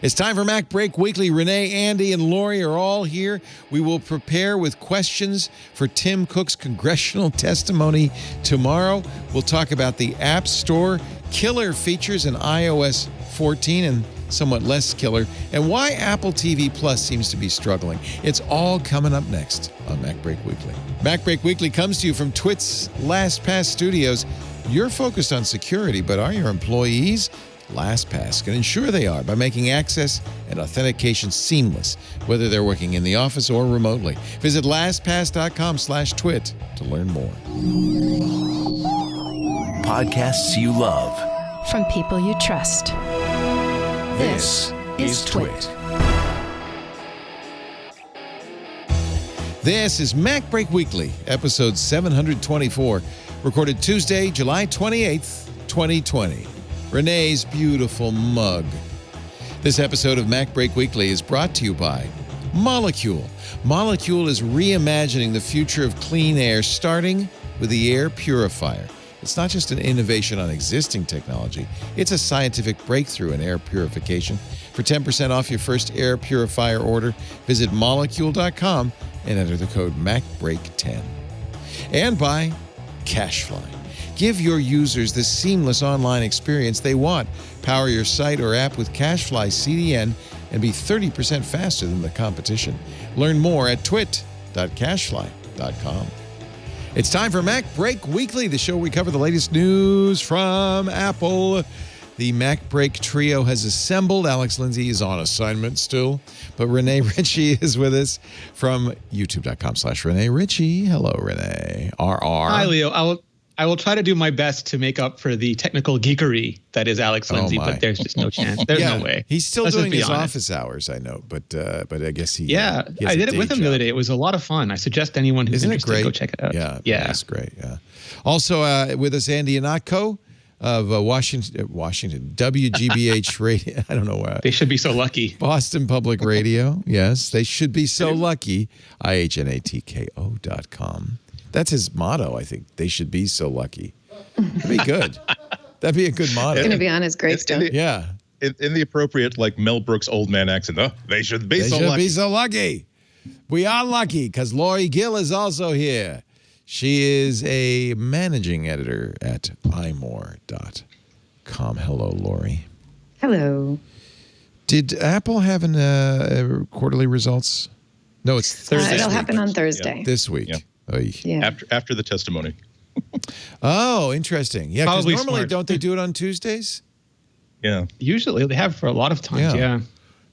It's time for MacBreak Weekly. Rene, Andy, and Lori are all here. We will prepare with questions for Tim Cook's congressional testimony tomorrow. We'll talk about the App Store, killer features in iOS 14 and somewhat less killer, and why Apple TV Plus seems to be struggling. It's all coming up next on MacBreak Weekly. MacBreak Weekly comes to you from Twit's LastPass Studios. You're focused on security, but are your employees? LastPass can ensure they are by making access and authentication seamless, whether they're working in the office or remotely. Visit lastpass.com/twit to learn more. Podcasts you love. From people you trust. This is Twit. This is MacBreak Weekly, episode 724, recorded Tuesday, July 28th, 2020. Rene's beautiful mug. This episode of MacBreak Weekly is brought to you by Molekule. Molekule is reimagining the future of clean air, starting with the air purifier. It's not just an innovation on existing technology. It's a scientific breakthrough in air purification. For 10% off your first air purifier order, visit molekule.com and enter the code MacBreak10. And by CacheFly. Give your users the seamless online experience they want. Power your site or app with CacheFly CDN and be 30% faster than the competition. Learn more at twit.cachefly.com. It's time for MacBreak Weekly, the show where we cover the latest news from Apple. The MacBreak trio has assembled. Alex Lindsay is on assignment still, but Rene Ritchie is with us from youtube.com/Rene Ritchie. Hello, Rene. RR. Hi, Leo. I will try to do my best to make up for the technical geekery that is Alex Lindsay, but there's just no chance. There's no way. He's still doing his office hours, I know, but I guess he. Yeah, I did it with him the other day. It was a lot to I suggest anyone who's interested go check it out. Yeah, that's great. Yeah. Also with us, Andy Anatko of Washington, WGBH Radio. I don't know why. They should be so lucky. Boston Public Radio. Yes, they should be so lucky. IHNATKO.com. That's his motto, I think. They should be so lucky. That'd be good. That'd be a good motto. It's going to be on his gravestone. Yeah. In the appropriate, like Mel Brooks old man accent. Oh, they should be so lucky. They should be so lucky. We are lucky because Lori Gill is also here. She is a managing editor at imore.com. Hello, Lori. Hello. Did Apple have quarterly results? No, it's Thursday. It'll happen on Thursday. Yeah. This week. Yeah. Yeah. After the testimony. Oh, interesting. Yeah, because normally smart. Don't they do it on Tuesdays? Yeah. Usually they have for a lot of times, yeah.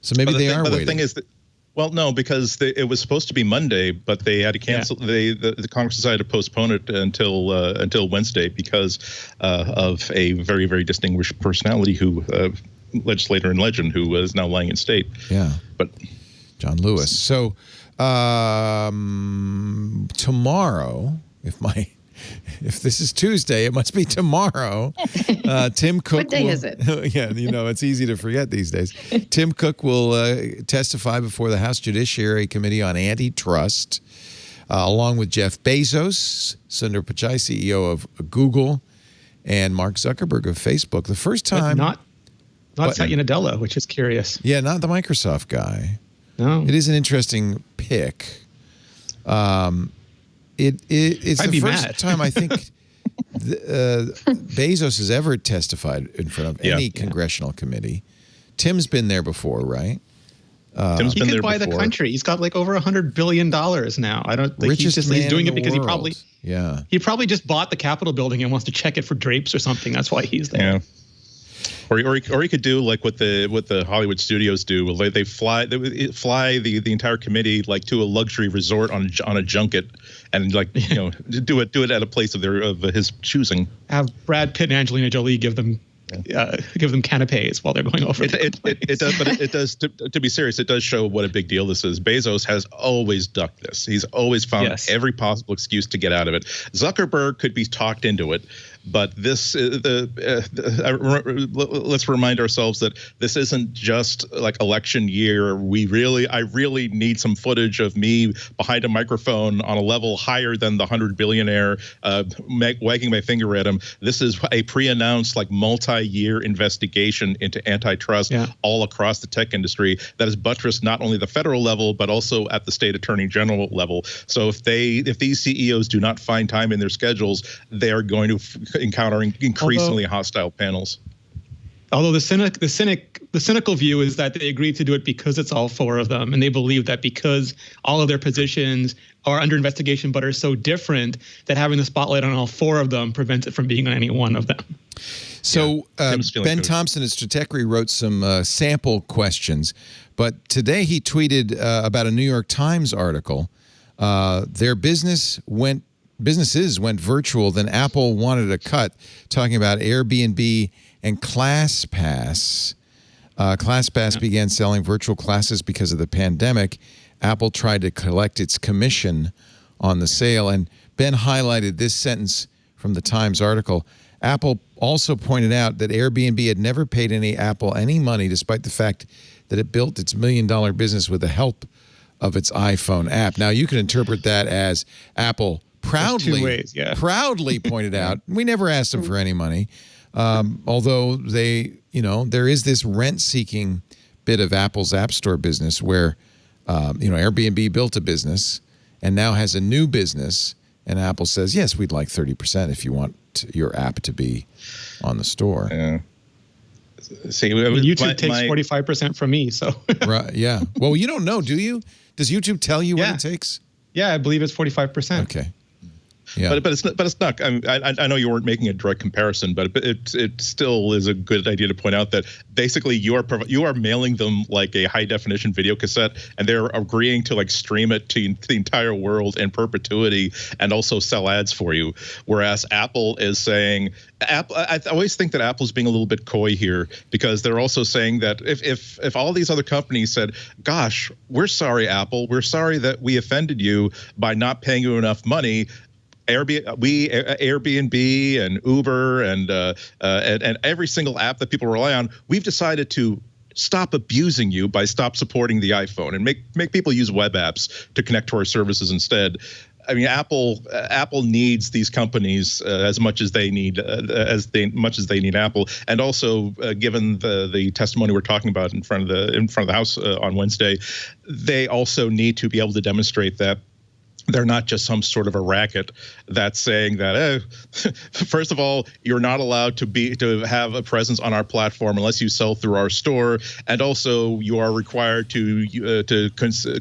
So maybe they are waiting. The thing is that, well, no, because it was supposed to be Monday, but they had to cancel. Yeah. The Congress decided to postpone it until Wednesday because of a very, very distinguished personality legislator and legend who is now lying in state. Yeah. But John Lewis. So tomorrow, if this is Tuesday, it must be tomorrow. Tim Cook. What day is it? Yeah, it's easy to forget these days. Tim Cook will testify before the House Judiciary Committee on Antitrust, along with Jeff Bezos, Sundar Pichai, CEO of Google, and Mark Zuckerberg of Facebook. The first time, not Satya Nadella, which is curious. Yeah, not the Microsoft guy. No, it is an interesting pick. It's the first time I think Bezos has ever testified in front of any congressional committee. Tim's been there before, right? Tim's been there before. He could buy the country. He's got like over $100 billion now. I don't think he's doing it because he probably just bought the Capitol building and wants to check it for drapes or something. That's why he's there. Yeah. Or he could do like what the Hollywood studios do. They fly the entire committee like to a luxury resort on a junket, and do it at a place of his choosing. Have Brad Pitt and Angelina Jolie give them canapes while they're going over. It does. To be serious, it does show what a big deal this is. Bezos has always ducked this. He's always found every possible excuse to get out of it. Zuckerberg could be talked into it. But this, let's remind ourselves that this isn't just like election year. I really need some footage of me behind a microphone on a level higher than the 100 billionaire, wagging my finger at him. This is a pre-announced like multi-year investigation into antitrust all across the tech industry that is buttressed not only the federal level but also at the state attorney general level. So if these CEOs do not find time in their schedules, they are going to encounter increasingly hostile panels. Although the cynical view is that they agreed to do it because it's all four of them, and they believe that because all of their positions are under investigation but are so different that having the spotlight on all four of them prevents it from being on any one of them. So Ben Thompson at Stratechery wrote some sample questions, but today he tweeted about a New York Times article. Their businesses went virtual, then Apple wanted a cut, talking about Airbnb and ClassPass. ClassPass began selling virtual classes because of the pandemic. Apple tried to collect its commission on the sale. And Ben highlighted this sentence from the Times article. Apple also pointed out that Airbnb had never paid Apple any money, despite the fact that it built its $1 million business with the help of its iPhone app. Now, you can interpret that as Apple proudly pointed out, we never asked them for any money. Although there is this rent-seeking bit of Apple's App Store business where, Airbnb built a business and now has a new business, and Apple says, yes, we'd like 30% if you want your app to be on the store. Yeah. See, YouTube takes 45% from me, so. Right, yeah. Well, you don't know, do you? Does YouTube tell you what it takes? Yeah, I believe it's 45%. Okay. Yeah. But it's not. I know you weren't making a direct comparison, but it still is a good idea to point out that basically you are mailing them like a high definition video cassette, and they're agreeing to like stream it to the entire world in perpetuity and also sell ads for you. Whereas Apple is saying, I always think that Apple's being a little bit coy here, because they're also saying that if all these other companies said, "Gosh, we're sorry, Apple, we're sorry that we offended you by not paying you enough money." Airbnb and Uber and every single app that people rely on, we've decided to stop abusing you by stop supporting the iPhone and make people use web apps to connect to our services instead. I mean, Apple needs these companies as much as they need Apple, and also given the testimony we're talking about in front of the House on Wednesday, they also need to be able to demonstrate that they're not just some sort of a racket that's saying that, first of all, you're not allowed to have a presence on our platform unless you sell through our store, and also you are required to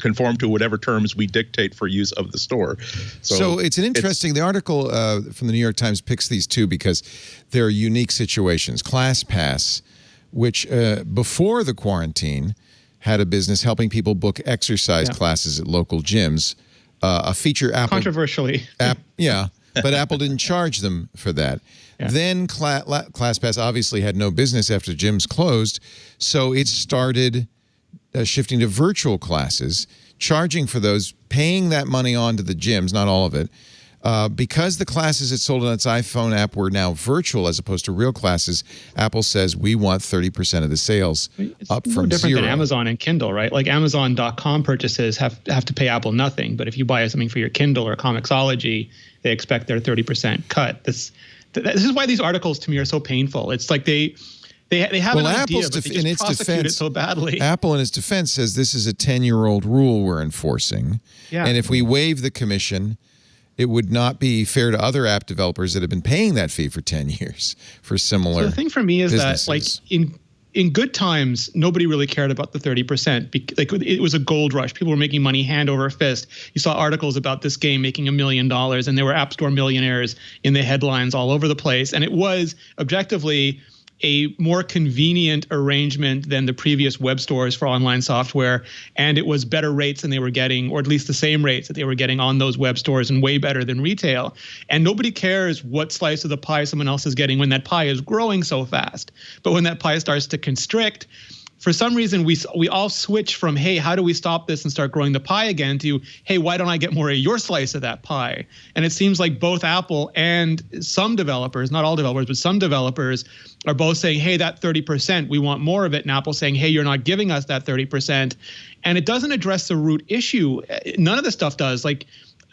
conform to whatever terms we dictate for use of the store. So it's an interesting. The article from the New York Times picks these two because they're unique situations. ClassPass, which before the quarantine had a business helping people book exercise classes at local gyms. A feature Apple controversially, but Apple didn't charge them for that. Yeah. Then ClassPass obviously had no business after gyms closed, so it started shifting to virtual classes, charging for those, paying that money on to the gyms, not all of it. Because the classes it sold on its iPhone app were now virtual as opposed to real classes, Apple says we want 30% of the sales up from different zero. Than Amazon and Kindle, right? Like Amazon.com purchases have to pay Apple nothing, but if you buy something for your Kindle or Comixology, they expect their 30% cut. This is why these articles to me are so painful. It's like they have an idea, but they just prosecute it so badly. Apple, in its defense, says this is a 10-year-old rule we're enforcing, and if we waive the commission, it would not be fair to other app developers that have been paying that fee for 10 years for similar. So the thing for me is businesses. that, like, in good times, nobody really cared about the 30%. Like, it was a gold rush. People were making money hand over fist. You saw articles about this game making $1 million, and there were App Store millionaires in the headlines all over the place. And it was objectively a more convenient arrangement than the previous web stores for online software, and it was better rates than they were getting, or at least the same rates that they were getting on those web stores, and way better than retail. And nobody cares what slice of the pie someone else is getting when that pie is growing so fast. But when that pie starts to constrict, for some reason, we all switch from, hey, how do we stop this and start growing the pie again, to, hey, why don't I get more of your slice of that pie? And it seems like both Apple and some developers, not all developers, but some developers are both saying, hey, that 30%, we want more of it. And Apple's saying, hey, you're not giving us that 30%. And it doesn't address the root issue. None of the stuff does. Like,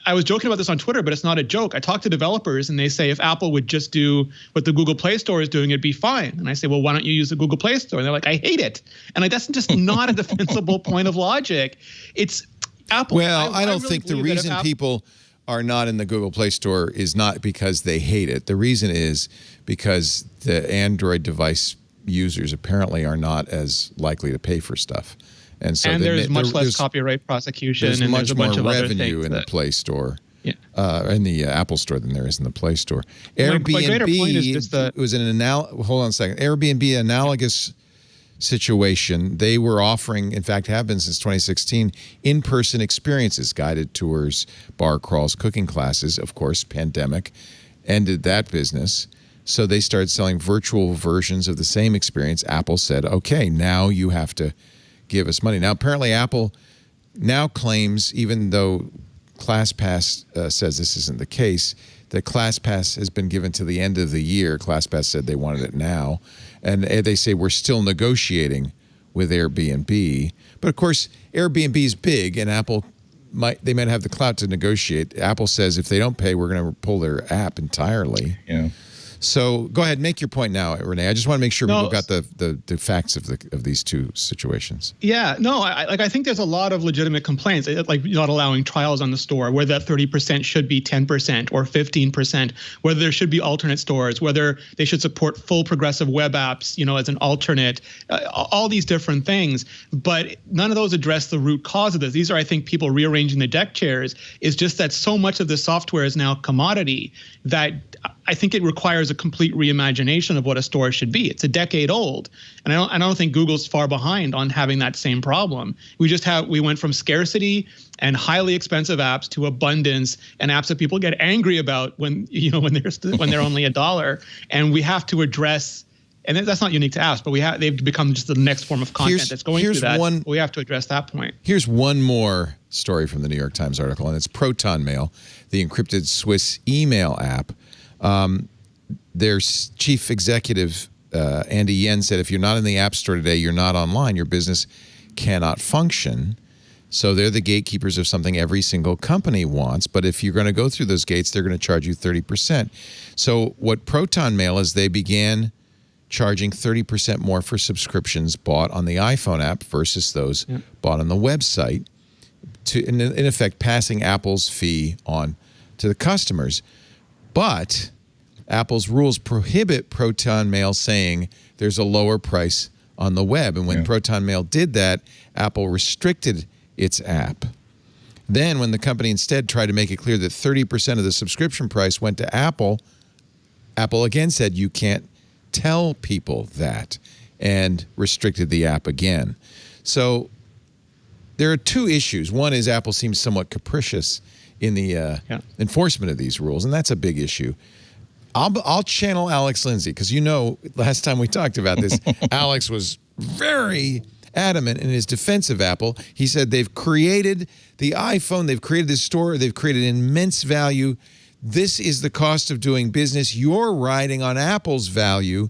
I was joking about this on Twitter, but it's not a joke. I talk to developers and they say if Apple would just do what the Google Play Store is doing, it'd be fine. And I say, well, why don't you use the Google Play Store? And they're like, I hate it. And that's just not a defensible point of logic. It's Apple. Well, I don't really think the believe that if reason people are not in the Google Play Store is not because they hate it. The reason is because the Android device users apparently are not as likely to pay for stuff. And so there's much less copyright prosecution, there's and much there's a bunch more of other revenue things in the Play Store, yeah, in the Apple Store than there is in the Play Store. My greater point is just it was hold on a second. Airbnb analogous situation. They were offering, in fact, have been since 2016, in-person experiences, guided tours, bar crawls, cooking classes. Of course, pandemic ended that business. So they started selling virtual versions of the same experience. Apple said, okay, now you have to give us money. Now, apparently Apple now claims, even though ClassPass says this isn't the case, that ClassPass has been given to the end of the year. ClassPass said they wanted it now. And they say we're still negotiating with Airbnb. But of course, Airbnb is big, and Apple might have the clout to negotiate. Apple says if they don't pay, we're going to pull their app entirely. Yeah. So go ahead, make your point now, Rene. I just want to make sure people got the facts of these two situations. Yeah, no, I think there's a lot of legitimate complaints, like not allowing trials on the store, where that 30% should be 10% or 15%, whether there should be alternate stores, whether they should support full progressive web apps, as an alternate, all these different things. But none of those address the root cause of this. These are, I think, people rearranging the deck chairs. Is just that so much of the software is now commodity that I think it requires a complete reimagination of what a store should be. It's a decade old, and I don't think Google's far behind on having that same problem. We went from scarcity and highly expensive apps to abundance and apps that people get angry about when they're only $1, and we have to address. And that's not unique to apps, but they've become just the next form of content that's going through that. We have to address that point. Here's one more story from the New York Times article, and it's ProtonMail, the encrypted Swiss email app. Their chief executive, Andy Yen, said if you're not in the App Store today, you're not online. Your business cannot function. So they're the gatekeepers of something every single company wants. But if you're going to go through those gates, they're going to charge you 30%. So what ProtonMail is, they began charging 30% more for subscriptions bought on the iPhone app versus those bought on the website, to in effect passing Apple's fee on to the customers. But Apple's rules prohibit ProtonMail saying there's a lower price on the web. And when ProtonMail did that, Apple restricted its app. Then when the company instead tried to make it clear that 30% of the subscription price went to Apple, Apple again said you can't tell people that, and restricted the app again. So there are two issues. One is Apple seems somewhat capricious in the enforcement of these rules, and that's a big issue. I'll channel Alex Lindsay, because last time we talked about this, Alex was very adamant in his defense of Apple. He said they've created the iPhone, they've created this store, they've created immense value. This is the cost of doing business. You're riding on Apple's value.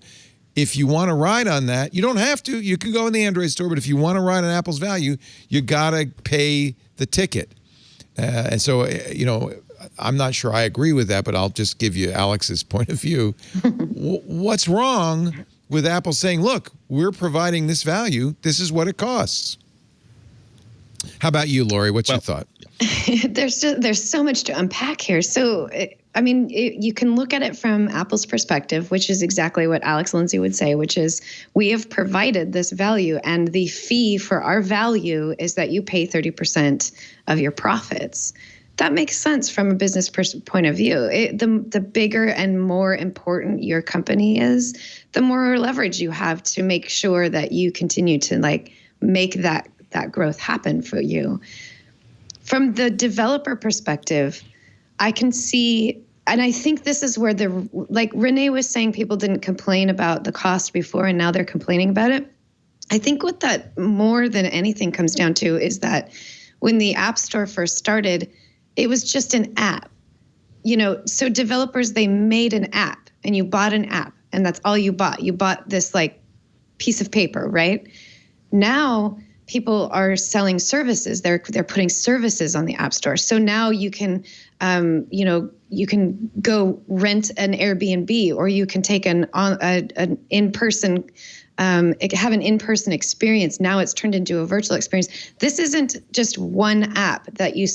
If you want to ride on that, you don't have to. You can go in the Android store, but if you want to ride on Apple's value, you got to pay the ticket. And so, I'm not sure I agree with that, but I'll just give you Alex's point of view. What's wrong with Apple saying, look, we're providing this value. This is what it costs. How about you, Lori? What's your thought? There's so much to unpack here. So, you can look at it from Apple's perspective, which is exactly what Alex Lindsay would say, which is we have provided this value, and the fee for our value is that you pay 30% of your profits. That makes sense from a business point of view. The bigger and more important your company is, the more leverage you have to make sure that you continue to make that growth happen for you. From the developer perspective, I can see, and I think this is where Rene was saying, people didn't complain about the cost before and now they're complaining about it. I think what that more than anything comes down to is that when the App Store first started, it was just an app. So developers, they made an app, and you bought an app, and that's all you bought. You bought this like piece of paper, right? Now people are selling services. They're putting services on the App Store. So now you can, you can go rent an Airbnb, or you can take an in-person, have an in-person experience. Now it's turned into a virtual experience. This isn't just one app that you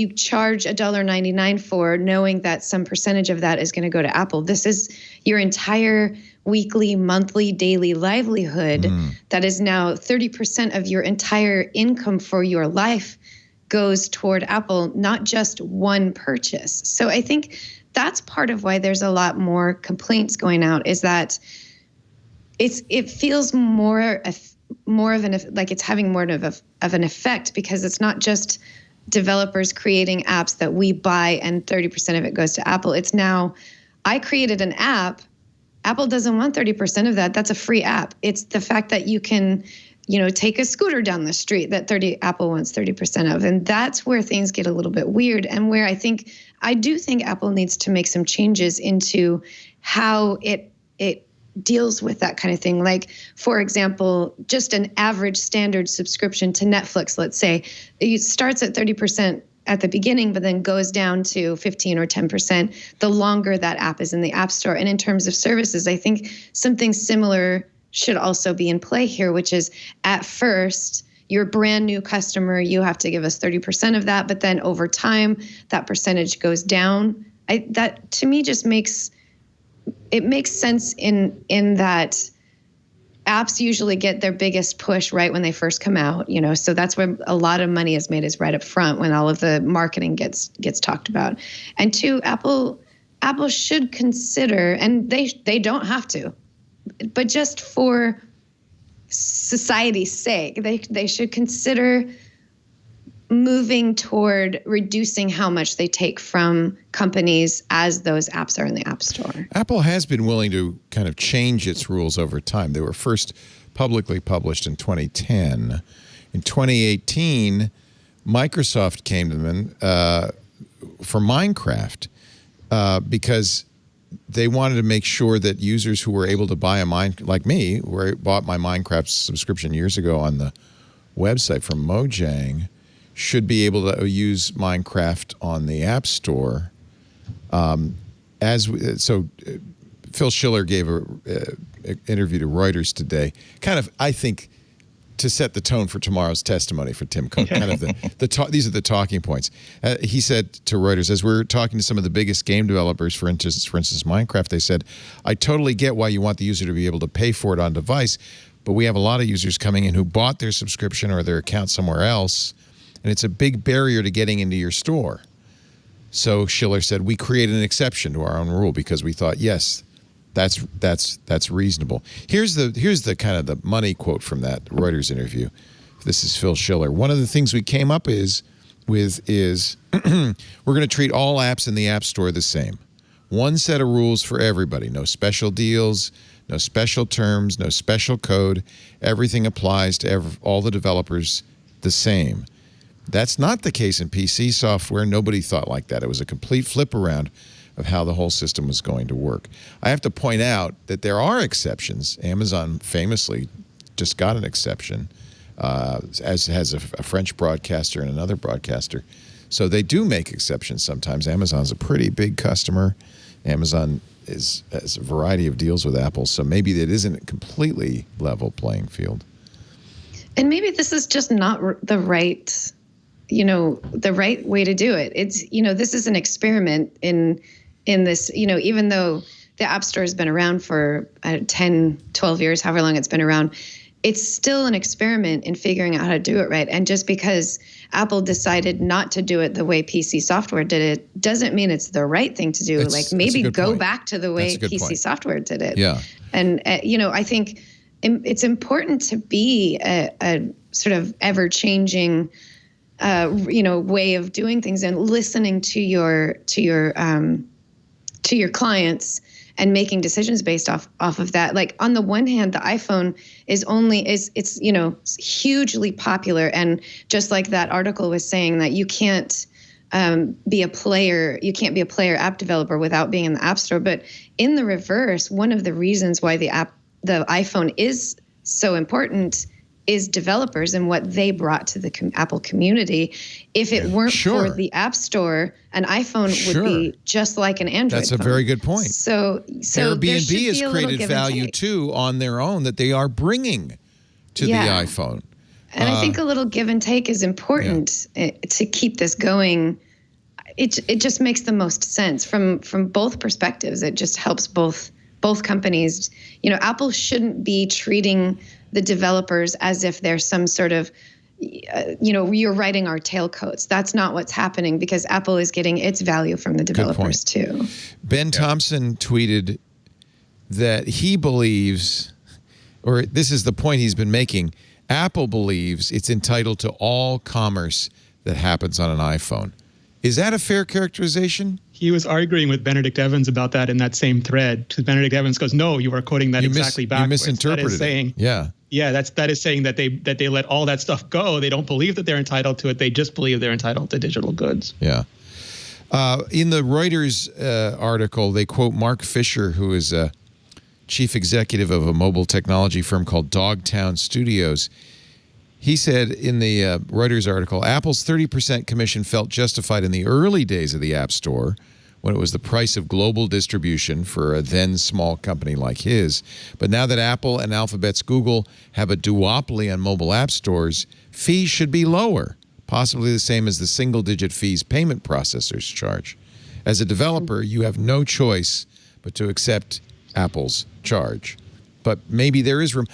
charge $1.99 for, knowing that some percentage of that is going to go to Apple. This is your entire weekly, monthly, daily livelihood. That is now 30% of your entire income for your life goes toward Apple, not just one purchase. So I think that's part of why there's a lot more complaints going out, is that it feels more of an, like it's having more of an effect, because it's not just developers creating apps that we buy and 30% of it goes to Apple. It's now, I created an app, Apple doesn't want 30% of that. That's a free app. It's the fact that you can, take a scooter down the street that Apple wants 30% of. And that's where things get a little bit weird, and where I do think Apple needs to make some changes into how it deals with that kind of thing. Like, for example, just an average standard subscription to Netflix, let's say, it starts at 30% at the beginning, but then goes down to 15 or 10% the longer that app is in the App Store. And in terms of services, I think something similar should also be in play here, which is, at first, you're a brand new customer, you have to give us 30% of that, but then over time, that percentage goes down. That to me just makes sense in that apps usually get their biggest push right when they first come out, so that's where a lot of money is made, is right up front when all of the marketing gets talked about. And two, Apple should consider, and they don't have to, but just for society's sake, they should consider moving toward reducing how much they take from companies as those apps are in the App Store. Apple has been willing to kind of change its rules over time. They were first publicly published in 2010. In 2018, Microsoft came to them for Minecraft because they wanted to make sure that users who were able to buy like me, who bought my Minecraft subscription years ago on the website from Mojang, should be able to use Minecraft on the App Store. Phil Schiller gave an interview to Reuters today, kind of, I think, to set the tone for tomorrow's testimony for Tim Cook. Kind of these are the talking points. He said to Reuters, as we're talking to some of the biggest game developers, for instance, Minecraft, they said, I totally get why you want the user to be able to pay for it on device, but we have a lot of users coming in who bought their subscription or their account somewhere else, and it's a big barrier to getting into your store. So Schiller said, we created an exception to our own rule because we thought, yes, that's reasonable. Here's the kind of the money quote from that Reuters interview. This is Phil Schiller. One of the things we came up with is we're going to treat all apps in the App Store the same. One set of rules for everybody. No special deals, no special terms, no special code. Everything applies to all the developers the same. That's not the case in PC software. Nobody thought like that. It was a complete flip around of how the whole system was going to work. I have to point out that there are exceptions. Amazon famously just got an exception, as has a French broadcaster and another broadcaster. So they do make exceptions sometimes. Amazon's a pretty big customer. Amazon has a variety of deals with Apple, so maybe that isn't a completely level playing field. And maybe this is just not the right way to do it. It's, this is an experiment in this, even though the App Store has been around for 10, 12 years, however long it's been around, it's still an experiment in figuring out how to do it right. And just because Apple decided not to do it the way PC software did it, doesn't mean it's the right thing to do. Maybe go back to the way PC software did it. Yeah. And, I think it's important to be a sort of ever-changing way of doing things and listening to your clients and making decisions based off of that. Like on the one hand, the iPhone it's hugely popular, and just like that article was saying, that you can't be a player app developer without being in the App Store. But in the reverse, one of the reasons why the iPhone is so important is developers and what they brought to the Apple community. If it weren't for the App Store, an iPhone would be just like an Android That's a phone. very good point. So Airbnb has created value too on their own that they are bringing to the iPhone. And I think a little give and take is important to keep this going. It just makes the most sense from both perspectives. It just helps both companies. Apple shouldn't be treating the developers as if there's some sort of, you're writing our tailcoats. That's not what's happening, because Apple is getting its value from the developers too. Ben Thompson tweeted that he believes, or this is the point he's been making, Apple believes it's entitled to all commerce that happens on an iPhone. Is that a fair characterization? He was arguing with Benedict Evans about that in that same thread. Because Benedict Evans goes, "No, you are quoting that exactly backwards." You misinterpreted that is saying, that is saying that they let all that stuff go. They don't believe that they're entitled to it. They just believe they're entitled to digital goods. Yeah. In the Reuters article, they quote Mark Fisher, who is a chief executive of a mobile technology firm called Dogtown Studios. He said in the Reuters article, Apple's 30% commission felt justified in the early days of the App Store, when it was the price of global distribution for a then small company like his. But now that Apple and Alphabet's Google have a duopoly on mobile app stores, fees should be lower, possibly the same as the single-digit fees payment processors charge. As a developer, you have no choice but to accept Apple's charge. But maybe there is room.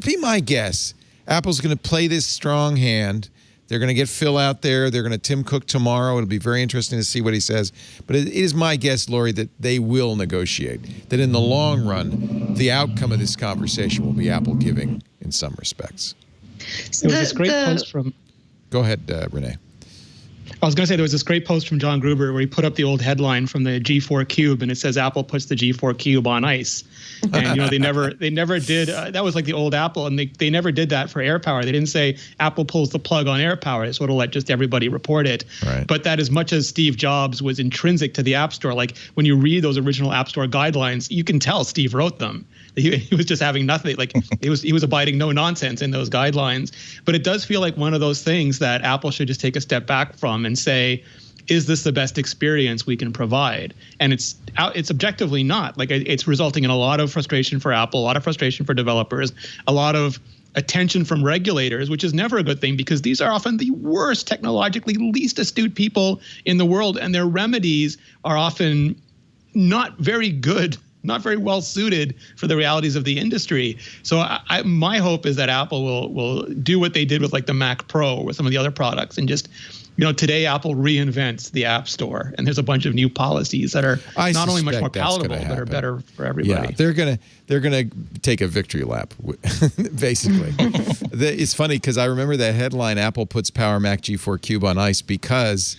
Be my guess. Apple's going to play this strong hand. They're going to get Phil out there. They're going to Tim Cook tomorrow. It'll be very interesting to see what he says. But it is my guess, Lori, that they will negotiate. That in the long run, the outcome of this conversation will be Apple giving in some respects. There was this great post from... Go ahead, Rene. I was going to say there was this great post from John Gruber where he put up the old headline from the G4 Cube, and it says Apple puts the G4 Cube on ice. And they never did. That was like the old Apple, and they never did that for AirPower. They didn't say Apple pulls the plug on AirPower. They sort of let just everybody report it. Right. But that, as much as Steve Jobs was intrinsic to the App Store, like when you read those original App Store guidelines, you can tell Steve wrote them. He was just having nothing. Like he was abiding no nonsense in those guidelines. But it does feel like one of those things that Apple should just take a step back from and say, is this the best experience we can provide? And it's objectively not. Like it's resulting in a lot of frustration for Apple, a lot of frustration for developers, a lot of attention from regulators, which is never a good thing, because these are often the worst, technologically least astute people in the world, and their remedies are often not very good, not very well suited for the realities of the industry. So my hope is that Apple will do what they did with like the Mac Pro or with some of the other products, and just, today Apple reinvents the App Store, and there's a bunch of new policies that are not only much more palatable, but are better for everybody. Yeah, they're gonna take a victory lap, basically. It's funny because I remember that headline, Apple puts Power Mac G4 Cube on ice, because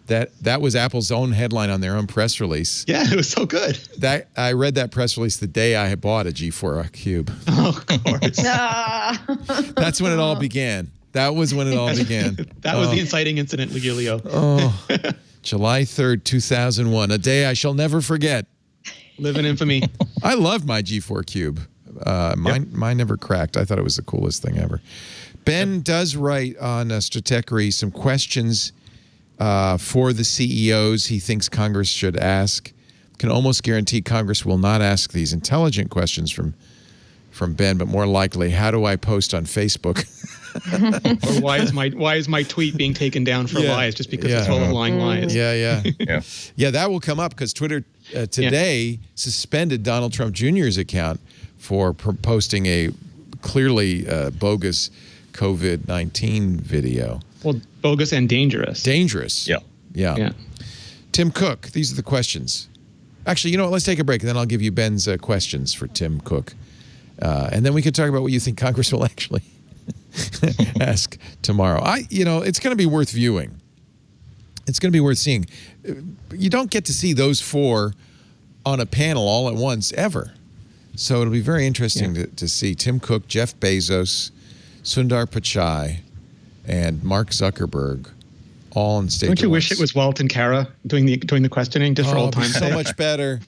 that was Apple's own headline on their own press release. Yeah, it was so good. I read that press release the day I had bought a G4 Cube. Oh, of course. That's when it all began. That was when it all began. That was the inciting incident, Ligilio. July 3rd, 2001, a day I shall never forget. Live in infamy. I loved my G4 Cube. Mine never cracked. I thought it was the coolest thing ever. Ben does write on Stratechery some questions for the CEOs he thinks Congress should ask. Can almost guarantee Congress will not ask these intelligent questions from Ben, but more likely, how do I post on Facebook? Or why is my tweet being taken down for lies, just because it's full of lying lies? Yeah, that will come up because Twitter today suspended Donald Trump Jr.'s account for posting a clearly bogus COVID-19 video. Well, bogus and dangerous. Dangerous. Yeah. Tim Cook, these are the questions. Actually, you know what? Let's take a break, and then I'll give you Ben's questions for Tim Cook. And then we can talk about what you think Congress will actually ask tomorrow. It's going to be worth viewing. It's going to be worth seeing. You don't get to see those four on a panel all at once ever. So it'll be very interesting to see Tim Cook, Jeff Bezos, Sundar Pichai, and Mark Zuckerberg all on stage. Don't you at wish once. it was Walt and Kara doing the questioning just for old time's so sake? much better.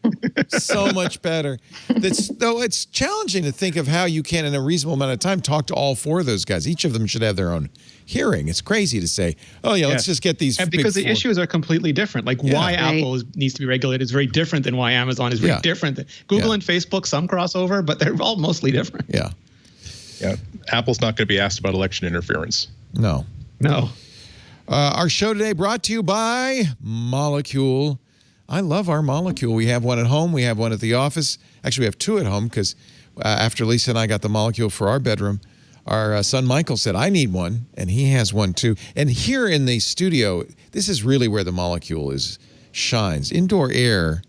So much better. Though it's challenging to think of how you can, in a reasonable amount of time, talk to all four of those guys. Each of them should have their own hearing. It's crazy to say, oh, yeah, let's just get these. And because the four. issues are completely different. Like why Apple needs to be regulated is very different than why Amazon is very different. Google and Facebook, some crossover, but they're all mostly different. Yeah. Yeah. Apple's not going to be asked about election interference. No. Our show today brought to you by Molekule. I love our Molekule. We have one at home. We have one at the office. Actually, we have two at home because after Lisa and I got the Molekule for our bedroom, our son Michael said, I need one, and he has one too. And here in the studio, this is really where the Molekule shines. Indoor air,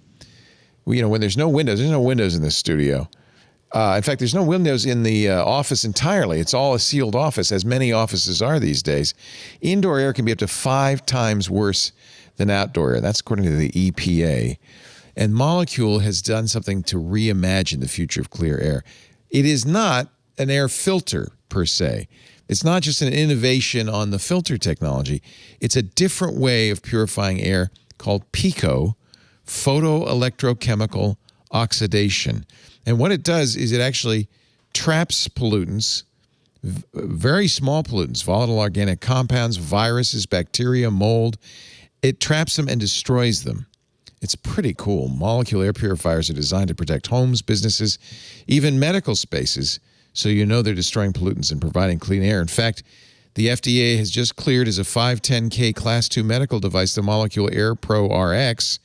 when there's no windows in this studio. In fact, there's no windows in the office entirely. It's all a sealed office, as many offices are these days. Indoor air can be up to 5 times worse than outdoor air. That's according to the EPA. And Molekule has done something to reimagine the future of clear air. It is not an air filter, per se. It's not just an innovation on the filter technology. It's a different way of purifying air called PICO, photoelectrochemical oxidation. And what it does is it actually traps pollutants, very small pollutants, volatile organic compounds, viruses, bacteria, mold. It traps them and destroys them. It's pretty cool. Molekule air purifiers are designed to protect homes, businesses, even medical spaces, so they're destroying pollutants and providing clean air. In fact, the FDA has just cleared as a 510K Class 2 medical device the Molekule Air Pro RX.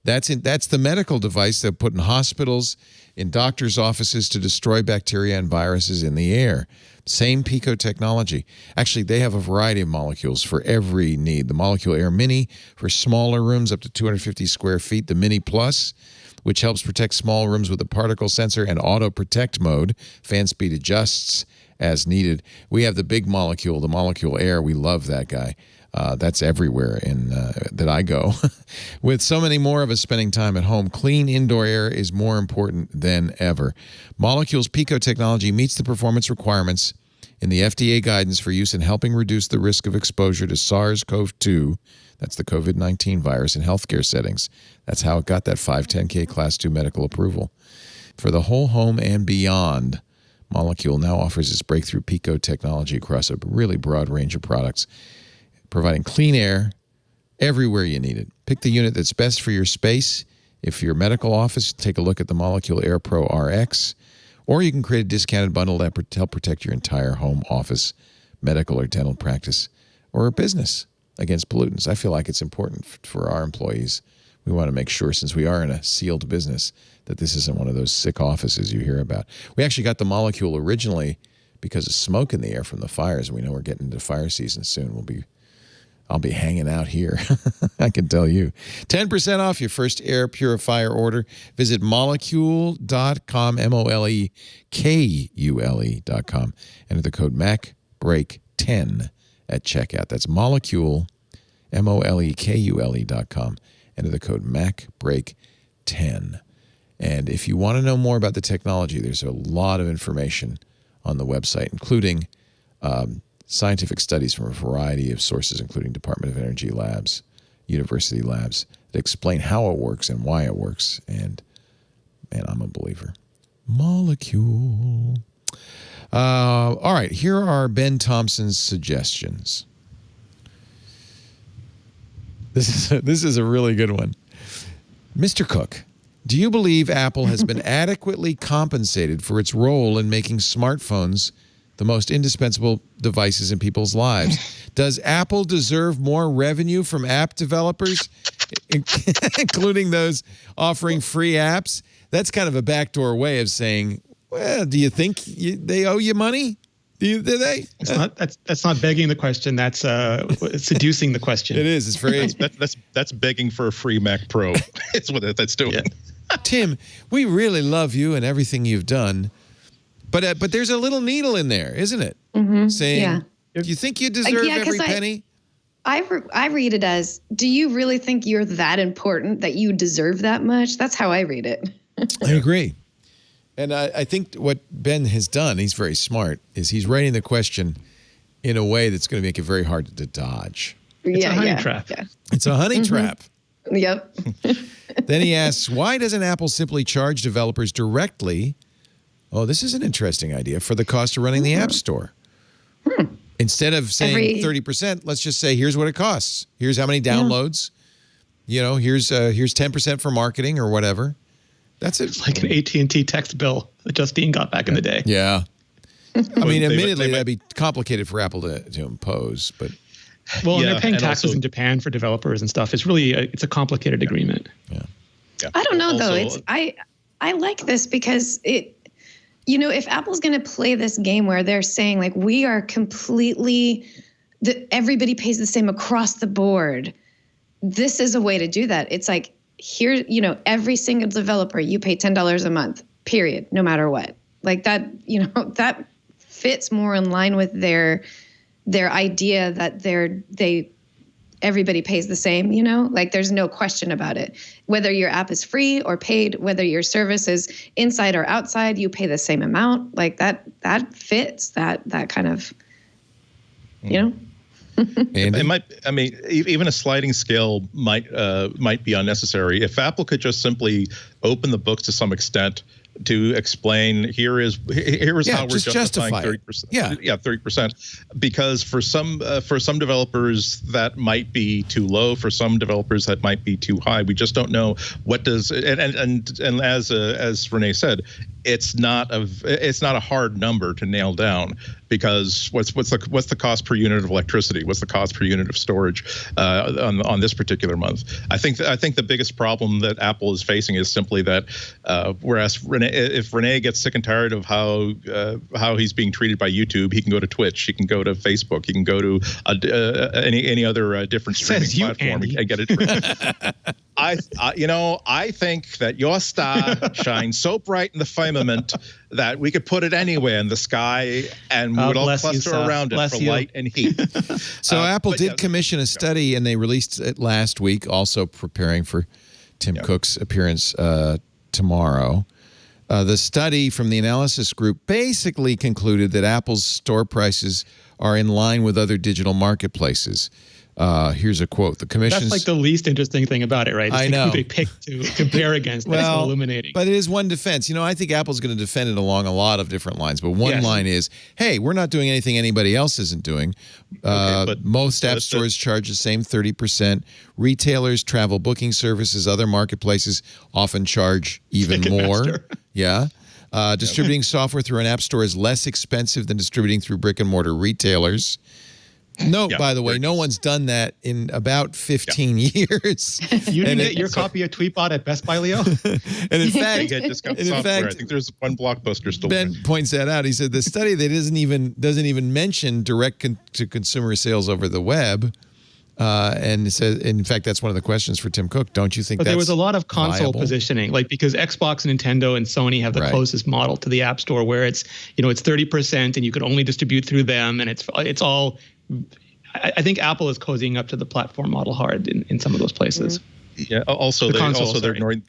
That's the medical device they put in hospitals, in doctors' offices to destroy bacteria and viruses in the air. Same PICO technology. Actually, they have a variety of molecules for every need. The Molekule Air Mini for smaller rooms up to 250 square feet. The Mini Plus, which helps protect small rooms with a particle sensor and auto protect mode. Fan speed adjusts as needed. We have the big Molekule, the Molekule Air. We love that guy. That's everywhere that I go. With so many more of us spending time at home, clean indoor air is more important than ever. Molekule's PICO technology meets the performance requirements in the FDA guidance for use in helping reduce the risk of exposure to SARS-CoV-2, that's the COVID-19 virus, in healthcare settings. That's how it got that 510K Class 2 medical approval. For the whole home and beyond, Molekule now offers its breakthrough PICO technology across a really broad range of products, providing clean air everywhere you need it. Pick the unit that's best for your space. If you're a medical office, take a look at the Molekule Air Pro RX, or you can create a discounted bundle to help protect your entire home, office, medical or dental practice, or a business against pollutants. I feel like it's important for our employees. We want to make sure, since we are in a sealed business, that this isn't one of those sick offices you hear about. We actually got the Molekule originally because of smoke in the air from the fires, and we know we're getting into fire season soon. I'll be hanging out here. I can tell you. 10% off your first air purifier order. Visit molekule.com, MOLEKULE.com. Enter the code MacBreak10 at checkout. That's Molekule, MOLEKULE.com. Enter the code MacBreak10. And if you want to know more about the technology, there's a lot of information on the website, including scientific studies from a variety of sources, including Department of Energy labs, university labs, that explain how it works and why it works. And, man, I'm a believer. Molekule. All right, here are Ben Thompson's suggestions. This is a really good one. Mr. Cook, do you believe Apple has been adequately compensated for its role in making smartphones the most indispensable devices in people's lives? Does Apple deserve more revenue from app developers, including those offering free apps? That's kind of a backdoor way of saying, well, do you think they owe you money? Do they? That's not begging the question. That's seducing the question. It is. It's very. That's begging for a free Mac Pro. It's what that's doing. Yeah. Tim, we really love you and everything you've done. But there's a little needle in there, isn't it? Mm-hmm. Saying, do you think you deserve every penny? I read it as, do you really think you're that important that you deserve that much? That's how I read it. I agree. And I think what Ben has done, he's very smart, is he's writing the question in a way that's going to make it very hard to dodge. It's a honey trap. Yeah. It's a honey trap. Yep. Then he asks, why doesn't Apple simply charge developers directly? Oh, this is an interesting idea, for the cost of running the App Store. Instead of saying 30%, let's just say, here's what it costs. Here's how many downloads. You know, here's 10% for marketing or whatever. That's it. It's like an AT&T text bill that Justine got back in the day. Yeah. I mean, admittedly, that'd be complicated for Apple to impose, but... Well, and they're paying taxes in Japan for developers and stuff. It's really it's a complicated agreement. Yeah. I don't know, though. I like this because it... You know, if Apple's going to play this game where they're saying, like, we are completely, everybody pays the same across the board, this is a way to do that. It's like, here, you know, every single developer, you pay $10 a month, period, no matter what. Like that, you know, that fits more in line with their idea that everybody pays the same, you know, like there's no question about it. Whether your app is free or paid, whether your service is inside or outside, you pay the same amount. Like that fits that kind of, you know. And it might, I mean, even a sliding scale might be unnecessary. If Apple could just simply open the books to some extent to explain, here's how we're justifying 30%. Yeah, 30%. Because for some developers that might be too low, for some developers that might be too high. We just don't know what does. And as Rene said, it's not a hard number to nail down, because what's the cost per unit of electricity? What's the cost per unit of storage on this particular month? I think the biggest problem that Apple is facing is simply that whereas if Rene gets sick and tired of how he's being treated by YouTube, he can go to Twitch, he can go to Facebook, he can go to any other different streaming platform and get it. I think that your star shines so bright in the firmament that we could put it anywhere in the sky and we would all cluster around it for light and heat. So Apple did commission a study, and they released it last week, also preparing for Tim Cook's appearance tomorrow. The study from the analysis group basically concluded that Apple's store prices are in line with other digital marketplaces. Here's a quote. The commission's... That's like the least interesting thing about it, right? I know. Who they picked to compare against. That's illuminating. But it is one defense. You know, I think Apple's going to defend it along a lot of different lines. But one line is, hey, we're not doing anything anybody else isn't doing. But most app stores charge the same 30%. Retailers, travel booking services, other marketplaces often charge even more. Yeah. Distributing software through an app store is less expensive than distributing through brick and mortar retailers. Note, by the way, no one's done that in about 15 years. You didn't get your copy of Tweetbot at Best Buy, Leo? And in fact, I think there's one Blockbuster still. Ben points that out. He said the study that doesn't even mention direct to consumer sales over the web. And it says, in fact, that's one of the questions for Tim Cook. Don't you think that's there was a lot of console viable? Positioning, like because Xbox and Nintendo and Sony have the closest model to the App Store, where it's 30% and you could only distribute through them, and it's all. I think Apple is cozying up to the platform model hard in some of those places. Yeah. They're ignoring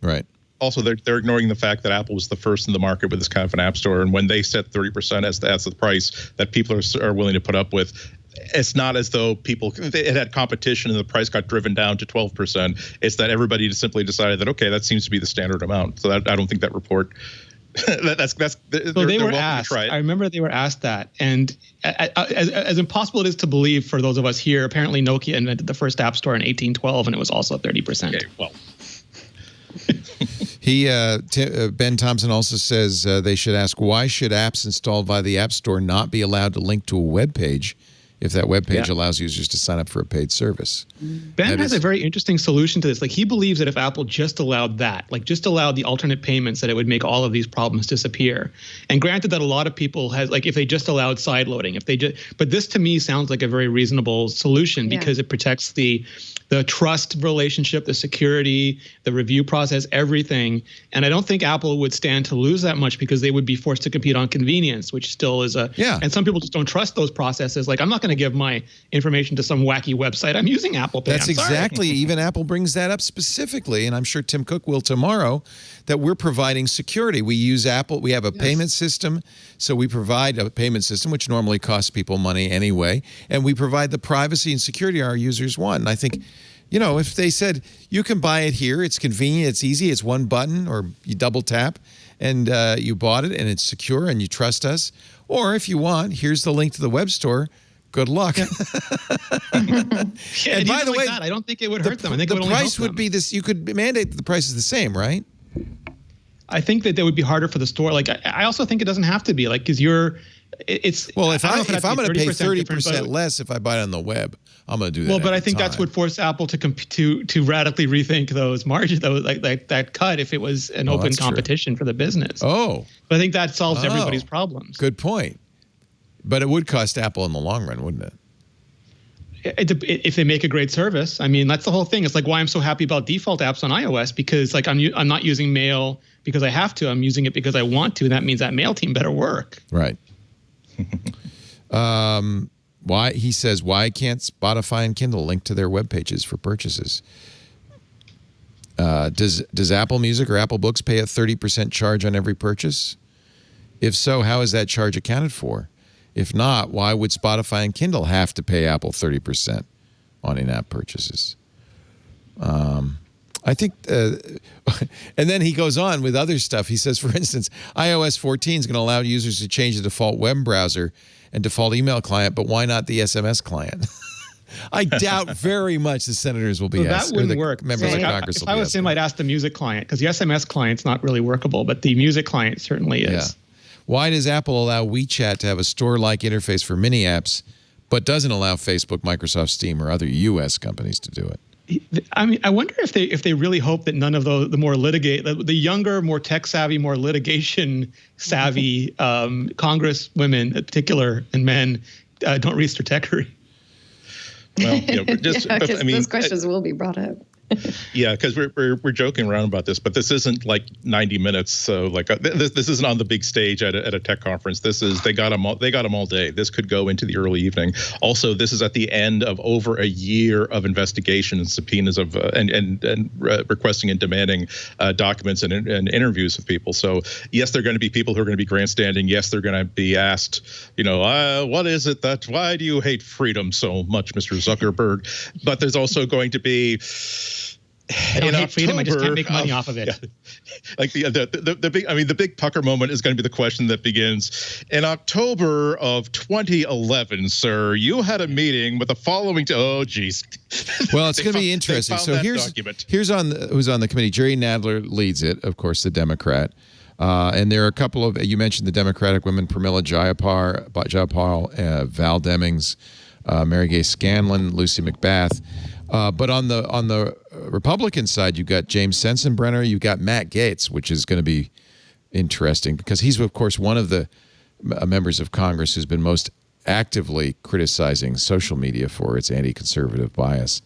Also, they're ignoring the fact that Apple was the first in the market with this kind of an app store, and when they set 30% as the price that people are willing to put up with, it's not as though it had competition and the price got driven down to 12%. It's that everybody just simply decided that that seems to be the standard amount. So I don't think that report. They were asked. I remember they were asked that, and as impossible it is to believe for those of us here, apparently Nokia invented the first app store in 1812, and it was also 30%. Okay, well. Ben Thompson also says they should ask, why should apps installed by the App Store not be allowed to link to a web page if that web page allows users to sign up for a paid service? Ben has a very interesting solution to this. Like, he believes that if Apple just allowed that, like just allowed the alternate payments, that it would make all of these problems disappear. And granted that a lot of people has, like, if they just allowed side loading, but this to me sounds like a very reasonable solution because it protects the trust relationship, the security, the review process, everything. And I don't think Apple would stand to lose that much because they would be forced to compete on convenience, which still is and some people just don't trust those processes. Like, I'm not going to give my information to some wacky website. I'm using Apple Pay. That's exactly. Even Apple brings that up specifically, and I'm sure Tim Cook will tomorrow, that we're providing security. We use Apple. We have a payment system, so we provide a payment system, which normally costs people money anyway, and we provide the privacy and security our users want. And I think, you know, if they said, you can buy it here, it's convenient, it's easy, it's one button, or you double tap, and you bought it, and it's secure, and you trust us. Or if you want, here's the link to the web store. Good luck. Yeah, and by the way, I don't think it would hurt them. I think the it would only price help would be this. You could mandate that the price is the same, right? I think that would be harder for the store. Like, I also think it doesn't have to be, like, because it's. Well, if I'm going to pay 30% different, less if I buy it on the web, I'm going to do that. Well, but I think time. that's what forced Apple to radically rethink those margins, like that cut, if it was an open competition for the business. Oh, but I think that solves everybody's problems. Good point. But it would cost Apple in the long run, wouldn't it? If they make a great service. I mean, that's the whole thing. It's like why I'm so happy about default apps on iOS, because like I'm not using Mail because I have to. I'm using it because I want to. And that means that Mail team better work. Right. Why he says, why can't Spotify and Kindle link to their web pages for purchases? Does Apple Music or Apple Books pay a 30% charge on every purchase? If so, how is that charge accounted for? If not, why would Spotify and Kindle have to pay Apple 30% on in-app purchases? I think, and then he goes on with other stuff. He says, for instance, iOS 14 is going to allow users to change the default web browser and default email client, but why not the SMS client? I doubt very much the senators will be asked. That wouldn't work. Members of Congress if I was him, I'd ask the music client, because the SMS client's not really workable, but the music client certainly is. Yeah. Why does Apple allow WeChat to have a store-like interface for mini apps, but doesn't allow Facebook, Microsoft, Steam, or other U.S. companies to do it? I mean, I wonder if they really hope that none of the younger, more tech-savvy, more litigation-savvy Congresswomen, in particular, and men, don't reach their techery. Well, those questions will be brought up. Yeah, because we're joking around about this, but this isn't like 90 minutes. So like this isn't on the big stage at a tech conference. They got them all day. This could go into the early evening. Also, this is at the end of over a year of investigation and subpoenas of and requesting and demanding documents and interviews with people. So yes, there are going to be people who are going to be grandstanding. Yes, they're going to be asked, what is it why do you hate freedom so much, Mr. Zuckerberg? But there's also going to be, I don't hate freedom. I just can't make money off of it. Yeah. Like the big pucker moment is going to be the question that begins in October of 2011. Sir, you had a meeting with the following. Oh, geez. Well, it's going to be interesting. So here's who's on the committee. Jerry Nadler leads it, of course, the Democrat. And there are a couple of, you mentioned the Democratic women, Pramila Jayapal, Val Demings, Mary Gay Scanlon, Lucy McBath. But on the Republican side, you've got James Sensenbrenner, you've got Matt Gaetz, which is going to be interesting because he's, of course, one of the members of Congress who's been most actively criticizing social media for its anti-conservative bias.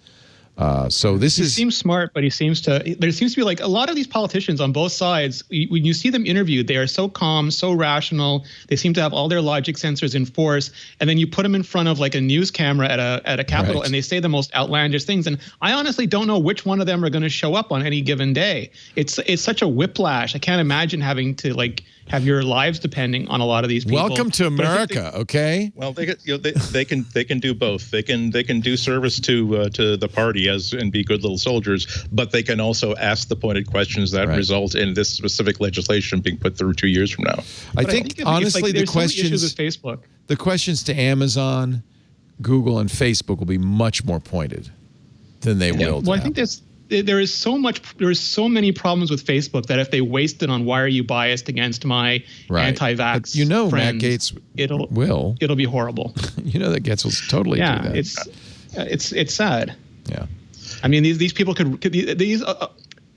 He seems smart, but there seems to be like a lot of these politicians on both sides, when you see them interviewed, they are so calm, so rational. They seem to have all their logic sensors in force. And then you put them in front of like a news camera at a Capitol, and they say the most outlandish things. And I honestly don't know which one of them are going to show up on any given day. It's such a whiplash. I can't imagine having to like have your lives depending on a lot of these people. Welcome to America, okay? Well, they can do both. They can do service to the party and be good little soldiers, but they can also ask the pointed questions that result in this specific legislation being put through 2 years from now. I think honestly, the questions with Facebook, the questions to Amazon, Google, and Facebook will be much more pointed than they will. Well, I think there is so many problems with Facebook that if they waste it on why are you biased against my anti-vax friends, Matt Gaetz it'll be horrible. That Gaetz will totally do that. It's sad. Yeah. I mean, these people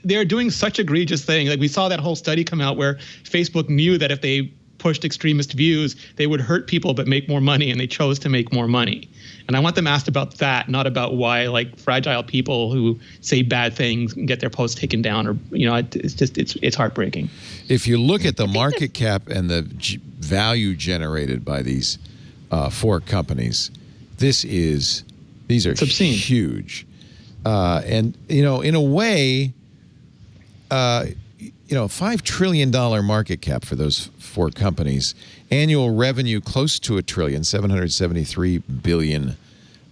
they're doing such egregious things. Like we saw that whole study come out where Facebook knew that if they pushed extremist views, they would hurt people but make more money, and they chose to make more money. And I want them asked about that, not about why like fragile people who say bad things and get their posts taken down, or it's heartbreaking. If you look at the market cap and the value generated by these 4 companies, these are obscene. huge. And, in a way, $5 trillion market cap for those four companies, annual revenue close to $1 trillion, $773 billion.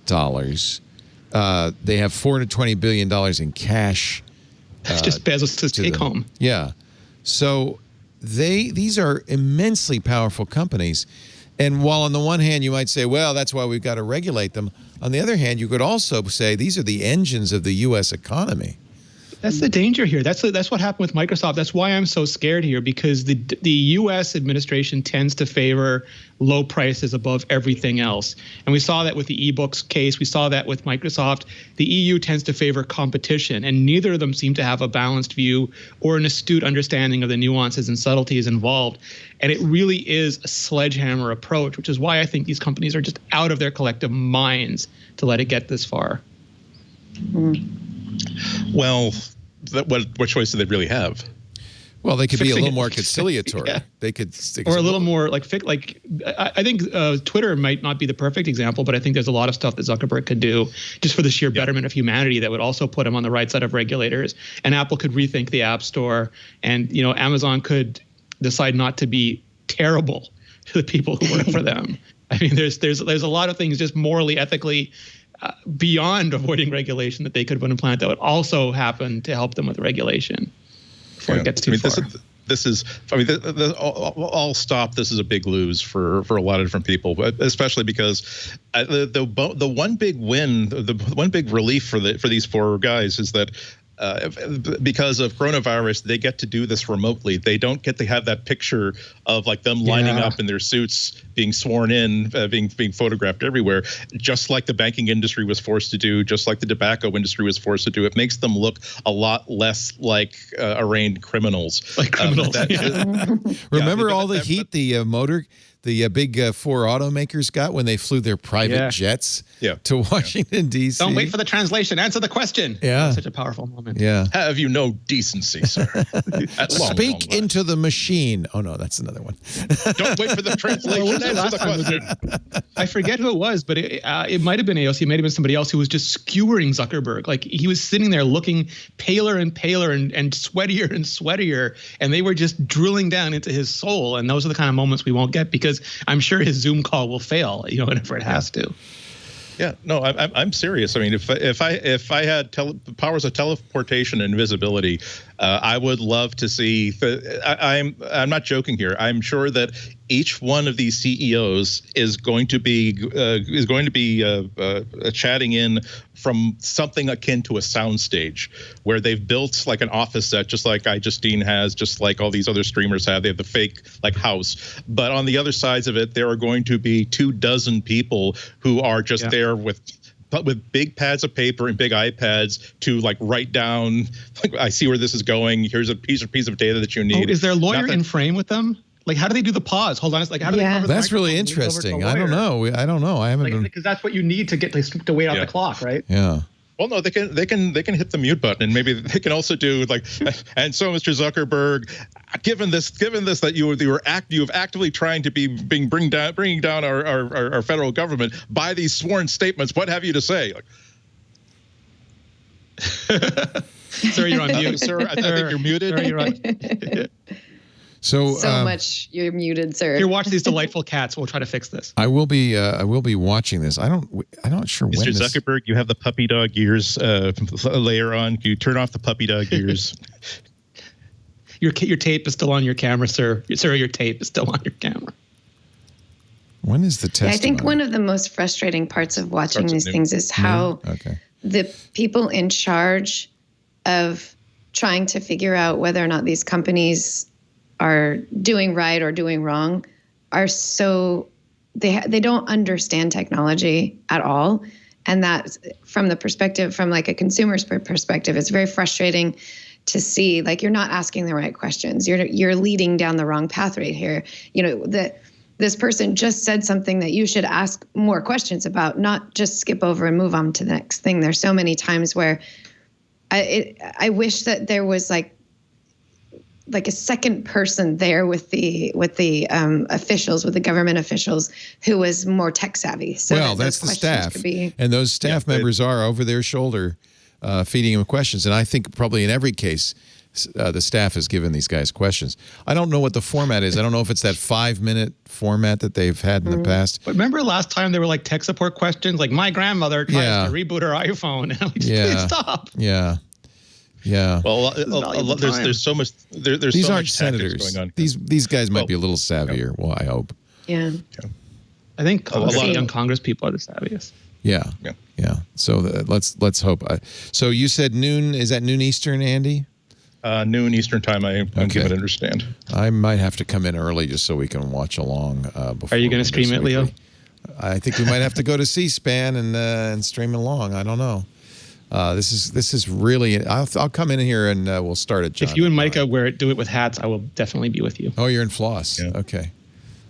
They have $420 billion in cash. That's just Bezos' take home. Yeah. So these are immensely powerful companies. And while on the one hand you might say, well, that's why we've got to regulate them, on the other hand, you could also say these are the engines of the U.S. economy. That's the danger here. That's what happened with Microsoft. That's why I'm so scared here, because the U.S. administration tends to favor low prices above everything else. And we saw that with the ebooks case. We saw that with Microsoft. The EU tends to favor competition, and neither of them seem to have a balanced view or an astute understanding of the nuances and subtleties involved. And it really is a sledgehammer approach, which is why I think these companies are just out of their collective minds to let it get this far. Well, what choice do they really have? Well, they could be a little more conciliatory. Yeah. They could or a little more I think Twitter might not be the perfect example, but I think there's a lot of stuff that Zuckerberg could do just for the sheer betterment of humanity that would also put him on the right side of regulators. And Apple could rethink the App Store, and Amazon could decide not to be terrible to the people who work for them. I mean, there's a lot of things just morally, ethically, beyond avoiding regulation that they could put in plant that would also happen to help them with regulation before it gets too far. I'll stop. This is a big lose for a lot of different people, but especially because the one big win, the one big relief for these four guys is that because of coronavirus, they get to do this remotely. They don't get to have that picture of like them lining up in their suits, being sworn in, being photographed everywhere, just like the banking industry was forced to do, just like the tobacco industry was forced to do. It makes them look a lot less like arraigned criminals. Like criminals. Remember all the heat the big four automakers got when they flew their private jets to Washington, D.C.? Don't wait for the translation. Answer the question. Yeah. Such a powerful moment. Yeah. Have you no decency, sir? Speak into the machine. Oh, no, that's another one. Don't wait for the translation. Answer the question. I forget who it was, but it might have been AOC. It might have been somebody else who was just skewering Zuckerberg. Like, he was sitting there looking paler and paler and sweatier and sweatier, and they were just drilling down into his soul. And those are the kind of moments we won't get, because I'm sure his Zoom call will fail, whenever it has to. Yeah, no, I'm serious. I mean, if I had powers of teleportation and invisibility, I would love to see. I'm not joking here. I'm sure that each one of these CEOs is going to be chatting in from something akin to a soundstage, where they've built like an office set, just like iJustine has, just like all these other streamers have. They have the fake like house, but on the other sides of it, there are going to be 24 people who are just there with big pads of paper and big iPads to like write down, like, I see where this is going. Here's a piece of data that you need. Oh, is their lawyer in frame with them? Like, how do they do the pause? Hold on, it's like, how do they cover the That's really interesting. I don't know. I haven't been, because that's what you need to get to wait out the clock, right? Yeah. Well, no, they can hit the mute button, and maybe they can also do like, and so Mr. Zuckerberg, given this that you've actively trying to bringing down our federal government by these sworn statements, what have you to say? Like, Sir, you're on mute. Sir, I think you're muted. Sir, you're on. So much you're muted, sir. Here, watch these delightful cats. We'll try to fix this. I will be watching this. I'm not sure when. Mr. Zuckerberg, you have the puppy dog ears layer on. Can you turn off the puppy dog ears? Your tape is still on your camera, sir. Sir, your tape is still on your camera. When is the testimony? I think one of the most frustrating parts of watching these things is how the people in charge of trying to figure out whether or not these companies are doing right or doing wrong are so they don't understand technology at all. And that from like a consumer's perspective, it's very frustrating to see, like, you're not asking the right questions. You're leading down the wrong path right here. This person just said something that you should ask more questions about, not just skip over and move on to the next thing. There's so many times where I wish that there was like like a second person there with the officials, with the government officials, who was more tech savvy. So well, that's the staff, and those staff members are over their shoulder feeding him questions. And I think probably in every case, the staff has given these guys questions. I don't know what the format is. I don't know if it's that 5-minute format that they've had in the past. But remember last time there were like tech support questions, like my grandmother tries to reboot her iPhone, and I'm like, please stop. Yeah. Well, there's so much. There's these so aren't much senators. going on. These guys might be a little savvier. Well, I hope. Yeah. I think a lot of young Congress people are the savviest. Yeah. So let's hope. So you said noon. Is that noon Eastern, Andy? Noon Eastern time. I'm given to understand. I might have to come in early just so we can watch along. Before are you going to stream it, Leo? I think we might have to go to C-SPAN and stream it along. I don't know. This is really. I'll come in here and we'll start it. John, if you and Micah do it with hats, I will definitely be with you. Oh, you're in floss. Yeah. Okay.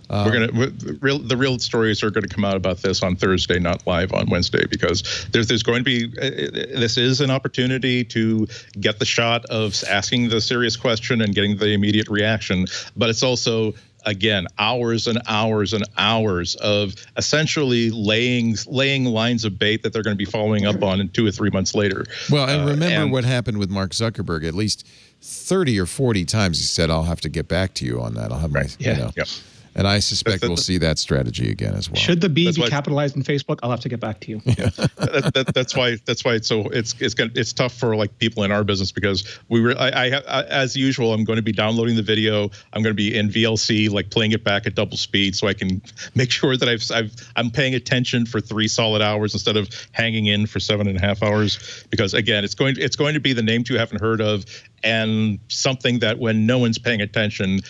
The real stories are going to come out about this on Thursday, not live on Wednesday, because there's going to be this is an opportunity to get the shot of asking the serious question and getting the immediate reaction, but it's also, again, hours and hours and hours of essentially laying lines of bait that they're going to be following up on 2 or 3 months later. Well, and remember what happened with Mark Zuckerberg. At least 30 or 40 times he said, "I'll have to get back to you on that. I'll have my And I suspect we'll see that strategy again as well. Should the B be capitalized in Facebook? I'll have to get back to you. Yeah. That's why it's tough for like people in our business, because as usual, I'm going to be downloading the video. I'm going to be in VLC, like playing it back at double speed, so I can make sure that I'm paying attention for 3 solid hours instead of hanging in for 7.5 hours. Because again, it's going to be the names you haven't heard of, and something that when no one's paying attention,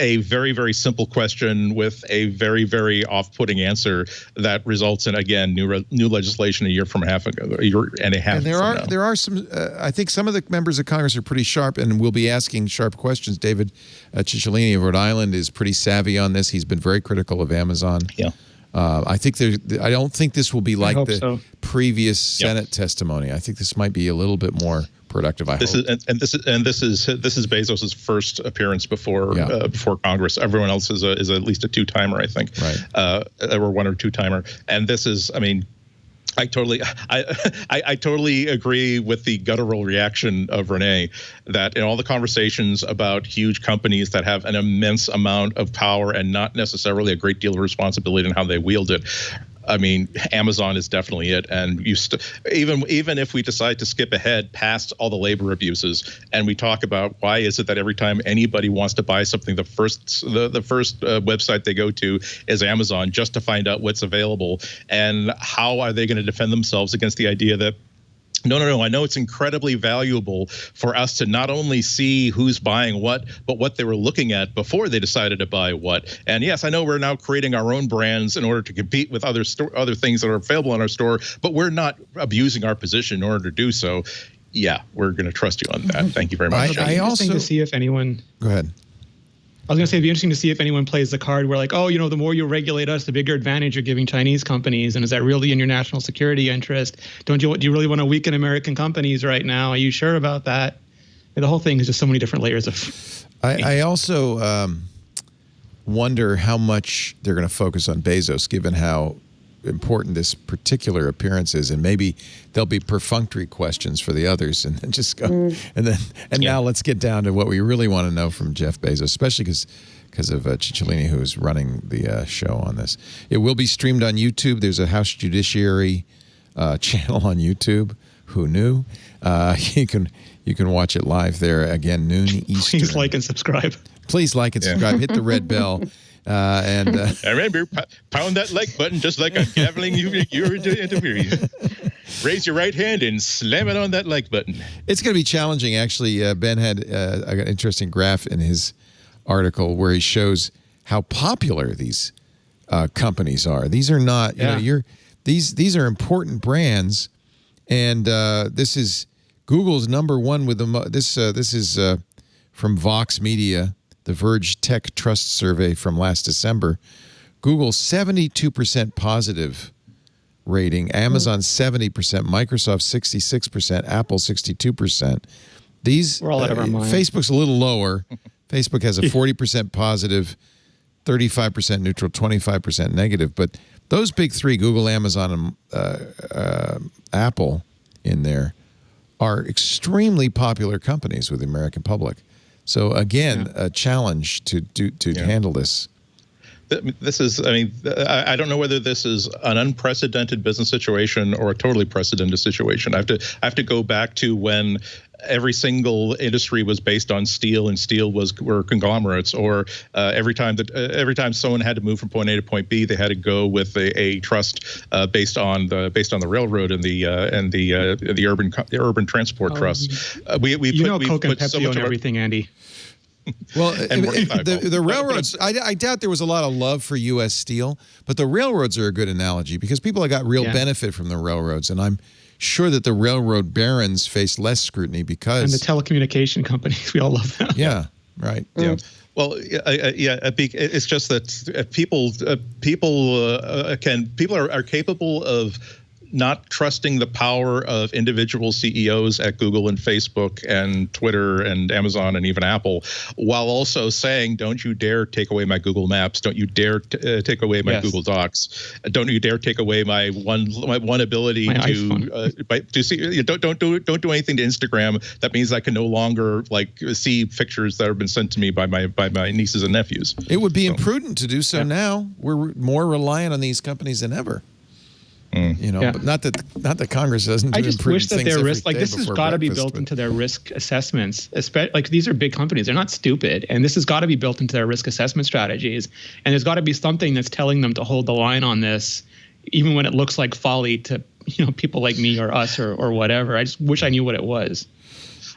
a very, very simple question with a very, very off-putting answer that results in, again, new legislation a year and a half. And there are some. I think some of the members of Congress are pretty sharp and will be asking sharp questions. David Cicciolini of Rhode Island is pretty savvy on this. He's been very critical of Amazon. Yeah. I don't think this will be like the previous Senate testimony. I think this might be a little bit more productive. This is Bezos's first appearance before Congress. Everyone else is at least a 2-timer, I think, right? Or 1 or 2-timer. And this is, I mean, I totally agree with the guttural reaction of Rene that in all the conversations about huge companies that have an immense amount of power and not necessarily a great deal of responsibility in how they wield it, I mean, Amazon is definitely it. And even if we decide to skip ahead past all the labor abuses and we talk about why is it that every time anybody wants to buy something, the first website they go to is Amazon, just to find out what's available, and how are they going to defend themselves against the idea that no, I know it's incredibly valuable for us to not only see who's buying what, but what they were looking at before they decided to buy what. And yes, I know we're now creating our own brands in order to compete with other things that are available in our store, but we're not abusing our position in order to do so. Yeah, we're going to trust you on that. Thank you very much. I also to see if anyone. Go ahead. I was going to say, it'd be interesting to see if anyone plays the card where like, oh, the more you regulate us, the bigger advantage you're giving Chinese companies. And is that really in your national security interest? Do you really want to weaken American companies right now? Are you sure about that? And the whole thing is just so many different layers of. I also wonder how much they're going to focus on Bezos, given how important this particular appearance is, and maybe there'll be perfunctory questions for the others, and then just go now let's get down to what we really want to know from Jeff Bezos, especially because of Cicciolini, who's running the show on this. It will be streamed on YouTube. There's a House Judiciary channel on YouTube. Who knew? You can watch it live there again, noon Eastern. Please like and subscribe. Please like and subscribe. Hit the red bell. And remember, pound that like button just like I'm gaveling you're interviewing. Raise your right hand and slam it on that like button. It's going to be challenging, actually. Ben had an interesting graph in his article where he shows how popular these companies are. These are not, these are important brands, and this is Google's #1 with the this is from Vox Media. The Verge Tech Trust Survey from last December. Google 72% positive rating, Amazon 70%, Microsoft 66%, Apple 62%. We're all out of our mind. Facebook's a little lower. Facebook has a 40% positive, 35% neutral, 25% negative. But those big three, Google, Amazon, and Apple in there, are extremely popular companies with the American public. So again, a challenge to handle this. This is, I mean, I don't know whether this is an unprecedented business situation or a totally precedented situation. I have to go back to when every single industry was based on steel, and steel were conglomerates. Or every time someone had to move from point A to point B, they had to go with a trust based on the railroad and the urban transport trust. We Coke and put so Pepsi much on everything, Andy. Well, the railroads, I doubt there was a lot of love for U.S. Steel, but the railroads are a good analogy because people got real benefit from the railroads, and I'm sure that the railroad barons face less scrutiny because... And the telecommunication companies, we all love them. Yeah, right. Yeah. Well, it's just that people are capable of not trusting the power of individual CEOs at Google and Facebook and Twitter and Amazon and even Apple, while also saying, don't you dare take away my Google Maps. Don't you dare take away my Google Docs. Don't you dare take away my one ability to see. Don't do anything to Instagram. That means I can no longer see pictures that have been sent to me by my nieces and nephews. It would be imprudent to do so now. We're more reliant on these companies than ever. But not that Congress doesn't do I just wish that their risk, this has got to be built into their risk assessments. Especially, these are big companies; they're not stupid, and this has got to be built into their risk assessment strategies. And there's got to be something that's telling them to hold the line on this, even when it looks like folly to people like me or us or whatever. I just wish I knew what it was.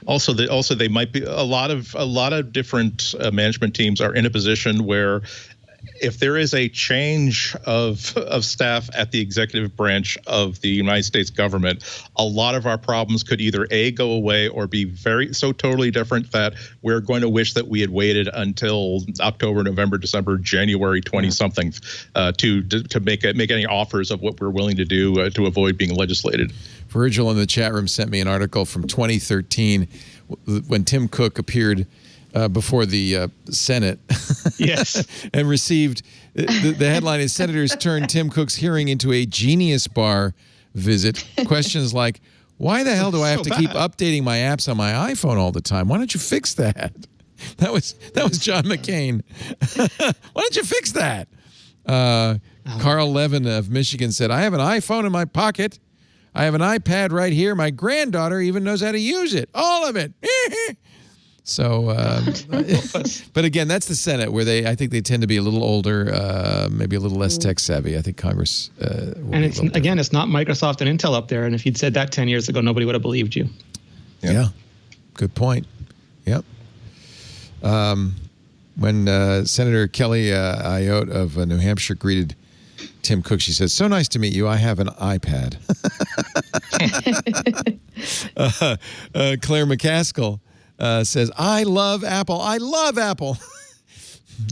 Also, they might be a lot of different management teams are in a position where, if there is a change of staff at the executive branch of the United States government, a lot of our problems could either A, go away, or be so totally different that we're going to wish that we had waited until October, November, December, January 20-something to make any offers of what we're willing to do to avoid being legislated. Virgil in the chat room sent me an article from 2013 when Tim Cook appeared before the Senate. Yes. And received, the headline is, Senators turned Tim Cook's hearing into a genius bar visit. Questions like, why the hell do I have to keep updating my apps on my iPhone all the time? Why don't you fix that? That was John McCain. Why don't you fix that? Carl Levin of Michigan said, I have an iPhone in my pocket. I have an iPad right here. My granddaughter even knows how to use it. All of it. So, but again, that's the Senate where I think they tend to be a little older, maybe a little less tech savvy. I think Congress. And it's not Microsoft and Intel up there. And if you'd said that 10 years ago, nobody would have believed you. Yeah. Good point. Yep. When Senator Kelly Ayotte of New Hampshire greeted Tim Cook, she said, "So nice to meet you. I have an iPad." Claire McCaskill says, I love Apple. I love Apple.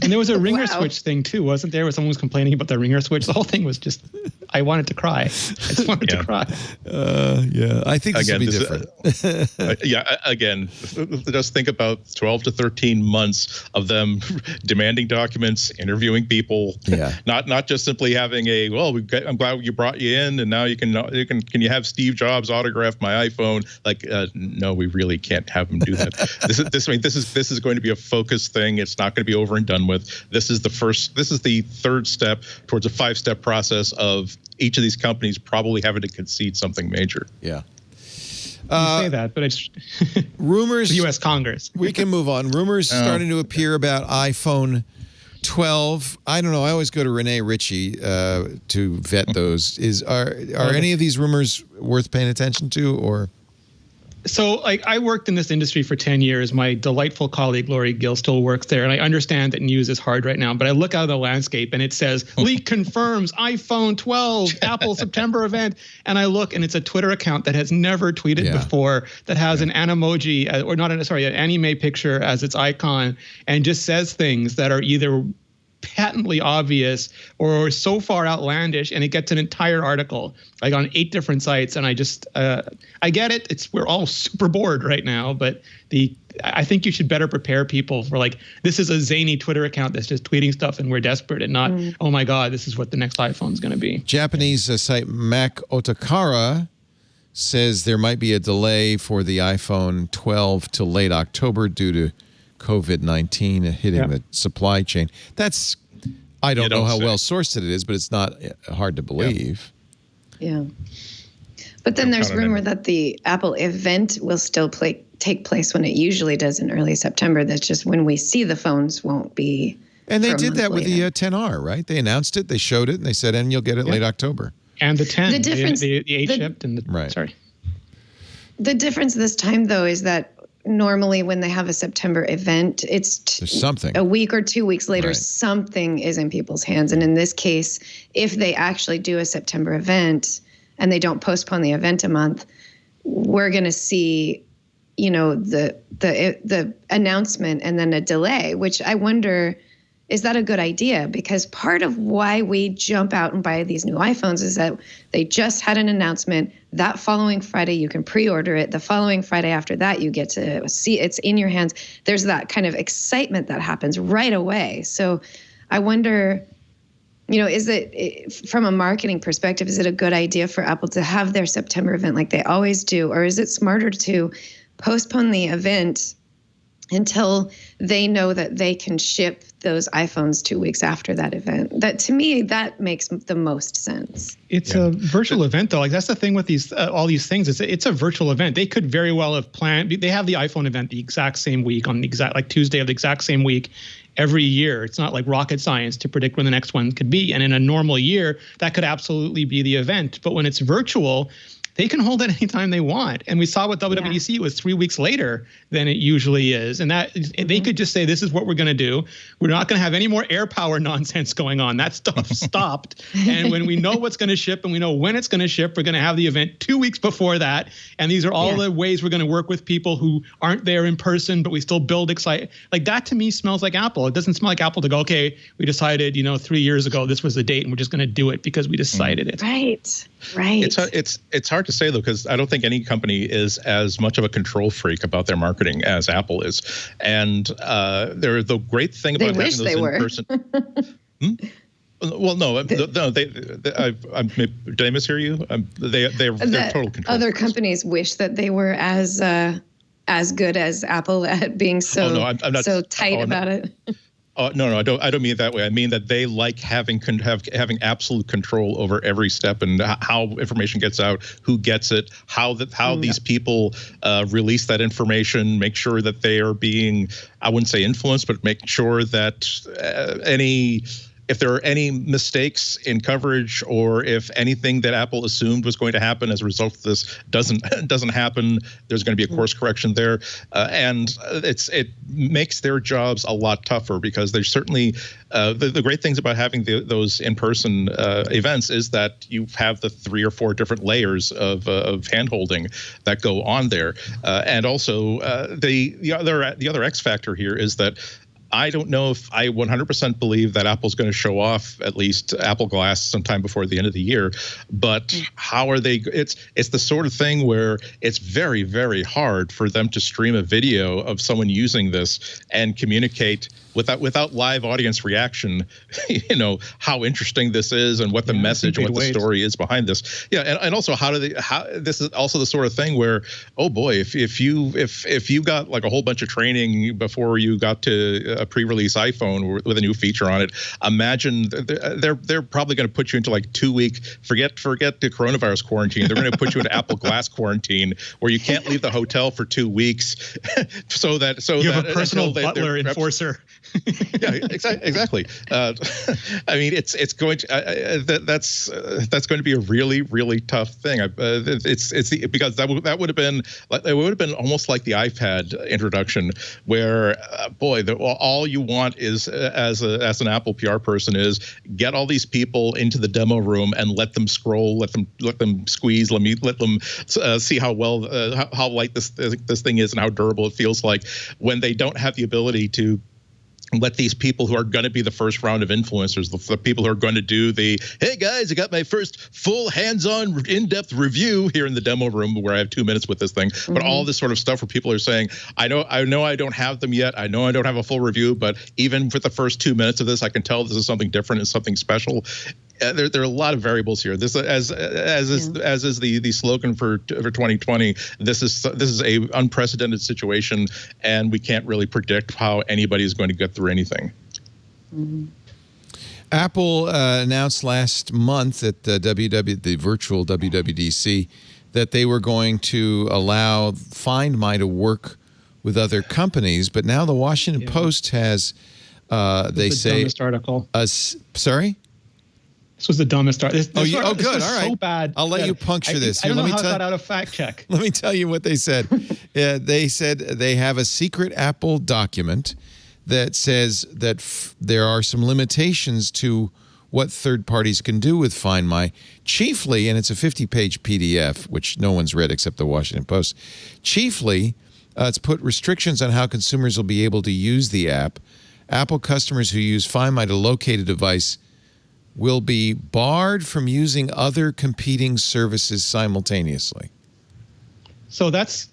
And there was a ringer switch thing too, wasn't there? Where someone was complaining about the ringer switch. The whole thing was just, I wanted to cry. I just wanted to cry. Yeah, I think this would be different. Again, just think about 12 to 13 months of them demanding documents, interviewing people. Yeah. Not just simply having I'm glad you brought you in, and now can you have Steve Jobs autograph my iPhone? No, we really can't have him do that. This is going to be a focused thing. It's not going to be over and done with. This is the third step towards a 5-step process of each of these companies probably having to concede something major. Yeah. You say that, but it's rumors. The U.S. Congress. We can move on. Rumors starting to appear about iPhone 12. I don't know. I always go to Rene Ritchie to vet those. Are any of these rumors worth paying attention to, or? So I worked in this industry for 10 years. My delightful colleague, Lori Gill, still works there. And I understand that news is hard right now. But I look out of the landscape and it says, leak confirms iPhone 12, Apple September event. And I look and it's a Twitter account that has never tweeted before, that has an Animoji, an anime picture as its icon, and just says things that are either patently obvious or so far outlandish, and it gets an entire article like on 8 different sites. And I just I get it. We're all super bored right now, but I think you should better prepare people for like, this is a zany Twitter account that's just tweeting stuff and we're desperate, and not, oh my God, this is what the next iPhone is going to be. Japanese site Mac Otakara says there might be a delay for the iPhone 12 till late October due to COVID-19 hitting the supply chain. I don't know how well sourced it is, but it's not hard to believe. Yeah. But then there's rumor that the Apple event will still take place when it usually does in early September. That's just when we see the phones won't be. And they did that with the 10R, right? They announced it, they showed it, and they said, and you'll get it late October. And the 10, the difference, the 8 shipped, and sorry. The difference this time, though, is that normally when they have a September event, there's something. A week or 2 weeks later, something is in people's hands. And in this case, if they actually do a September event and they don't postpone the event a month, we're going to see, the announcement and then a delay, which I wonder, is that a good idea? Because part of why we jump out and buy these new iPhones is that they just had an announcement. That following Friday, you can pre-order it. The following Friday after that, you get to see it's in your hands. There's that kind of excitement that happens right away. So I wonder, is it, from a marketing perspective, is it a good idea for Apple to have their September event like they always do? Or is it smarter to postpone the event until they know that they can ship those iPhones 2 weeks after that event? That, to me, that makes the most sense. It's a virtual event, though. Like, that's the thing with these all these things. It's a virtual event. They could very well have planned. They have the iPhone event the exact same week on the exact, like Tuesday of the exact same week every year. It's not like rocket science to predict when the next one could be. And in a normal year, that could absolutely be the event. But when it's virtual, they can hold it anytime they want. And we saw with WWDC, it was 3 weeks later than it usually is. And that they could just say, this is what we're going to do. We're not going to have any more air power nonsense going on. That stuff stopped. And when we know what's going to ship and we know when it's going to ship, we're going to have the event 2 weeks before that. And these are all the ways we're going to work with people who aren't there in person, but we still build excitement. Like, that to me smells like Apple. It doesn't smell like Apple to go, okay, we decided, 3 years ago, this was the date and we're just going to do it because we decided it. Right. It's hard to say, though, because I don't think any company is as much of a control freak about their marketing as Apple is. And the great thing about having those in person. Well, no. Did I mishear you? They're total control. Other companies wish that they were as good as Apple at being so tight about it. No, I don't mean it that way. I mean that they like having absolute control over every step and how information gets out, who gets it, how these people release that information, make sure that they are being, I wouldn't say influenced, but make sure that if there are any mistakes in coverage, or if anything that Apple assumed was going to happen as a result of this doesn't happen, there's going to be a course correction there, and it makes their jobs a lot tougher, because there's certainly the great things about having those in-person events is that you have the 3 or 4 different layers of hand-holding that go on there, and also the other X factor here is that I don't know if I 100% believe that Apple's going to show off at least Apple Glass sometime before the end of the year. But how are they? It's the sort of thing where it's very, very hard for them to stream a video of someone using this and communicate without live audience reaction, how interesting this is and what the message and what the story is behind this. Yeah, and also how this is also the sort of thing where, oh boy, if you got like a whole bunch of training before you got to a pre-release iPhone with a new feature on it, imagine they're probably going to put you into like 2 week forget the coronavirus quarantine. They're going to put you into Apple Glass quarantine where you can't leave the hotel for 2 weeks, so that you have a personal butler enforcer. Yeah, exactly. I mean, it's going to that's going to be a really, really tough thing. Because that would have been almost like the iPad introduction, where all you want is as an Apple PR person is get all these people into the demo room and let them scroll, let them squeeze, let them see how light this thing is and how durable it feels like, when they don't have the ability to let these people who are going to be the first round of influencers, the people who are going to do the, hey guys, I got my first full hands-on in-depth review here in the demo room where I have 2 minutes with this thing, but all this sort of stuff where people are saying, I know I don't have them yet. I know I don't have a full review, but even with the first 2 minutes of this, I can tell this is something different and something special. There are a lot of variables here. This, as is the slogan for 2020. This is a unprecedented situation, and we can't really predict how anybody is going to get through anything. Apple announced last month at the virtual WWDC that they were going to allow FindMy to work with other companies, but now the Washington Post has they say dumbest article. Sorry. This was the dumbest article. Good. All right. So bad. I'll let you puncture this. I don't know how it got out of fact check. Let me tell you what they said. They said they have a secret Apple document that says that there are some limitations to what third parties can do with FindMy, chiefly, and it's a 50-page PDF, which no one's read except the Washington Post. Chiefly, it's put restrictions on how consumers will be able to use the app. Apple customers who use FindMy to locate a device will be barred from using other competing services simultaneously. So that's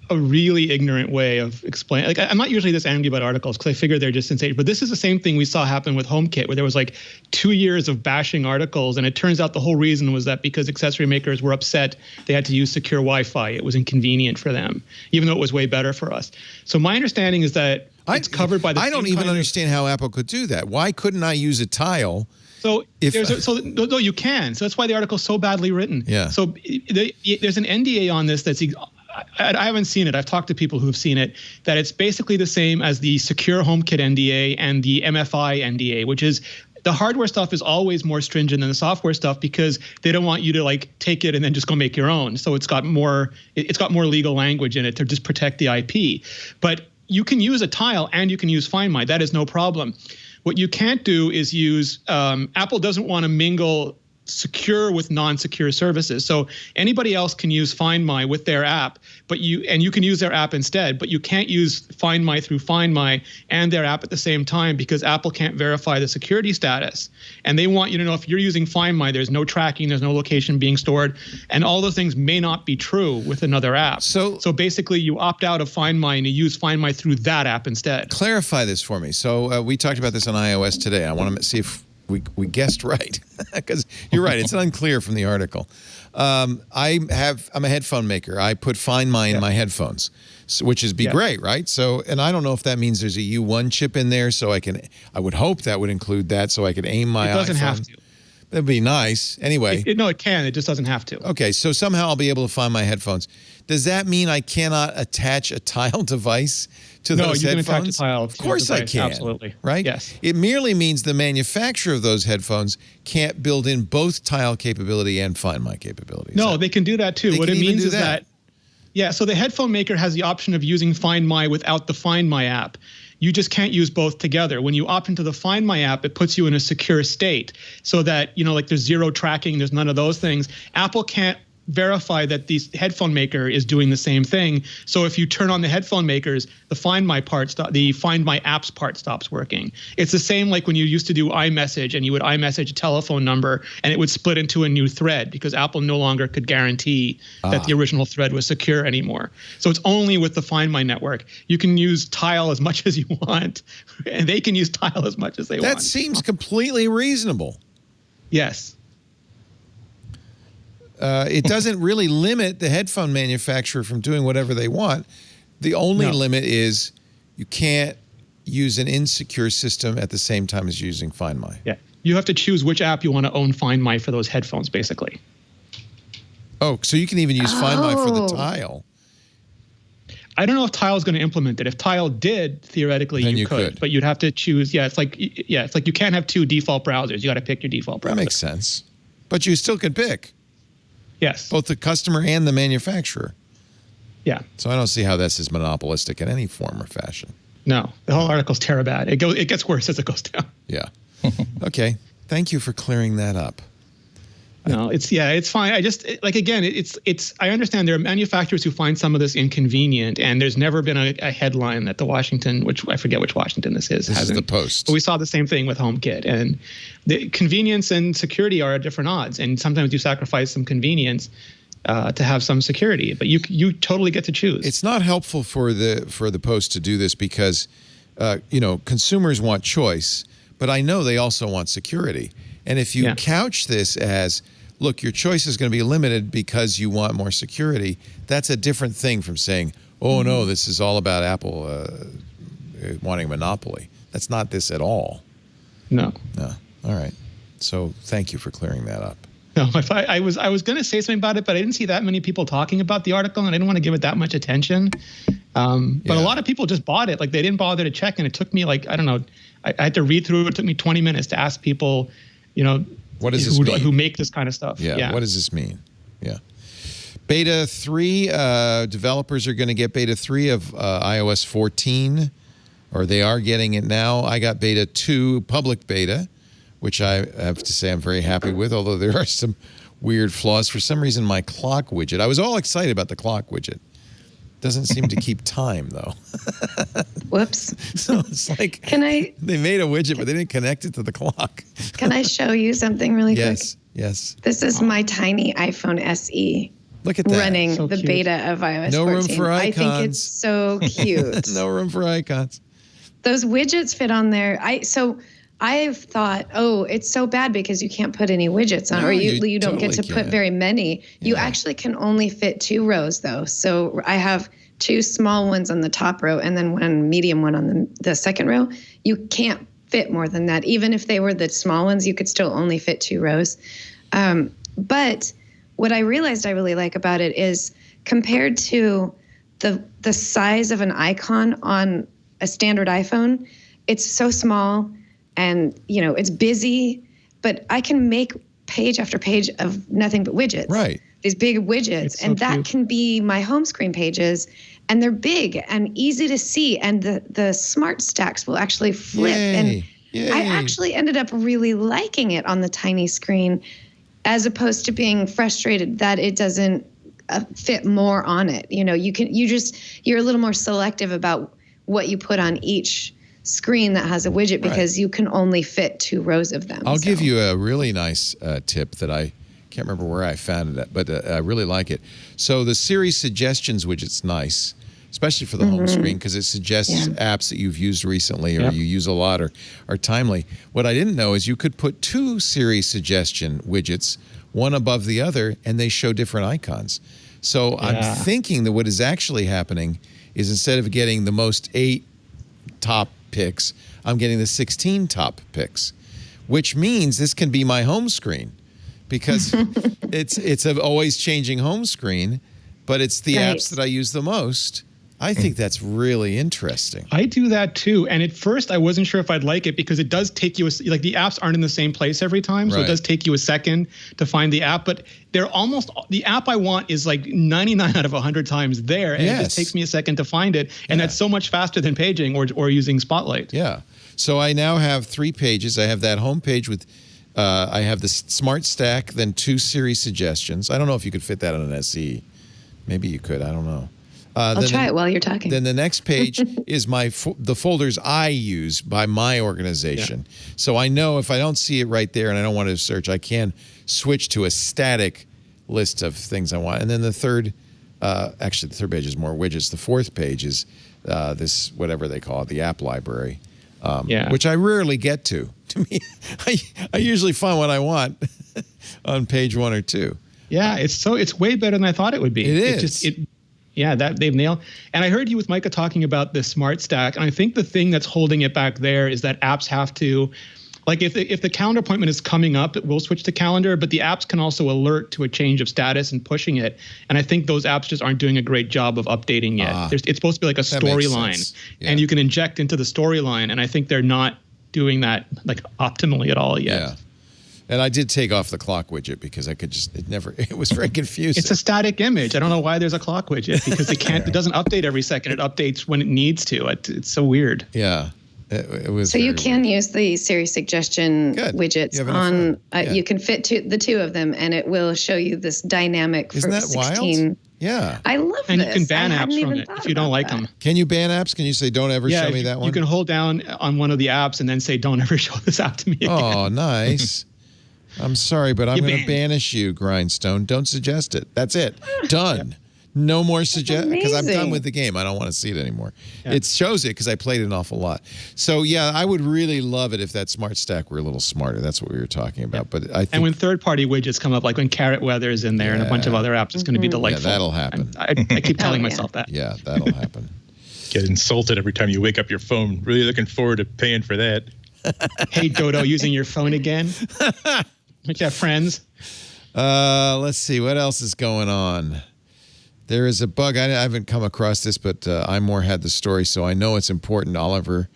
a really ignorant way of explaining. Like, I'm not usually this angry about articles because I figure they're just insane. But this is the same thing we saw happen with HomeKit, where there was like 2 years of bashing articles, and it turns out the whole reason was that because accessory makers were upset, they had to use secure Wi-Fi. It was inconvenient for them, even though it was way better for us. So my understanding is that it's covered by the. I don't even understand how Apple could do that. Why couldn't I use a tile? So no, you can. So that's why the article's so badly written. Yeah. So there's an NDA on this that's. I haven't seen it. I've talked to people who've seen it, that it's basically the same as the Secure HomeKit NDA and the MFI NDA, which is the hardware stuff is always more stringent than the software stuff because they don't want you to like take it and then just go make your own. So it's got more legal language in it to just protect the IP. But you can use a tile and you can use FindMy. That is no problem. What you can't do is use, Apple doesn't want to mingle secure with non-secure services. So anybody else can use FindMy with their app, but you can use their app instead, but you can't use FindMy through FindMy and their app at the same time because Apple can't verify the security status. And they want you to know if you're using FindMy, there's no tracking, there's no location being stored, and all those things may not be true with another app. So basically you opt out of FindMy and you use FindMy through that app instead. Clarify this for me. So we talked about this on iOS today. I want to see if we guessed right, because you're right. It's unclear from the article. I'm a headphone maker. I put FindMy in my headphones, which is great, right? So, and I don't know if that means there's a U1 chip in there, so I would hope that would include that, so I could aim my iPhone. It doesn't have to. That'd be nice. Anyway. No, it can. It just doesn't have to. Okay, so somehow I'll be able to find my headphones. Does that mean I cannot attach a tile device to those headphones? No, you can attach a tile. Of course I can. Absolutely. Right? Yes. It merely means the manufacturer of those headphones can't build in both tile capability and FindMy capability. No, they can do that too. What it means is that, so the headphone maker has the option of using FindMy without the FindMy app. You just can't use both together. When you opt into the FindMy app, it puts you in a secure state so that, like there's zero tracking, there's none of those things. Apple can't verify that the headphone maker is doing the same thing. So if you turn on the headphone makers, the FindMy apps part stops working. It's the same like when you used to do iMessage and you would iMessage a telephone number and it would split into a new thread because Apple no longer could guarantee that the original thread was secure anymore. So it's only with the FindMy network. You can use tile as much as you want, and they can use tile as much as they want. That seems completely reasonable. Yes. It doesn't really limit the headphone manufacturer from doing whatever they want. The only limit is you can't use an insecure system at the same time as using FindMy. Yeah. You have to choose which app you want to own FindMy for those headphones, basically. Oh, so you can even use FindMy for the tile. I don't know if Tile is going to implement it. If Tile did, theoretically, you could. But you'd have to choose. It's like you can't have two default browsers. You got to pick your default browser. That makes sense. But you still can pick. Yes. Both the customer and the manufacturer. Yeah. So I don't see how this is monopolistic in any form or fashion. No. The whole article's bad. It gets worse as it goes down. Yeah. Okay. Thank you for clearing that up. No, it's fine. I understand there are manufacturers who find some of this inconvenient, and there's never been a headline that the Washington, which I forget which Washington this is. This is the Post. But we saw the same thing with HomeKit, and the convenience and security are at different odds, and sometimes you sacrifice some convenience to have some security, but you totally get to choose. It's not helpful for the Post to do this because, consumers want choice, but I know they also want security. And if you couch this as, look, your choice is going to be limited because you want more security, that's a different thing from saying, oh, no, this is all about Apple wanting a monopoly. That's not this at all. No. All right. So thank you for clearing that up. No, I was going to say something about it, but I didn't see that many people talking about the article, and I didn't want to give it that much attention. But a lot of people just bought it. Like, they didn't bother to check, and it took me, like, I don't know, I had to read through it. It took me 20 minutes to ask people, what does this mean? Who make this kind of stuff. Yeah. What does this mean? Yeah. Beta 3, developers are going to get Beta 3 of iOS 14, or they are getting it now. I got Beta 2, public beta, which I have to say I'm very happy with, although there are some weird flaws. For some reason, my clock widget, I was all excited about the clock widget. Doesn't seem to keep time, though. Whoops. So it's like they made a widget, but they didn't connect it to the clock. Can I show you something really quick? Yes. This is my tiny iPhone SE. Look at that. Running so the cute. beta of iOS 14. No room for icons. I think it's so cute. No room for icons. Those widgets fit on there. I've thought, it's so bad because you can't put any widgets on, No, or you don't totally get to put can. very many. You actually can only fit 2 rows, though. So I have 2 small ones on the top row and then 1 medium one on the second row. You can't fit more than that. Even if they were the small ones, you could still only fit 2 rows. But what I realized I really like about it is compared to the size of an icon on a standard iPhone, it's so small. And, it's busy, but I can make page after page of nothing but widgets. Right. These big widgets. It's so and that cute. can be my home screen pages. And they're big and easy to see. And the smart stacks will actually flip. Yay. And I actually ended up really liking it on the tiny screen, as opposed to being frustrated that it doesn't fit more on it. You're a little more selective about what you put on each screen that has a widget because you can only fit 2 rows of them. I'll give you a really nice tip that I can't remember where I found it at, but I really like it. So the Siri suggestions widget's nice, especially for the home screen, because it suggests apps that you've used recently or you use a lot or are timely. What I didn't know is you could put 2 Siri suggestion widgets, one above the other, and they show different icons. So I'm thinking that what is actually happening is instead of getting the most 8 top picks, I'm getting the 16 top picks, which means this can be my home screen because it's an always changing home screen, but it's the apps that I use the most. I think that's really interesting. I do that too. And at first I wasn't sure if I'd like it because it does take you, like the apps aren't in the same place every time. So it does take you a second to find the app, but the app I want is like 99 out of 100 times there. And it just takes me a second to find it. And that's so much faster than paging or using Spotlight. Yeah. So I now have 3 pages. I have that home page with, I have the smart stack, then 2 Siri suggestions. I don't know if you could fit that on an SE. Maybe you could. I don't know. I'll try it while you're talking. Then the next page is the folders I use by my organization. Yeah. So I know if I don't see it right there and I don't want to search, I can switch to a static list of things I want. And then the third, actually the third page is more widgets. The 4th page is this, whatever they call it, the app library, which I rarely get to. To me, I usually find what I want on page 1 or 2. Yeah, it's way better than I thought it would be. It is. Yeah, that they've nailed. And I heard you with Micah talking about the smart stack. And I think the thing that's holding it back there is that apps have to, like if the calendar appointment is coming up, it will switch to calendar, but the apps can also alert to a change of status and pushing it. And I think those apps just aren't doing a great job of updating yet. It's supposed to be like a storyline and you can inject into the storyline. And I think they're not doing that like optimally at all yet. Yeah. And I did take off the clock widget because I could it was very confusing. It's a static image. I don't know why there's a clock widget because it doesn't update every second. It updates when it needs to. It's so weird. Yeah. It was. So you very can weird. use the Siri suggestion Good. widgets You have enough on. room. Yeah. You can fit the two of them, and it will show you this dynamic Isn't for that 16. wild? Yeah. I love And this. you can ban I hadn't apps from even it thought if you don't about like that. them. Can you ban apps? Can you say don't ever show me that one? You can hold down on one of the apps and then say, "Don't ever show this app to me again." Oh, nice. I'm sorry, but I'm You're going to banned. banish you, Grindstone. Don't suggest it. That's it. Done. No more suggest because I'm done amazing. with the game. I don't want to see it anymore. It shows it because I played it an awful lot. So yeah, I would really love it if that smart stack were a little smarter. That's what we were talking about. But I think And when third-party widgets come up, like when Carrot Weather is in there and a bunch of other apps, it's going to be delightful. that'll happen. I keep telling Oh, yeah. myself that. yeah, that'll happen. Get insulted every time you wake up your phone. Really looking forward to paying for that. Hey, Dodo, using your phone again? Don't you have friends? Let's see what else is going on. There is a bug. I haven't come across this, but iMore had the story, so I know it's important. Oliver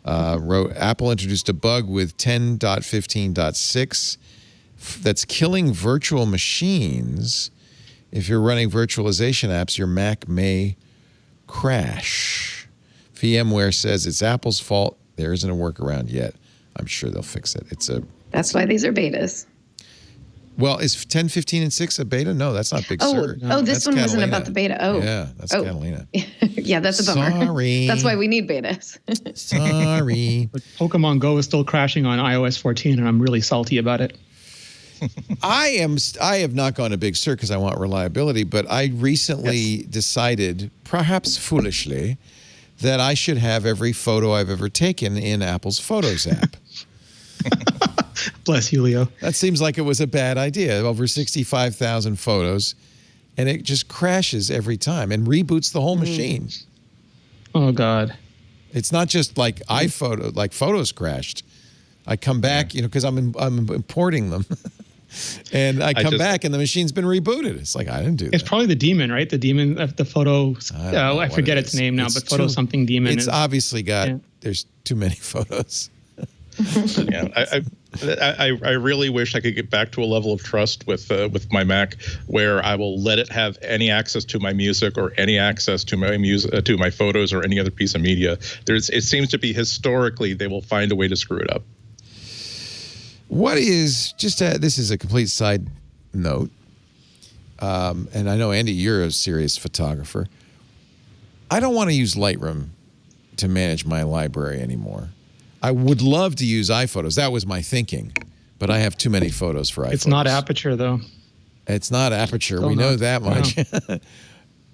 wrote, Apple introduced a bug with 10.15.6 that's killing virtual machines. If you're running virtualization apps, your Mac may crash. VMware says it's Apple's fault. There isn't a workaround yet. I'm sure they'll fix it. That's why these are betas. Well, is 10, 15, and 6 a beta? No, that's not Big Sur. This That's one wasn't Catalina. about the beta. Oh, Yeah, that's Catalina. Yeah, that's a bummer. Sorry. That's why we need betas. Sorry. But Pokemon Go is still crashing on iOS 14, and I'm really salty about it. I have not gone to Big Sur because I want reliability, but I recently decided, perhaps foolishly, that I should have every photo I've ever taken in Apple's Photos app. Bless you, Leo. That seems like it was a bad idea. Over 65,000 photos, and it just crashes every time and reboots the whole machine. Oh, God. It's not just like iPhoto, like photos crashed. I come back, because I'm importing them, and I come back and the machine's been rebooted. It's like I didn't do that. It's probably the daemon, right? The daemon of the photo. I forget its name now, It's but photo something daemon. It's obviously got. There's too many photos. Yeah, I really wish I could get back to a level of trust with my Mac where I will let it have any access to my music or any access to my music to my photos or any other piece of media. It seems to be historically they will find a way to screw it up. What is this is a complete side note, and I know Andy, you're a serious photographer. I don't want to use Lightroom to manage my library anymore. I would love to use iPhotos. That was my thinking, but I have too many photos for iPhotos. It's not Aperture, though. It's not Aperture. Still We know not. that much.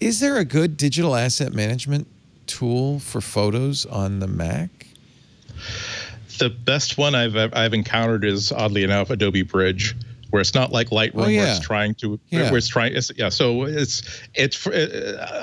Is there a good digital asset management tool for photos on the Mac? The best one I've encountered is, oddly enough, Adobe Bridge, where it's not like Lightroom where it's trying to where it's trying. So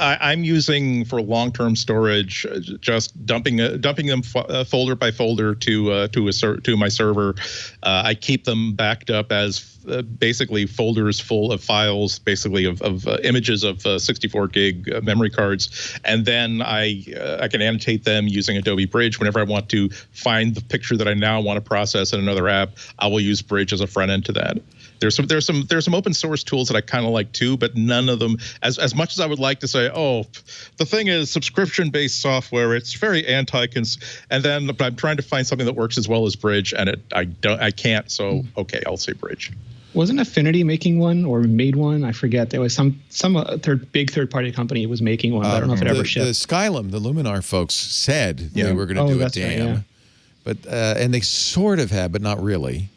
I'm using for long-term storage, just dumping them folder by folder to my server. I keep them backed up as basically folders full of files, basically of images of 64 gig memory cards, and then I can annotate them using Adobe Bridge. Whenever I want to find the picture that I now want to process in another app, I will use Bridge as a front end to that. There's some open source tools that I kind of like too, but none of them, as much as I would like to say, oh, the thing is subscription based software, it's very and then I'm trying to find something that works as well as Bridge, and I can't. So okay, I'll say Bridge. Wasn't Affinity making one or made one? I forget. There was some big third-party company was making one. But I don't know if it ever shipped. The Skylum, the Luminar folks said they were going to do a DAM, right, but and they sort of have, but not really.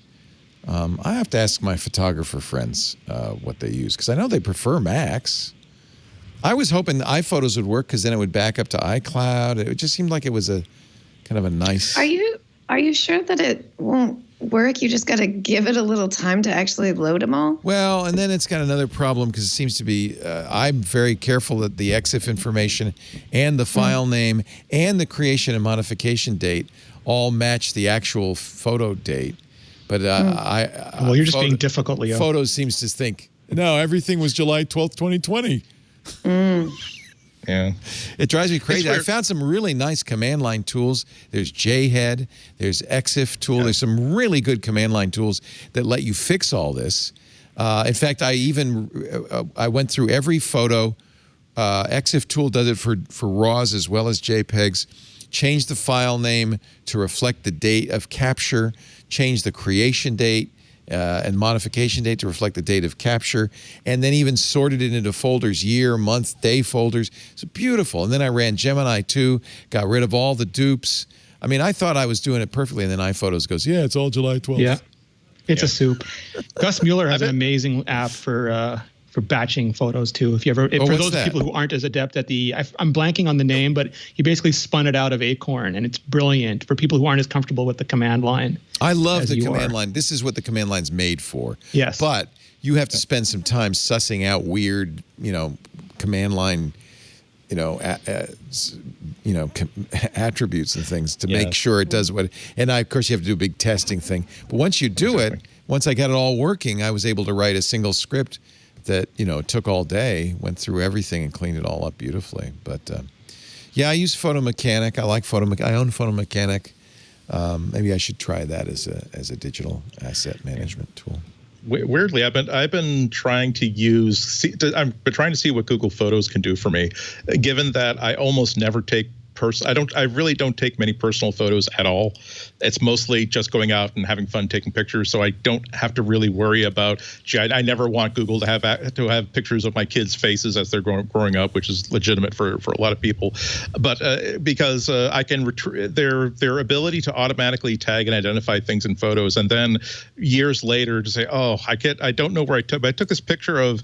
I have to ask my photographer friends what they use because I know they prefer Macs. I was hoping the iPhotos would work because then it would back up to iCloud. It just seemed like it was a kind of a nice. Are you sure that it won't work? You just got to give it a little time to actually load them all? Well, and then it's got another problem because it seems to be, I'm very careful that the EXIF information and the file name and the creation and modification date all match the actual photo date. But well, you're just being difficult, Leo. Photos seems to think, no, everything was July 12th, 2020. Yeah. It drives me crazy. I found some really nice command line tools. There's JHead, there's EXIF tool. There's some really good command line tools that let you fix all this. In fact, I went through every photo. EXIF tool does it for RAWs as well as JPEGs. change the file name to reflect the date of capture, change the creation date and modification date to reflect the date of capture, and then even sorted it into folders, year, month, day folders. It's beautiful. And then I ran Gemini 2, got rid of all the dupes. I mean, I thought I was doing it perfectly, and then iPhotos goes, yeah, it's all July 12th. Yeah, it's a soup. Gus Mueller has an amazing app for batching photos too. For those people who aren't as adept at I'm blanking on the name, but he basically spun it out of Acorn, and it's brilliant for people who aren't as comfortable with the command line. I love the command line. This is what the command line's made for. Yes. But you have to spend some time sussing out weird, command line, attributes and things to make sure it does what. And of course, you have to do a big testing thing. But once you do it, once I got it all working, I was able to write a single script that took all day, went through everything and cleaned it all up beautifully. But I use Photo Mechanic. I like I own Photo Mechanic. Maybe I should try that as a digital asset management tool. Weirdly, I've been trying to trying to see what Google Photos can do for me, given that I almost never take I really don't take many personal photos at all. It's mostly just going out and having fun taking pictures. So I don't have to really worry about. I never want Google to have pictures of my kids' faces as they're growing up, which is legitimate for a lot of people. But because I can their ability to automatically tag and identify things in photos, and then years later to say, oh, I don't know where I took this picture of.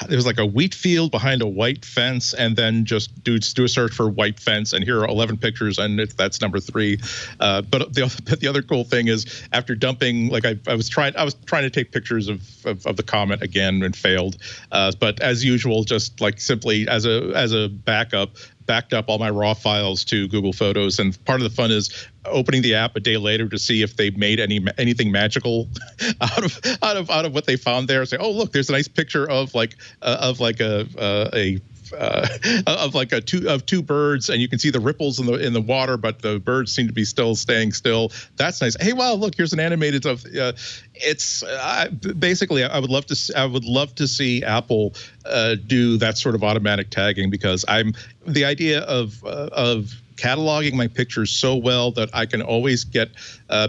There was like a wheat field behind a white fence, and then just do a search for white fence, and here are 11 pictures, and that's number 3. But the other cool thing is, after dumping, like I was trying to take pictures of the comet again and failed. But as usual, just like simply as a backup, backed up all my raw files to Google Photos, and part of the fun is opening the app a day later to see if they made anything magical out of what they found there. Say, oh look, there's a nice picture of two birds, and you can see the ripples in the water, but the birds seem to be still staying still. That's nice. Hey, wow, look, here's an animated of. Basically, I would love to see Apple do that sort of automatic tagging, because the idea of cataloging my pictures so well that I can always get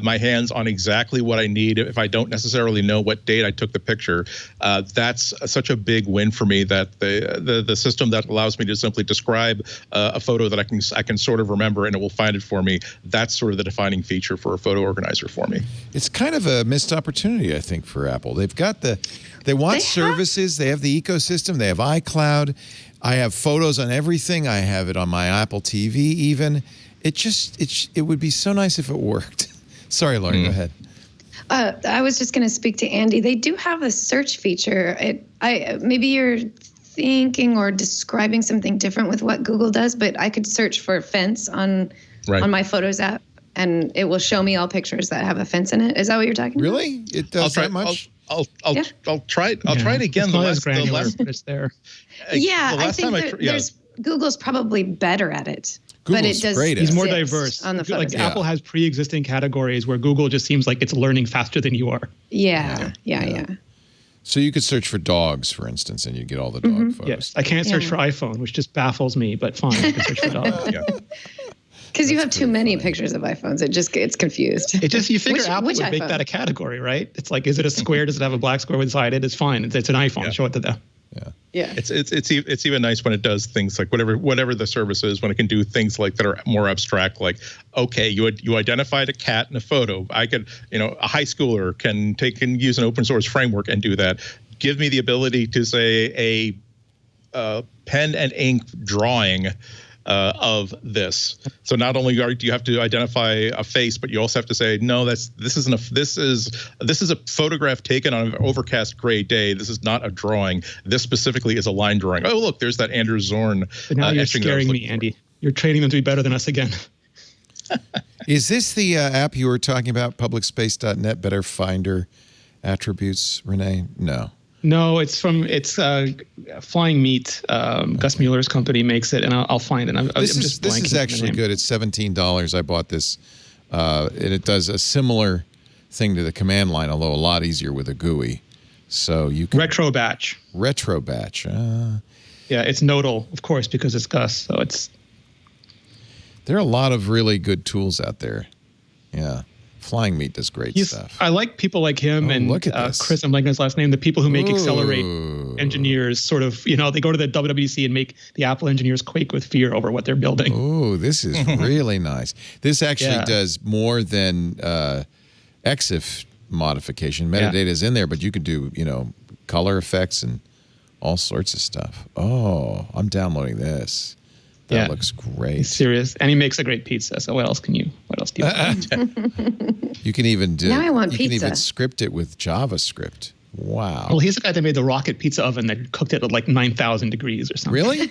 my hands on exactly what I need if I don't necessarily know what date I took the picture. That's such a big win for me, that the system that allows me to simply describe a photo that I can sort of remember and it will find it for me. That's sort of the defining feature for a photo organizer for me. It's kind of a missed opportunity, I think, for Apple. They've got they want services. They have the ecosystem. They have iCloud. I have photos on everything. I have it on my Apple TV even. It would be so nice if it worked. Sorry, Lauren, go ahead. I was just going to speak to Andy. They do have a search feature. Maybe you're thinking or describing something different with what Google does, but I could search for fence on my Photos app, and it will show me all pictures that have a fence in it. Is that what you're talking about? Really? It does that much? I'll try it. I'll try it again. It's there. I think Google's probably better at it. Google's but it does. Great He's more diverse. On the Apple has pre-existing categories where Google just seems like it's learning faster than you are. Yeah. So you could search for dogs, for instance, and you get all the dog photos. Yes, I can't search for iPhone, which just baffles me. But fine, I can search for dogs. Because you have too many pictures of iPhones, it just gets confused. You figure Apple would make that a category, right? It's like, is it a square? Does it have a black square beside it? It's fine. It's an iPhone. Yeah. Show it to them. Yeah. It's even nice when it does things like whatever the service is, when it can do things like that are more abstract. Like, okay, you identified a cat in a photo. I could, a high schooler can use an open source framework and do that. Give me the ability to say a pen and ink drawing of this. So not only do you have to identify a face, but you also have to say, no, this is a photograph taken on an overcast gray day. This is not a drawing. This specifically is a line drawing. Oh, look, there's that Anders Zorn. But now you're scaring me, Andy. You're training them to be better than us again. Is this the app you were talking about, publicspace.net, better finder attributes, Rene? No, it's Flying Meat. Gus Mueller's company makes it, and I'll find it. This is actually good. It's $17. I bought this, and it does a similar thing to the command line, although a lot easier with a GUI. So you can Retrobatch. Yeah, it's nodal, of course, because it's Gus. So it's. There are a lot of really good tools out there. Yeah. Flying Meat does great stuff. I like people like him and look at this. Chris, I'm blanking his last name, the people who make Accelerate engineers sort of, they go to the WWDC and make the Apple engineers quake with fear over what they're building. Oh, this is really nice. This actually does more than EXIF modification. Metadata is in there, but you could do, color effects and all sorts of stuff. Oh, I'm downloading this. That looks great. He's serious, and he makes a great pizza. So what else do you want? You can even do. Now I want you pizza. can even script it with JavaScript. Wow. Well, he's the guy that made the rocket pizza oven that cooked it at like 9,000 degrees or something. Really?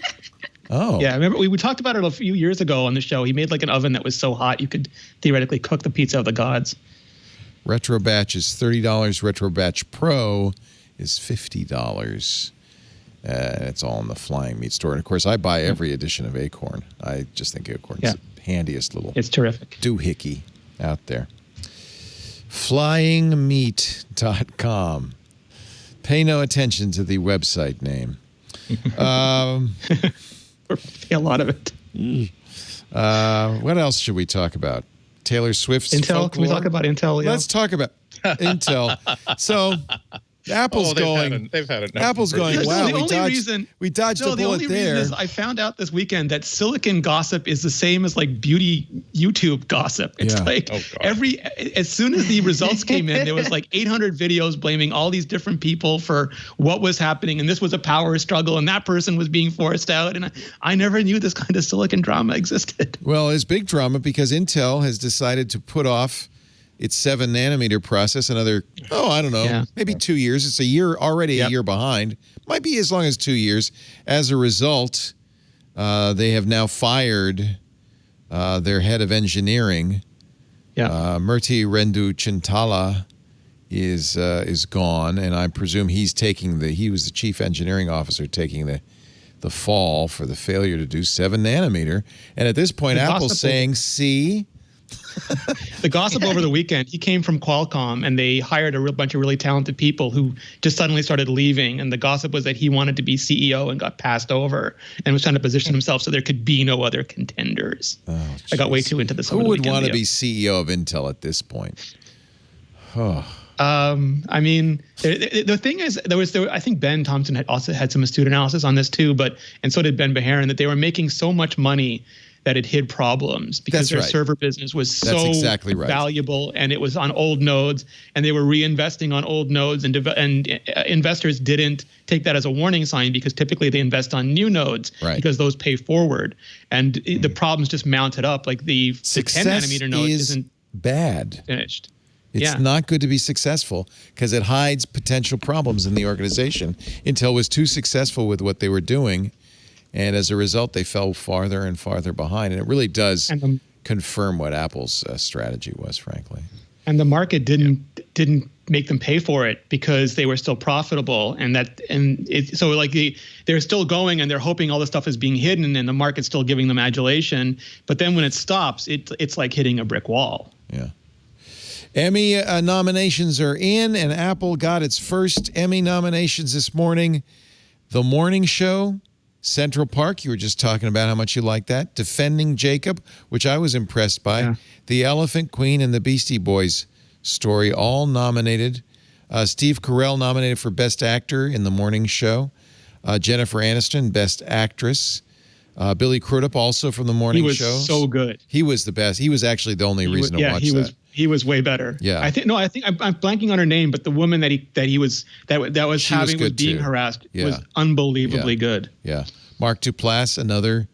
Oh. Yeah, remember we talked about it a few years ago on the show. He made like an oven that was so hot you could theoretically cook the pizza of the gods. Retrobatch is $30. Retrobatch Pro is $50. It's all in the Flying Meat store. And, of course, I buy every edition of Acorn. I just think Acorn's the handiest little It's terrific. doohickey out there. Flyingmeat.com. Pay no attention to the website name. A lot of it. What else should we talk about? Taylor Swift's Intel? folklore? Can we talk about Intel? Yeah. Let's talk about Intel. So Apple's they've had it. Apple's going, wow, we dodged a bullet there. The only reason is I found out this weekend that silicon gossip is the same as like beauty YouTube gossip. It's like as soon as the results came in, there was like 800 videos blaming all these different people for what was happening. And this was a power struggle and that person was being forced out. And I never knew this kind of silicon drama existed. Well, it's big drama because Intel has decided to put off its 7 nanometer process another, maybe 2 years. It's a year behind. Might be as long as 2 years. As a result, they have now fired their head of engineering. Murthy Rendu Chintala is gone, and I presume he was the chief engineering officer taking the fall for the failure to do 7 nanometer. And at this point, Apple's saying, see? The gossip over the weekend, he came from Qualcomm and they hired a real bunch of really talented people who just suddenly started leaving. And the gossip was that he wanted to be CEO and got passed over and was trying to position himself so there could be no other contenders. I got way too into this. Who would want to be CEO of Intel at this point? I mean, the thing is, I think Ben Thompson had also had some astute analysis on this too, and so did Ben Beharin, that they were making so much money that it hid problems because their server business was so valuable and it was on old nodes and they were reinvesting on old nodes and investors didn't take that as a warning sign because typically they invest on new nodes because those pay forward. And the problems just mounted up. Like the 10 nanometer node isn't bad. Finished. It's not good to be successful because it hides potential problems in the organization. Intel was too successful with what they were doing. And as a result, they fell farther and farther behind. And it really does confirm what Apple's strategy was, frankly. And the market didn't make them pay for it because they were still profitable. So like they're still going and they're hoping all this stuff is being hidden and the market's still giving them adulation. But then when it stops, it's like hitting a brick wall. Yeah. Emmy nominations are in, and Apple got its first Emmy nominations this morning. The Morning Show. Central Park, you were just talking about how much you like that. Defending Jacob, which I was impressed by. Yeah. The Elephant Queen and the Beastie Boys story, all nominated. Steve Carell nominated for Best Actor in The Morning Show. Jennifer Aniston, Best Actress. Billy Crudup, also from The Morning Show. He was so good. He was the best. He was actually the only reason to watch that. He was way better. Yeah. I think I'm blanking on her name, but the woman that was being harassed was unbelievably good. Yeah. Mark Duplass, another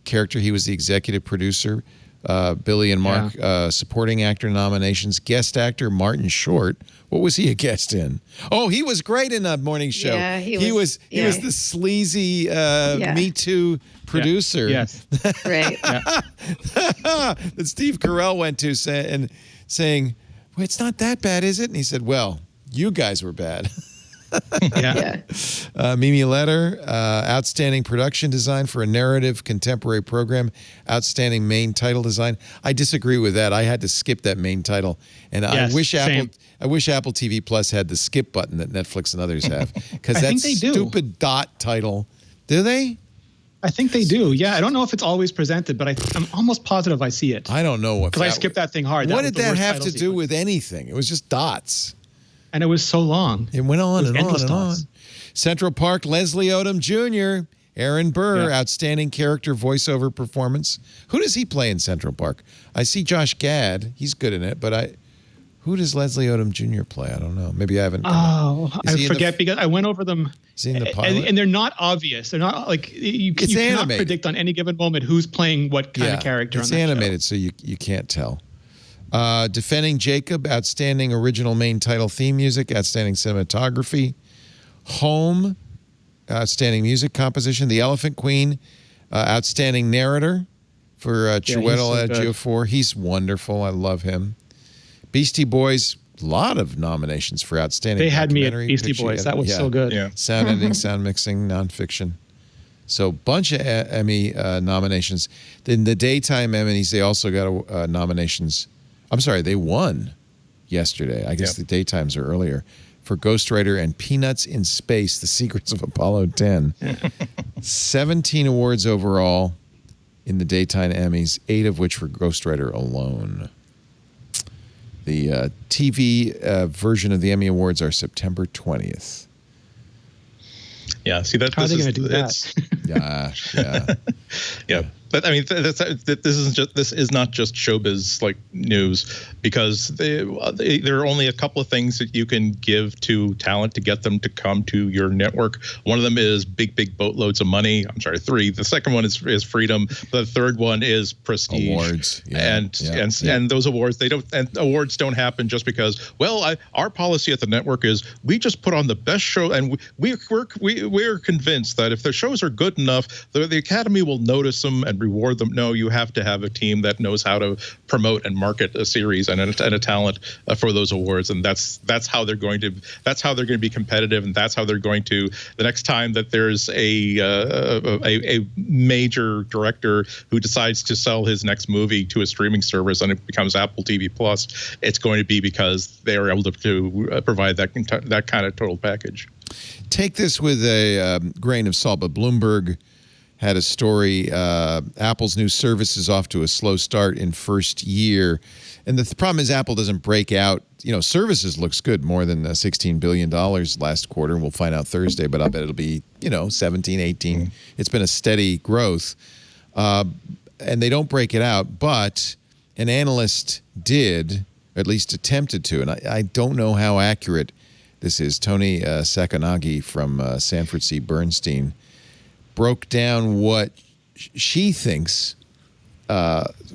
character. He was the executive producer. Billy and Mark, supporting actor nominations. Guest actor Martin Short. What was he a guest in? Oh, he was great in that Morning Show. Yeah, he was the sleazy Me Too producer. Yes. Right. That Steve Carell went to saying, well, it's not that bad, is it? And he said, well, you guys were bad. Mimi Letter, outstanding production design for a narrative contemporary program, outstanding main title design. I disagree with that. I had to skip that main title, and I wish Apple TV Plus had the skip button that Netflix and others have, because that stupid dot title. Do they? I think they do. Yeah, I don't know if it's always presented, but I'm almost positive I see it. I don't know what. Because I skipped that thing hard. What did that have to do with anything? It was just dots. And it was so long. It went on and on endless and on. dots. Central Park, Leslie Odom Jr., Aaron Burr, outstanding character voiceover performance. Who does he play in Central Park? I see Josh Gad. He's good in it, but who does Leslie Odom Jr. play? I don't know. Maybe I haven't. Oh, I forget because I went over them. Is he in the pilot? And they're not obvious. They're not like you cannot predict on any given moment who's playing what kind of character. It's on that animated, show. so you can't tell. Defending Jacob, outstanding original main title theme music, outstanding cinematography. Home, outstanding music composition. The Elephant Queen, outstanding narrator for Chiwetel Ejiofor. He's wonderful. I love him. Beastie Boys, a lot of nominations for outstanding. They had me at documentary, Beastie picture. Boys. That was so good. Yeah. Sound editing, sound mixing, nonfiction. So bunch of Emmy nominations. In the daytime Emmys, they also got nominations. I'm sorry, they won yesterday. I guess the daytimes are earlier. For Ghostwriter and Peanuts in Space, The Secrets of Apollo 10. 17 awards overall in the daytime Emmys, 8 of which for Ghostwriter alone. The TV version of the Emmy Awards are September 20th. Yeah, see that. How are they going to do that? Yeah. But I mean, this is not just showbiz like news, because there are only a couple of things that you can give to talent to get them to come to your network. One of them is big boatloads of money. I'm sorry, 3. The second one is freedom. The third one is prestige. Awards. And those awards, awards don't happen just because. Well, our policy at the network is we just put on the best show, and we're convinced that if the shows are good enough, the Academy will notice them and reward them. No, you have to have a team that knows how to promote and market a series and a talent for those awards, and that's how they're going to be competitive, and that's how they're going to, the next time that there's a major director who decides to sell his next movie to a streaming service and it becomes Apple TV Plus, it's going to be because they are able to provide that kind of total package. Take this with a grain of salt, but Bloomberg had a story, Apple's new service is off to a slow start in first year. And the problem is Apple doesn't break out. Services looks good, more than $16 billion last quarter. We'll find out Thursday, but I bet it'll be, 17, 18. It's been a steady growth. And they don't break it out, but an analyst did, or at least attempted to, and I don't know how accurate this is. Tony Sacconaghi from Sanford C. Bernstein broke down what she thinks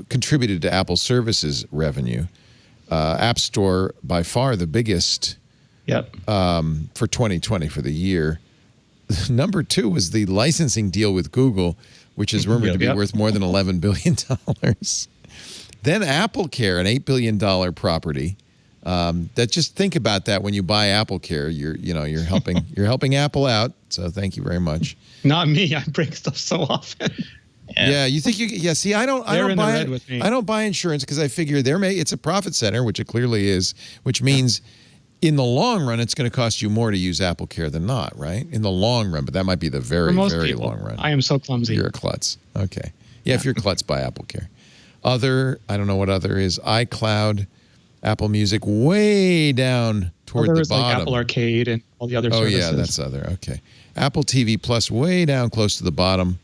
contributed to Apple Services revenue. App Store, by far the biggest for 2020 for the year. Number 2 was the licensing deal with Google, which is rumored to be worth more than $11 billion. Then AppleCare, an $8 billion property. That just think about that when you buy AppleCare, you're helping Apple out. So thank you very much. Not me. I break stuff so often. Yeah, you think you? Yeah, see, I don't buy insurance because I figure it's a profit center, which it clearly is, which means in the long run it's going to cost you more to use AppleCare than not, right? In the long run, but that might be the very long run. I am so clumsy. You're a klutz. Okay, yeah, if you're klutz, buy AppleCare. Other, I don't know what other is. iCloud, Apple Music, way down toward the bottom. Like Apple Arcade and all the other services. Oh yeah, that's other. Okay, Apple TV Plus, way down close to the bottom.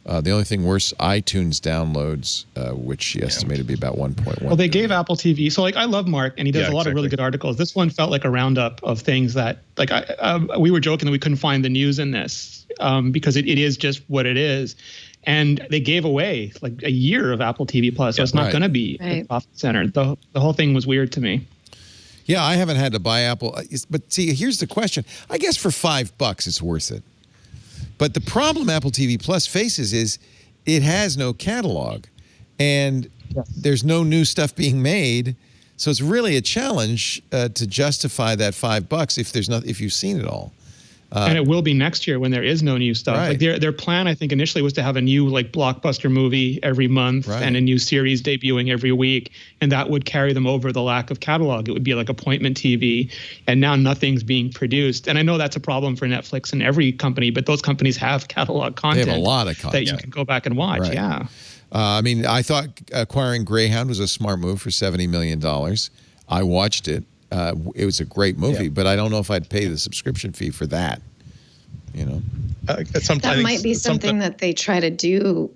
The only thing worse, iTunes downloads, which she estimated to be about 1.1. Well, they gave Apple TV. So, I love Mark, and he does a lot of really good articles. This one felt like a roundup of things that, we were joking that we couldn't find the news in this because it is just what it is. And they gave away a year of Apple TV Plus, so it's not going to be a profit center. The whole thing was weird to me. Yeah, I haven't had to buy Apple, but see, here's the question. I guess for $5, it's worth it. But the problem Apple TV Plus faces is it has no catalog, and there's no new stuff being made. So it's really a challenge to justify that $5 if you've seen it all. And it will be next year when there is no new stuff. Right. Like their plan, I think, initially was to have a new like blockbuster movie every month and a new series debuting every week, and that would carry them over the lack of catalog. It would be like appointment TV, and now nothing's being produced. And I know that's a problem for Netflix and every company, but those companies have catalog content. They have a lot of content that you can go back and watch. Right. Yeah. I mean, I thought acquiring Greyhound was a smart move for $70 million. I watched it. It was a great movie, but I don't know if I'd pay the subscription fee for that. You know, that might be something that they try to do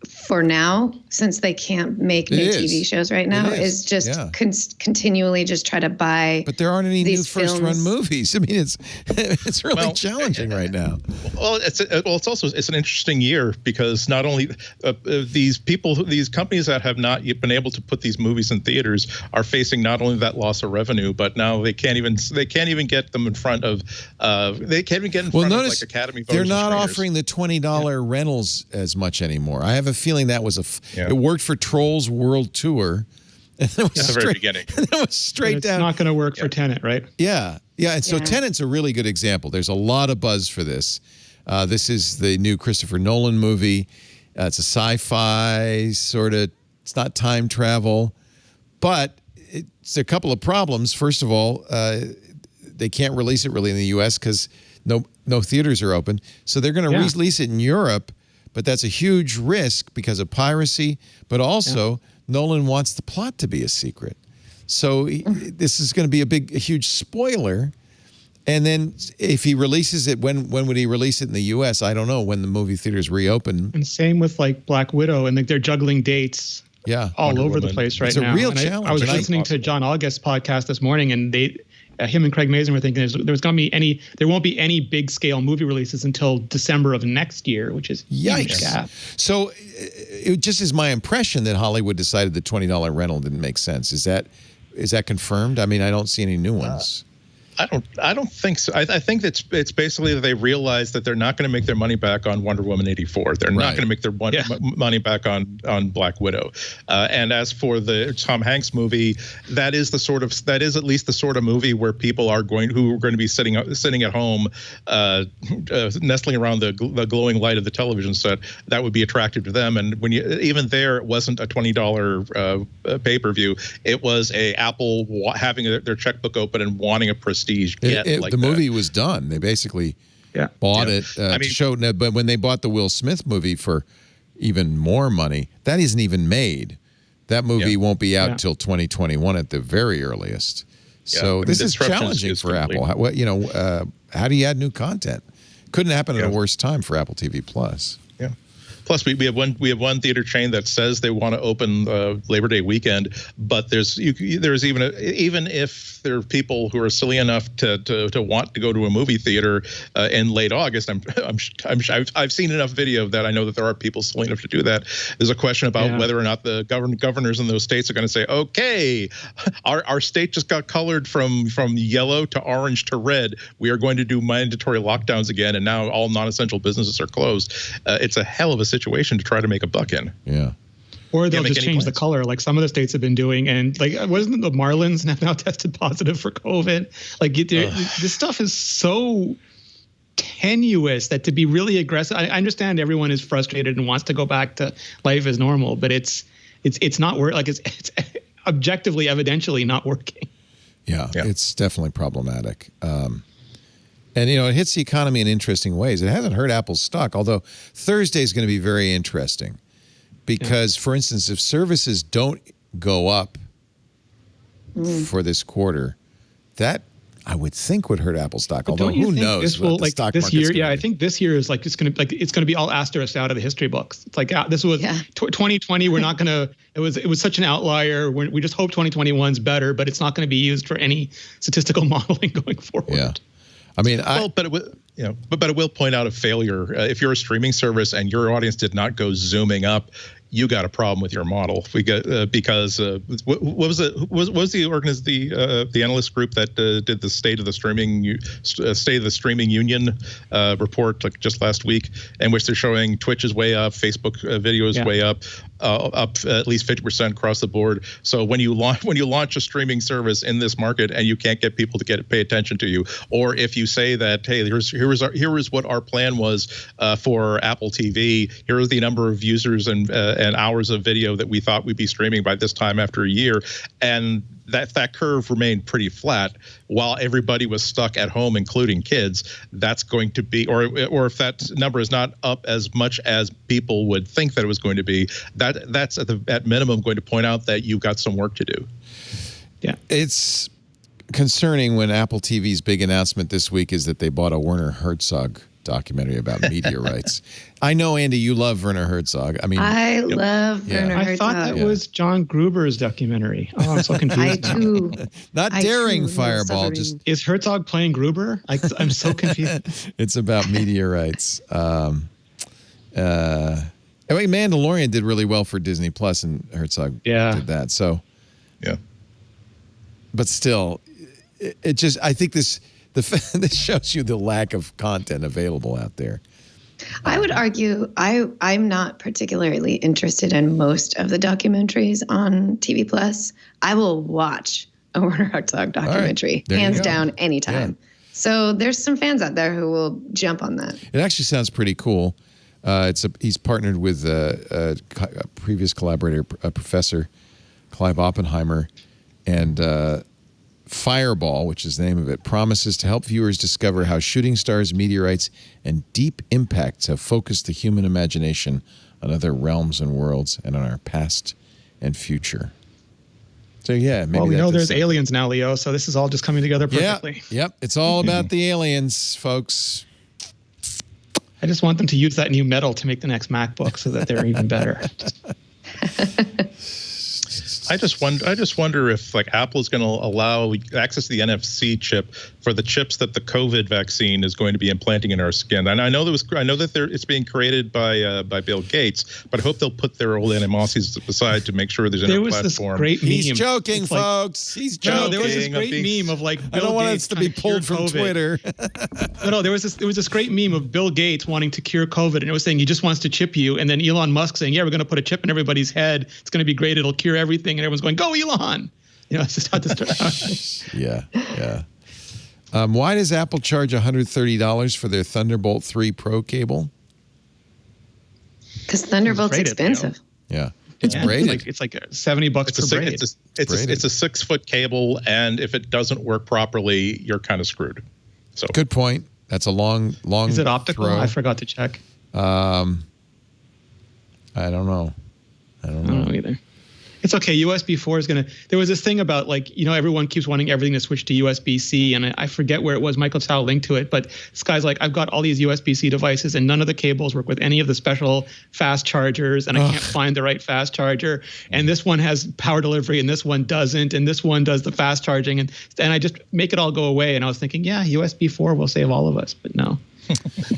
for now, since they can't make new TV shows right now, is just continually just try to buy. But there aren't any new films. First-run movies. I mean, it's really challenging right now. Well, it's an interesting year because not only these companies that have not yet been able to put these movies in theaters are facing not only that loss of revenue, but now they can't even get them in front of of like Academy voters. They're not offering the $20 rentals as much anymore. I have a feeling that was it worked for Trolls World Tour. And it was at the very beginning. And it was straight down. It's not going to work for Tenent, right? Yeah. And so Tenet's a really good example. There's a lot of buzz for this. This is the new Christopher Nolan movie. It's a sci-fi sort of. It's not time travel, but it's a couple of problems. First of all, they can't release it really in the U.S. because no theaters are open. So they're going to release it in Europe. But that's a huge risk because of piracy, but also Nolan wants the plot to be a secret. So this is going to be a huge spoiler. And then if he releases it, when would he release it in the U.S.? I don't know, when the movie theaters reopen. And same with like Black Widow, and like they're juggling dates all Wonder over Woman. the place right it's now. A real and challenge. I was listening to John August's podcast this morning, and him and Craig Mazin were thinking there won't be any big scale movie releases until December of next year, which is huge gap. So it just is my impression that Hollywood decided the $20 rental didn't make sense. Is that confirmed? I mean, I don't see any new ones. I don't think so. I think it's basically that they realize that they're not going to make their money back on Wonder Woman 84. They're not going to make their money back on Black Widow. And as for the Tom Hanks movie, that is at least the sort of movie where people who are going to be sitting at home, nestling around the glowing light of the television set. That would be attractive to them. And even there, it wasn't a $20 pay-per-view. It was Apple having their checkbook open and wanting a prestige. The movie was done. They basically bought it to show. But when they bought the Will Smith movie for even more money, that isn't even made. That movie won't be out till 2021 at the very earliest. So this is challenging for Apple. How do you add new content? Couldn't happen at a worse time for Apple TV Plus. Yeah. Plus, we have one theater chain that says they want to open Labor Day weekend, but there's even if there are people who are silly enough to want to go to a movie theater in late August, I've seen enough video that I know that there are people silly enough to do that. There's a question about whether or not the governors in those states are going to say, okay, our state just got colored from yellow to orange to red. We are going to do mandatory lockdowns again, and now all non-essential businesses are closed. It's a hell of a situation to try to make a buck in. Yeah. Or they'll just change the color, like some of the states have been doing. And like, wasn't the Marlins have now tested positive for COVID? Like, this stuff is so tenuous that to be really aggressive. I understand everyone is frustrated and wants to go back to life as normal, but it's not work. Like it's objectively, evidentially not working. Yeah, it's definitely problematic. And, it hits the economy in interesting ways. It hasn't hurt Apple's stock, although Thursday is going to be very interesting because, for instance, if services don't go up for this quarter, that I would think would hurt Apple's stock. But although who knows? This will, like this year, I think this year is like it's going to be all asterisk out of the history books. It's like this was 2020. We're not going to. It was such an outlier. We just hope 2021's better, but it's not going to be used for any statistical modeling going forward. Yeah. I mean, but it will point out a failure. If you're a streaming service and your audience did not go zooming up, you got a problem with your model. We got because what was it? Was the analyst group that did the state of the streaming union report like just last week, in which they're showing Twitch is way up, Facebook video is way up. up at least 50% across the board. So when you launch a streaming service in this market and you can't get people to pay attention to you, or if you say that, hey, here is what our plan was for Apple TV, here is the number of users and hours of video that we thought we'd be streaming by this time after a year, and that curve remained pretty flat while everybody was stuck at home, including kids, that's going to be, or if that number is not up as much as people would think that it was going to be, that's at minimum going to point out that you've got some work to do. Yeah, it's concerning when Apple TV's big announcement this week is that they bought a Werner Herzog documentary about media rights. I know, Andy, you love Werner Herzog. I mean, I love Werner Herzog. I thought that was John Gruber's documentary. Oh, I'm so confused. I too. Not Daring Fireball. Just is Herzog playing Gruber? I'm so confused. It's about media rights. Mandalorian did really well for Disney Plus, and Herzog did that. So, yeah. But still, it just, I think this shows you the lack of content available out there. I would argue I'm not particularly interested in most of the documentaries on TV Plus. I will watch a Werner Herzog documentary, hands down, anytime. Yeah. So there's some fans out there who will jump on that. It actually sounds pretty cool. He's partnered with a previous collaborator, a professor, Clive Oppenheimer, and Fireball, which is the name of it, promises to help viewers discover how shooting stars, meteorites, and deep impacts have focused the human imagination on other realms and worlds and on our past and future. So, yeah, maybe. Well, we know there's aliens now, Leo, so this is all just coming together perfectly. Yep. It's all about the aliens, folks. I just want them to use that new metal to make the next MacBook so that they're even better. I just wonder if Apple is going to allow access to the NFC chip for the chips that the COVID vaccine is going to be implanting in our skin. And I know that it's being created by Bill Gates, but I hope they'll put their old animosities aside to make sure there's enough platform. This great meme. He's joking, folks. He's joking. No, there was this great meme of Bill I don't want Gates us to be pulled from COVID. Twitter. No, there was this great meme of Bill Gates wanting to cure COVID, and it was saying he just wants to chip you, and then Elon Musk saying, "Yeah, we're going to put a chip in everybody's head. It's going to be great. It'll cure everything." And everyone's going, "Go, Elon!" It's just how this started out. Yeah. Why does Apple charge $130 for their Thunderbolt 3 Pro cable? Because Thunderbolt's expensive. Yeah. It's braided. It's like $70 per braid. It's a 6-foot cable, and if it doesn't work properly, you're kind of screwed. So good point. That's a long. Is it optical? Throw. I forgot to check. I don't know. I don't know either. It's okay. USB 4 is going to, there was this thing about everyone keeps wanting everything to switch to USB-C, and I forget where it was. Michael Chow linked to it, but this guy's like, I've got all these USB-C devices and none of the cables work with any of the special fast chargers, and I can't find the right fast charger. And this one has power delivery and this one doesn't, and this one does the fast charging, and I just make it all go away. And I was thinking, yeah, USB 4 will save all of us, but no.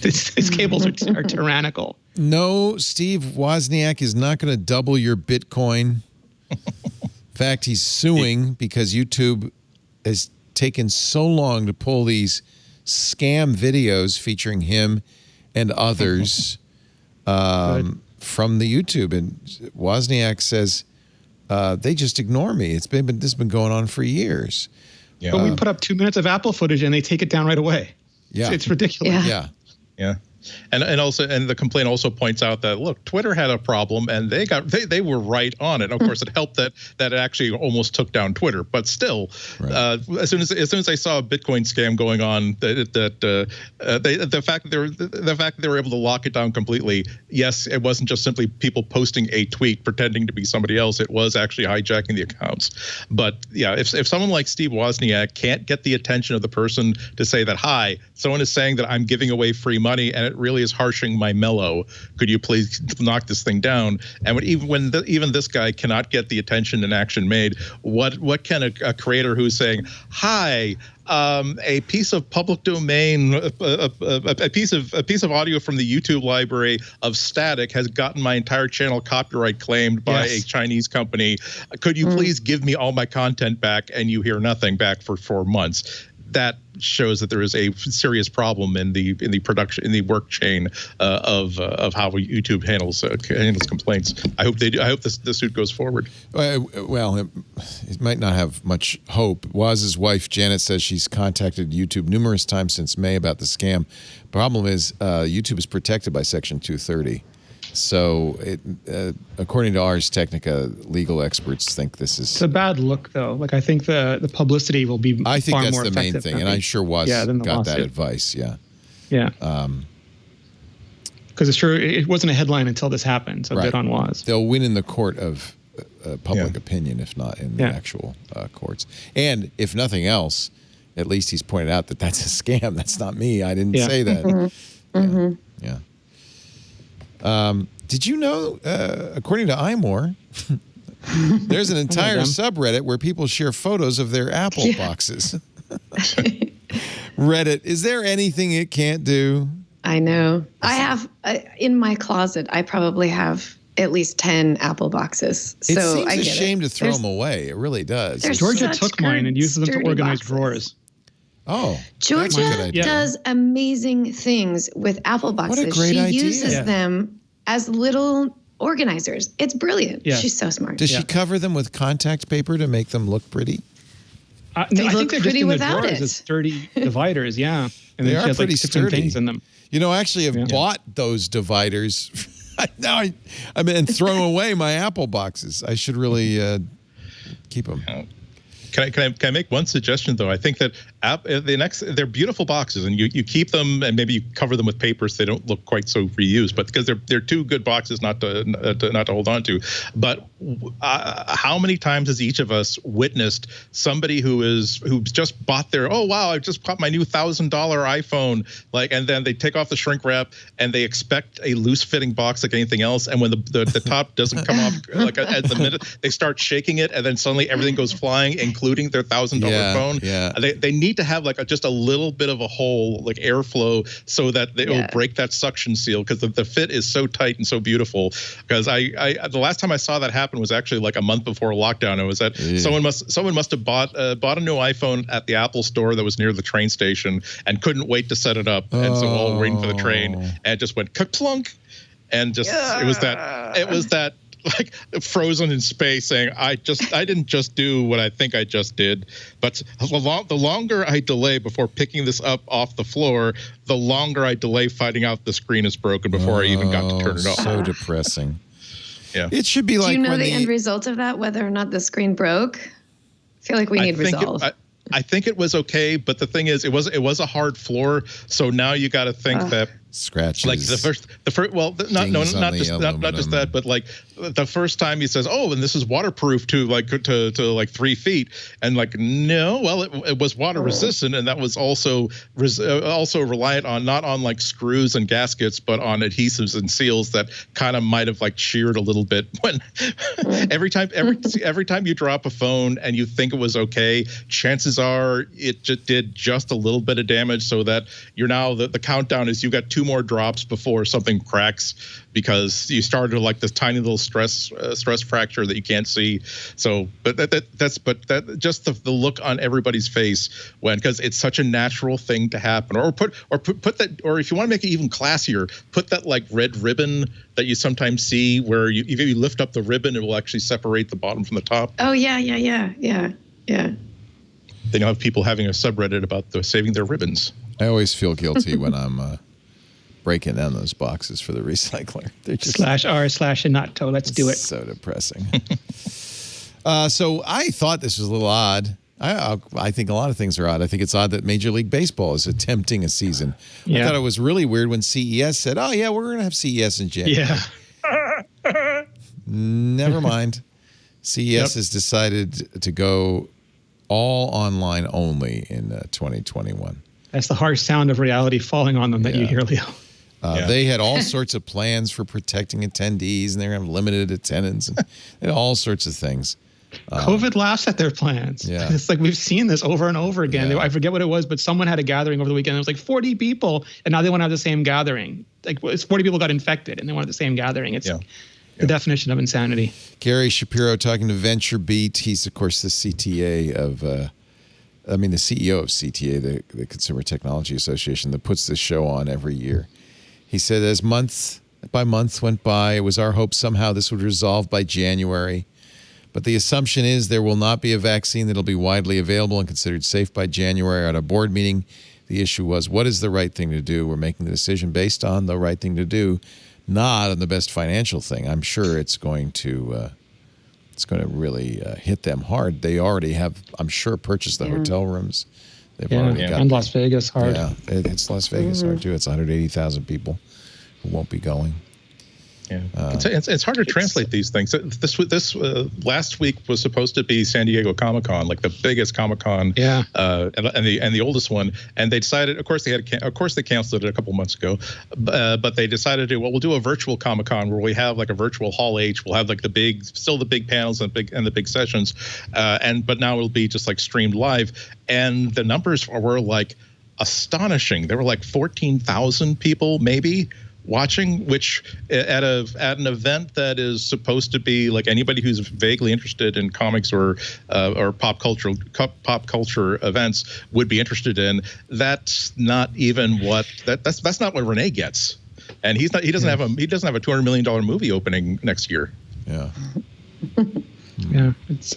These cables are tyrannical. No, Steve Wozniak is not going to double your Bitcoin. In fact, he's suing because YouTube has taken so long to pull these scam videos featuring him and others from the YouTube. And Wozniak says they just ignore me. This has been going on for years. Yeah. But we put up 2 minutes of Apple footage and they take it down right away. Yeah, it's ridiculous. Yeah. And the complaint also points out that, look, Twitter had a problem and they were right on it. Of course, it helped that it actually almost took down Twitter, but still, as soon as I saw a Bitcoin scam going on, the fact that they were able to lock it down completely. Yes, it wasn't just simply people posting a tweet pretending to be somebody else. It was actually hijacking the accounts. But yeah, if someone like Steve Wozniak can't get the attention of the person to say that, hi, someone is saying that I'm giving away free money and it really is harshing my mellow. Could you please knock this thing down? And even this guy cannot get the attention and action made, what can a creator who's saying, hi, a piece of public domain, a piece of audio from the YouTube library of static has gotten my entire channel copyright claimed by a Chinese company. Could you please give me all my content back? And you hear nothing back for 4 months. that shows that there is a serious problem in the production, in the work chain of how YouTube handles complaints. I hope this suit goes forward. Well, it might not have much hope. Woz's wife Janet says she's contacted YouTube numerous times since May about the scam. Problem is, YouTube is protected by Section 230. So, according to Ars Technica, legal experts think this is... It's a bad look, though. Like, I think the publicity will be I think far that's more the main effective thing, and I'm sure Woz got that advice, yeah. Yeah. Because it's true, it wasn't a headline until this happened, so good on Woz. They'll win in the court of public opinion, if not in the actual courts. And if nothing else, at least he's pointed out that that's a scam. That's not me. I didn't say that. Yeah. Did you know, according to iMore, there's an entire subreddit where people share photos of their Apple boxes. Reddit, is there anything it can't do? I know. I have, in my closet, I probably have at least 10 Apple boxes. So it seems I get a shame to throw them away. It really does. Georgia took mine and uses them to organize drawers. Oh, Georgia does amazing things with Apple boxes. What a great idea. She uses them as little organizers. It's brilliant. Yeah. She's so smart. Does she cover them with contact paper to make them look pretty? They I look think they're pretty just in without the drawers it. as sturdy dividers, yeah. And They then are she has pretty different sturdy. things in them. You know, actually, I've bought those dividers. Now I mean, thrown away my Apple boxes. I should really keep them. Can I make one suggestion though? I think that they're beautiful boxes, and you keep them, and maybe you cover them with paper so they don't look quite so reused. But because they're two good boxes not to hold on to. But how many times has each of us witnessed somebody who's just bought their I just bought my new $1,000 iPhone, and then they take off the shrink wrap and they expect a loose fitting box like anything else, and when the top doesn't come off at the minute, they start shaking it, and then suddenly everything goes flying, including their $1,000 phone. Yeah. They need to have just a little bit of a hole, like airflow, so that it will break that suction seal, because the fit is so tight and so beautiful. Because the last time I saw that happen was actually like a month before lockdown. It was that someone must have bought a new iPhone at the Apple store that was near the train station and couldn't wait to set it up, and so all waiting for the train, and it just went ka-plunk, and just it was that like frozen in space, saying, I didn't just do what I think I just did, but the longer I delay before picking this up off the floor, the longer I delay finding out the screen is broken before I even got to turn it off. So depressing. Yeah. It should be like, do you know the end result of that, whether or not the screen broke? I feel like we need resolve. I think it was okay, but the thing is, it was a hard floor, so now you got to think that scratches, like the first well, not just that, but like the first time he says, and this is waterproof to 3 feet, and it was water resistant, and that was also reliant on not on like screws and gaskets, but on adhesives and seals that kind of might have sheared a little bit when every time you drop a phone and you think it was okay, chances are it just did just a little bit of damage, so that you're now the countdown is you got 2 more drops before something cracks, because you started like this tiny little stress fracture that you can't see. So, but that's just the look on everybody's face because it's such a natural thing to happen. Or put that, or if you want to make it even classier, put that like red ribbon that you sometimes see where if you lift up the ribbon, it will actually separate the bottom from the top. Oh yeah. They now have people having a subreddit about saving their ribbons. I always feel guilty when I'm breaking down those boxes for the recycler. They're just /r/Inato. Let's do it. So depressing. So I thought this was a little odd. I think a lot of things are odd. I think it's odd that Major League Baseball is attempting a season. I thought it was really weird when CES said, we're going to have CES in January. Yeah. Never mind. CES has decided to go all online only in 2021. That's the harsh sound of reality falling on them that you hear, Leo. They had all sorts of plans for protecting attendees, and they're going to have limited attendance and all sorts of things. COVID laughs at their plans. Yeah. It's like we've seen this over and over again. I forget what it was, but someone had a gathering over the weekend. It was like 40 people, and now they want to have the same gathering. Like 40 people got infected, and they want the same gathering. It's the definition of insanity. Gary Shapiro talking to VentureBeat. He's, of course, the CTA of the CEO of CTA, the Consumer Technology Association, that puts this show on every year. He said as month by month went by, it was our hope somehow this would resolve by January. But the assumption is there will not be a vaccine that will be widely available and considered safe by January. At a board meeting, the issue was, what is the right thing to do? We're making the decision based on the right thing to do, not on the best financial thing. I'm sure it's going to really hit them hard. They already have, I'm sure, purchased the hotel rooms. They've already got and Las Vegas hard. Yeah, it's Las Vegas hard too. It's 180,000 people who won't be going. Yeah, it's hard to translate these things. This last week was supposed to be San Diego Comic-Con, like the biggest Comic-Con, and the oldest one. And they decided, of course, they canceled it a couple months ago, but they decided to, we'll do a virtual Comic-Con where we have like a virtual Hall H. We'll have like the big panels and the big sessions, but now it'll be just like streamed live. And the numbers were like astonishing. There were like 14,000 people maybe watching, which at an event that is supposed to be like anybody who's vaguely interested in comics or pop culture events would be interested in. That's not even that's not what Rene gets, and he doesn't have a $200 million movie opening next year. Yeah. Yeah, it's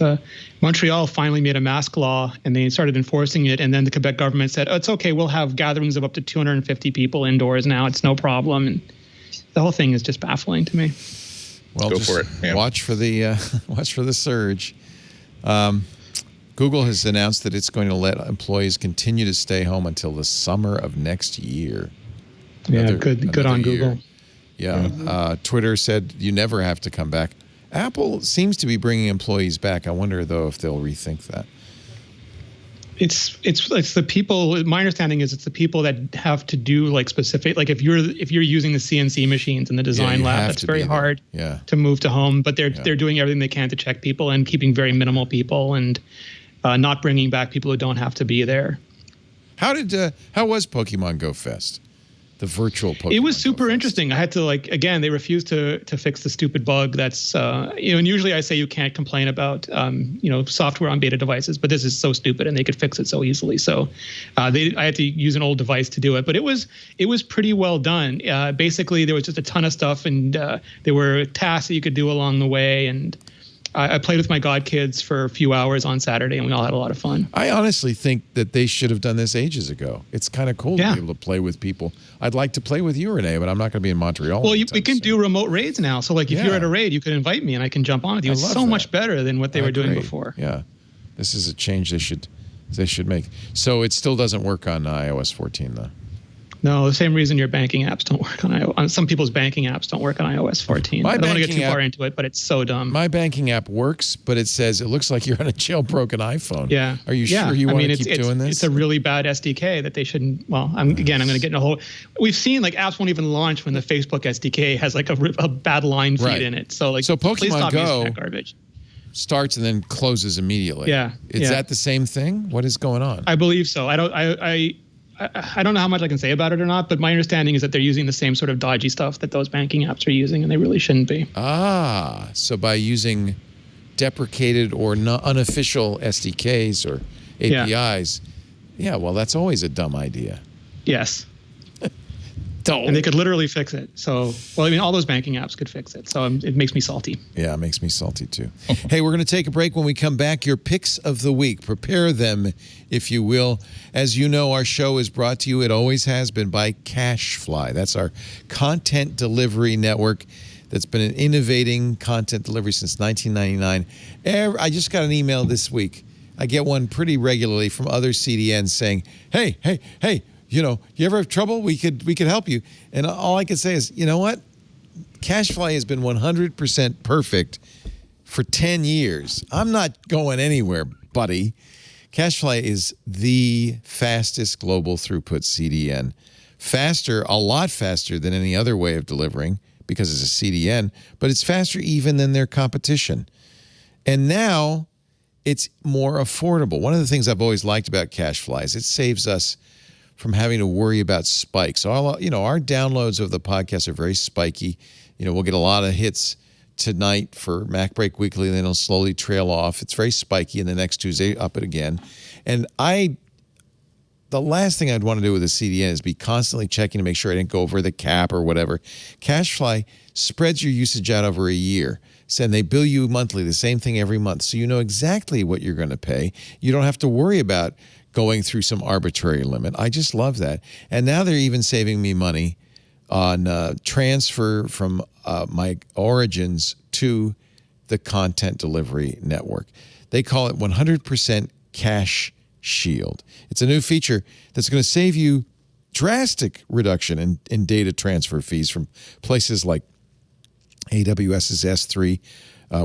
Montreal finally made a mask law, and they started enforcing it. And then the Quebec government said, "Oh, it's okay. We'll have gatherings of up to 250 people indoors now. It's no problem." And the whole thing is just baffling to me. Well, go for it. Yeah. Watch for the surge. Google has announced that it's going to let employees continue to stay home until the summer of next year. Good on Google. Yeah. Twitter said you never have to come back. Apple seems to be bringing employees back. I wonder, though, if they'll rethink that. It's the people. My understanding is it's the people that have to do like specific, like if you're using the CNC machines in the design lab, it's very hard to move to home. But they're doing everything they can to check people and keeping very minimal people and not bringing back people who don't have to be there. How was Pokemon Go Fest? The virtual Pokemon. It was super interesting. I had to again, they refused to fix the stupid bug that's, and usually I say you can't complain about, software on beta devices, but this is so stupid and they could fix it so easily. So I had to use an old device to do it, but it was pretty well done. Basically, there was just a ton of stuff and there were tasks that you could do along the way. And I played with my godkids for a few hours on Saturday, and we all had a lot of fun. I honestly think that they should have done this ages ago. It's kind of cool to be able to play with people. I'd like to play with you, Rene, but I'm not going to be in Montreal. Well, we can do remote raids now. So, if you're at a raid, you can invite me, and I can jump on with you. It's so much better than what they were doing before. Yeah, this is a change they should make. So it still doesn't work on iOS 14, though. No, the same reason your banking apps don't work on iOS. Some people's banking apps don't work on iOS 14. I don't want to get too far into it, but it's so dumb. My banking app works, but it looks like you're on a jailbroken iPhone. Yeah. Are you sure you want to keep doing this? It's a really bad SDK that they shouldn't. Well, I'm going to get in a whole. We've seen apps won't even launch when the Facebook SDK has a bad line feed in it. So Pokemon Go garbage starts and then closes immediately. Yeah. Is that the same thing? What is going on? I believe so. I don't know how much I can say about it or not, but my understanding is that they're using the same sort of dodgy stuff that those banking apps are using, and they really shouldn't be. So by using deprecated or unofficial SDKs or APIs, well, that's always a dumb idea. Yes. And they could literally fix it. So, all those banking apps could fix it. So it makes me salty. Yeah, it makes me salty too. Hey, we're going to take a break. When we come back, your picks of the week. Prepare them, if you will. As you know, our show is brought to you, it always has been, by CacheFly. That's our content delivery network that's been innovating content delivery since 1999. I just got an email this week. I get one pretty regularly from other CDNs saying, hey, you ever have trouble? We could help you. And all I can say is, you know what? CacheFly has been 100% perfect for 10 years. I'm not going anywhere, buddy. CacheFly is the fastest global throughput CDN. A lot faster than any other way of delivering because it's a CDN, but it's faster even than their competition. And now it's more affordable. One of the things I've always liked about CacheFly is it saves us from having to worry about spikes. Our downloads of the podcast are very spiky. We'll get a lot of hits tonight for MacBreak Weekly, and then it'll slowly trail off. It's very spiky, and the next Tuesday, up it again. And the last thing I'd want to do with a CDN is be constantly checking to make sure I didn't go over the cap or whatever. CacheFly spreads your usage out over a year. So, and they bill you monthly, the same thing every month. So you know exactly what you're going to pay. You don't have to worry about going through some arbitrary limit. I just love that. And now they're even saving me money on transfer from my origins to the content delivery network. They call it 100% Cache Shield. It's a new feature that's going to save you drastic reduction in data transfer fees from places like AWS's S3,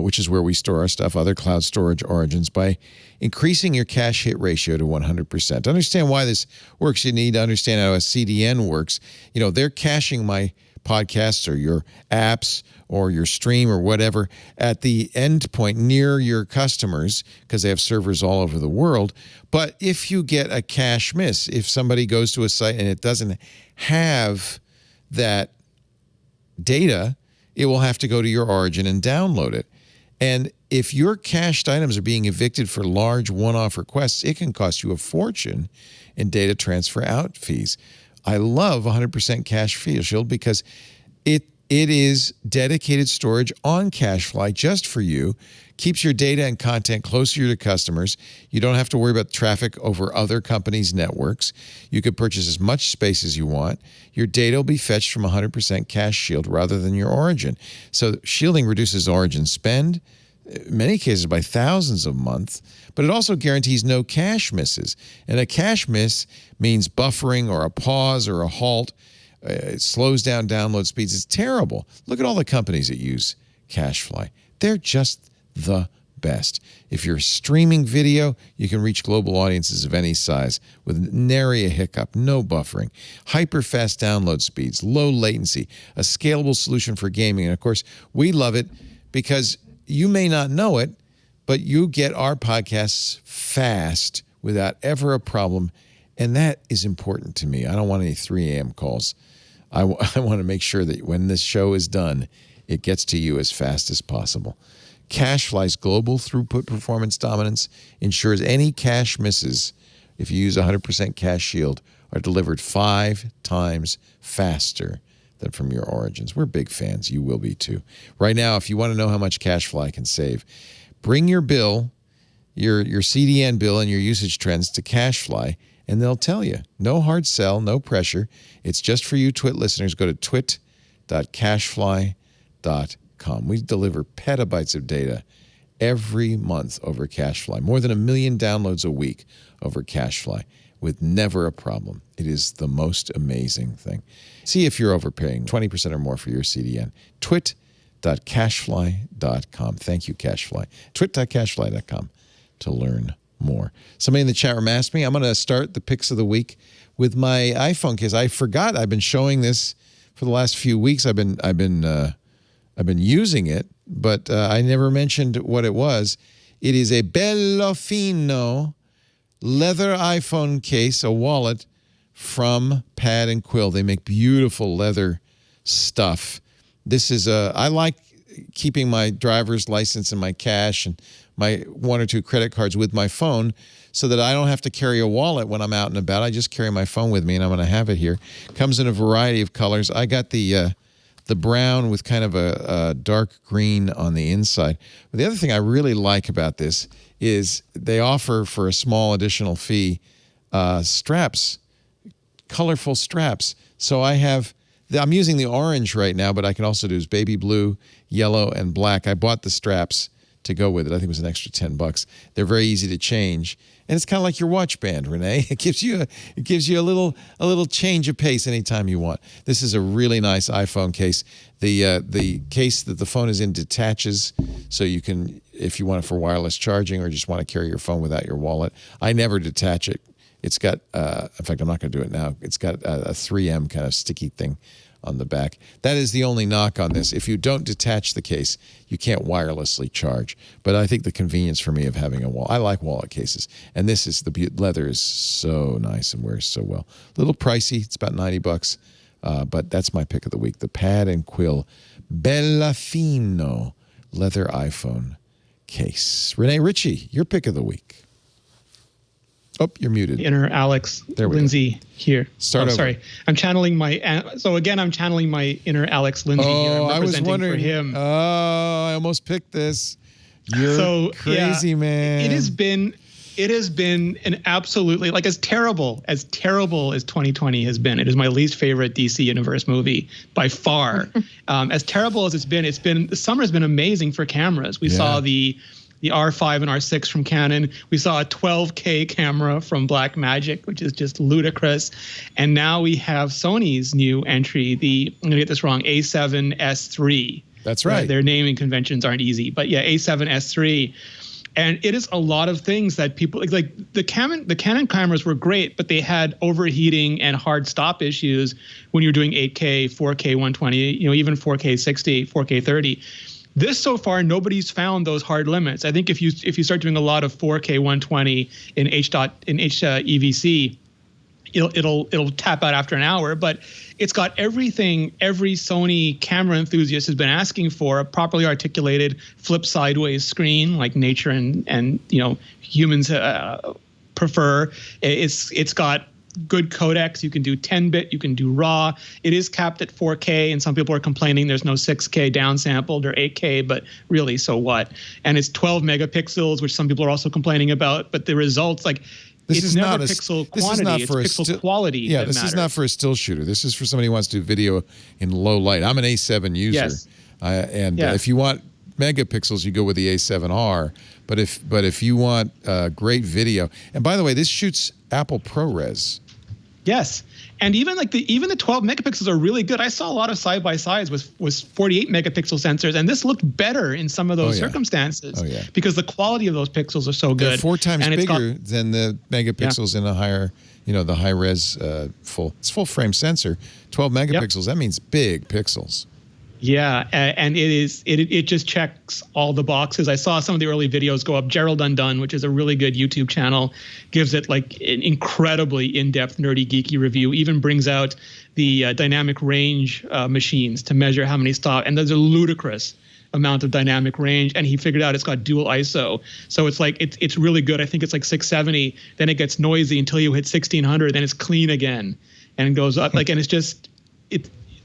which is where we store our stuff, other cloud storage origins, by increasing your cache hit ratio to 100%. To understand why this works, you need to understand how a CDN works. You know, they're caching my podcasts or your apps or your stream or whatever at the endpoint near your customers because they have servers all over the world. But if you get a cache miss, if somebody goes to a site and it doesn't have that data, it will have to go to your origin and download it. And if your cached items are being evicted for large one-off requests, it can cost you a fortune in data transfer out fees. I love 100% Cache Shield because it is dedicated storage on CacheFly just for you, keeps your data and content closer to customers. You don't have to worry about traffic over other companies' networks. You could purchase as much space as you want. Your data will be fetched from 100% Cache Shield rather than your origin. So shielding reduces origin spend, in many cases by thousands a month, but it also guarantees no cache misses. And a cache miss means buffering or a pause or a halt. It slows down download speeds. It's terrible. Look at all the companies that use CacheFly. They're just the best. If you're streaming video, you can reach global audiences of any size with nary a hiccup, no buffering, hyper-fast download speeds, low latency, a scalable solution for gaming. And of course, we love it because you may not know it, but you get our podcasts fast without ever a problem. And that is important to me. I don't want any 3 a.m. calls. I want to make sure that when this show is done, it gets to you as fast as possible. CacheFly's global throughput performance dominance ensures any cache misses, if you use 100% Cache Shield, are delivered 5 times faster than from your origins. We're big fans. You will be too. Right now, if you want to know how much CacheFly can save, bring your bill, your CDN bill and your usage trends to CacheFly, and they'll tell you. No hard sell, no pressure. It's just for you Twit listeners. Go to twit.cachefly.com. We deliver petabytes of data every month over CacheFly. More than 1 million downloads a week over CacheFly with never a problem. It is the most amazing thing. See if you're overpaying 20% or more for your CDN. Twit.cachefly.com. Thank you, CacheFly. Twit.cachefly.com to learn more. Somebody in the chat room asked me, I'm going to start the picks of the week with my iPhone case. I forgot I've been showing this for the last few weeks. I've been using it, but I never mentioned what it was. It is a bello fino leather iPhone case, a wallet from Pad and Quill. They make beautiful leather stuff. This is I like keeping my driver's license and my cash and my 1 or 2 credit cards with my phone so that I don't have to carry a wallet when I'm out and about. I just carry my phone with me, and I'm going to have it here. Comes in a variety of colors. I got the brown with kind of a dark green on the inside. But the other thing I really like about this is they offer for a small additional fee straps, colorful straps. So I'm using the orange right now, but I can also do baby blue, yellow, and black. I bought the straps to go with it. I think it was an extra $10. They're very easy to change, and it's kind of like your watch band, Rene. It gives you a little change of pace anytime you want. This is a really nice iPhone case. The case that the phone is in detaches, so you can, if you want it for wireless charging or just want to carry your phone without your wallet. I never detach it. It's got, in fact, I'm not going to do it now. It's got a 3M kind of sticky thing on the back. That is the only knock on this. If you don't detach the case, you can't wirelessly charge. But I think the convenience for me of having a wallet, I like wallet cases. And this is, the leather is so nice and wears so well. A little pricey. It's about $90. But that's my pick of the week. The Pad and Quill Bella Fino leather iPhone case. Rene Ritchie, your pick of the week. Oh, you're muted. Inner Alex Lindsay here. Start over. Sorry. I'm channeling my inner Alex Lindsay here. I'm I was wondering. for him. Oh, I almost picked this. You're crazy, man. It has been an absolutely, like, as terrible as 2020 has been. It is my least favorite DC Universe movie by far. As terrible as the summer has been amazing for cameras. We saw the R5 and R6 from Canon. We saw a 12K camera from Blackmagic, which is just ludicrous. And now we have Sony's new entry, I'm going to get this wrong, A7S3. That's right. Their naming conventions aren't easy. But yeah, A7S3. And it is a lot of things that people like the Canon cameras were great, but they had overheating and hard stop issues when you're doing 8K, 4K 120, even 4K 60, 4K 30. This so far, nobody's found those hard limits. I think if you start doing a lot of 4K 120 in EVC, it'll tap out after an hour. But it's got everything every Sony camera enthusiast has been asking for: a properly articulated flip sideways screen like nature and humans prefer. It's got good codecs. You can do 10-bit, you can do RAW. It is capped at 4K, and some people are complaining there's no 6K downsampled or 8K, but really, so what? And it's 12 megapixels, which some people are also complaining about, but the results, like, it's never pixel quantity, it's pixel quality. Yeah, this is not for a still shooter. This is for somebody who wants to do video in low light. I'm an A7 user. Yes. If you want megapixels, you go with the A7R. But if you want great video, and by the way, this shoots Apple ProRes. Yes, and even the 12 megapixels are really good. I saw a lot of side by sides with 48 megapixel sensors, and this looked better in some of those circumstances because the quality of those pixels are so good. They're 4 times bigger than the megapixels in a higher, the high res full frame sensor. 12 megapixels. That means big pixels. Yeah, and it just checks all the boxes. I saw some of the early videos go up. Gerald Undone, which is a really good YouTube channel, gives it like an incredibly in-depth, nerdy, geeky review. Even brings out the dynamic range machines to measure how many stop. And there's a ludicrous amount of dynamic range. And he figured out it's got dual ISO, so it's like it's really good. I think it's like 670. Then it gets noisy until you hit 1600. Then it's clean again, and it goes up and it's just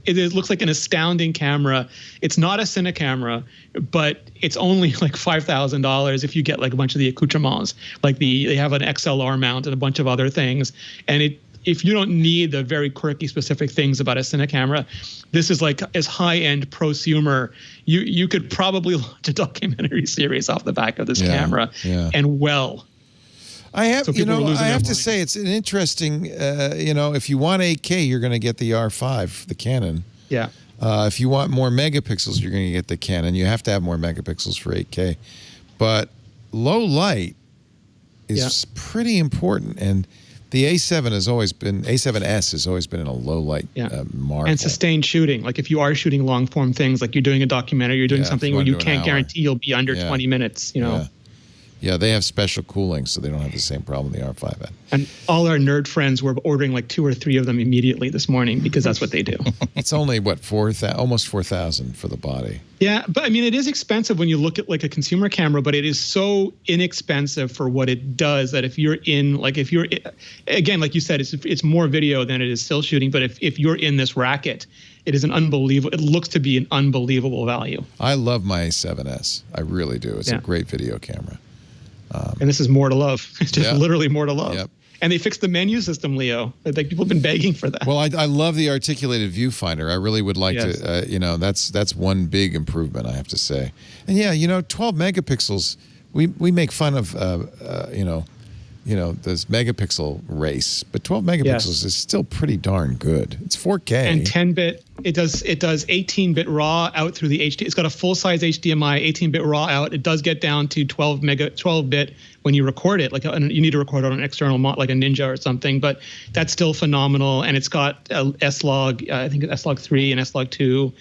It looks like an astounding camera. It's not a Cine camera, but it's only like $5,000 if you get like a bunch of the accoutrements. Like they have an XLR mount and a bunch of other things. And if you don't need the very quirky specific things about a Cine camera, this is like as high-end prosumer. You could probably launch a documentary series off the back of this camera, and well. I have to say it's an interesting, if you want 8K, you're going to get the R5, the Canon. Yeah. If you want more megapixels, you're going to get the Canon. You have to have more megapixels for 8K. But low light is pretty important. And the A7S has always been in a low light market. And sustained shooting. Like if you are shooting long form things, like you're doing a documentary, you're doing something where you can't guarantee you'll be under 20 minutes, Yeah, they have special cooling, so they don't have the same problem the R5 had. And all our nerd friends were ordering like 2 or 3 of them immediately this morning because that's what they do. It's only, almost 4,000 for the body. Yeah, but I mean, it is expensive when you look at like a consumer camera, but it is so inexpensive for what it does that again, like you said, it's more video than it is still shooting. But if you're in this racket, it looks to be an unbelievable value. I love my A7S. I really do. It's a great video camera. And this is more to love. It's just literally more to love. Yep. And they fixed the menu system, Leo. Like people have been begging for that. Well, I love the articulated viewfinder. I really would like to. That's one big improvement, I have to say. And 12 megapixels. We make fun of this megapixel race, but 12 megapixels is still pretty darn good. It's 4K and 10-bit. It does 18-bit RAW out through the HD. It's got a full-size HDMI, 18-bit RAW out. It does get down to 12-bit when you record it. Like you need to record on an external like a Ninja or something, but that's still phenomenal. And it's got S-Log, I think S-Log 3 and S-Log 2.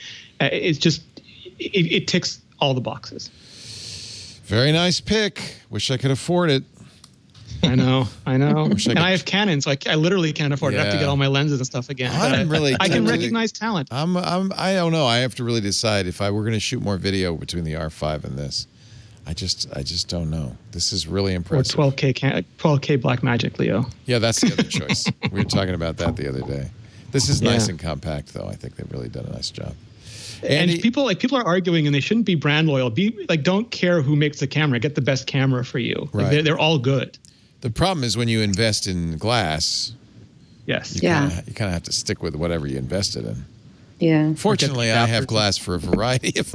It's just it ticks all the boxes. Very nice pick. Wish I could afford it. I know. And I have Canon, so I literally can't afford it. I have to get all my lenses and stuff again. I can recognize talent. I don't know. I have to really decide if I were going to shoot more video between the R5 and this. I just don't know. This is really Or impressive. 12K Black Magic, Leo. Yeah, that's the other choice. We were talking about that the other day. This is nice and compact, though. I think they've really done a nice job. Andy, And people are arguing, and they shouldn't be brand loyal. Don't care who makes the camera. Get the best camera for you. Right. They're all good. the problem is when you invest in glass, Yes. you kind of have to stick with whatever you invested in. Yeah. Fortunately, I have glass for a variety of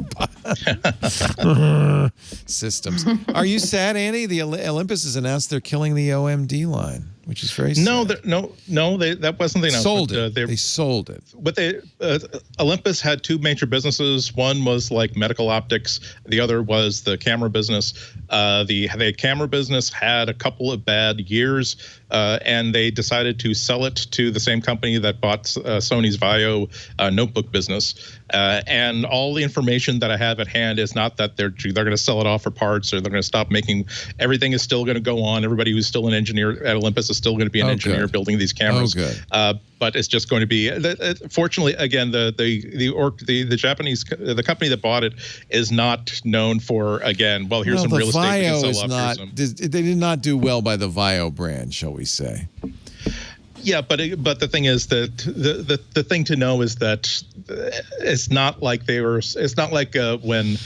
systems. Are you sad, Andy? The Olympus has announced they're killing the OMD line, which is very sad. That wasn't the announcement. Sold it. They sold it. But Olympus had two major businesses. One was like medical optics. The other was the camera business. The camera business had a couple of bad years, and they decided to sell it to the same company that bought Sony's Vaio notebook business. And all the information that I have at hand is not that they're going to sell it off for parts or they're going to stop making. Everything is still going to go on. Everybody who's still an engineer at Olympus is still going to be an engineer building these cameras. But it's just going to be. Fortunately, again, the Japanese company that bought it is not known for. Again, well, here's some real estate we can sell off. They did not do well by the Vaio brand, shall we say? Yeah, but the thing is that the thing to know is that it's not like it's not like when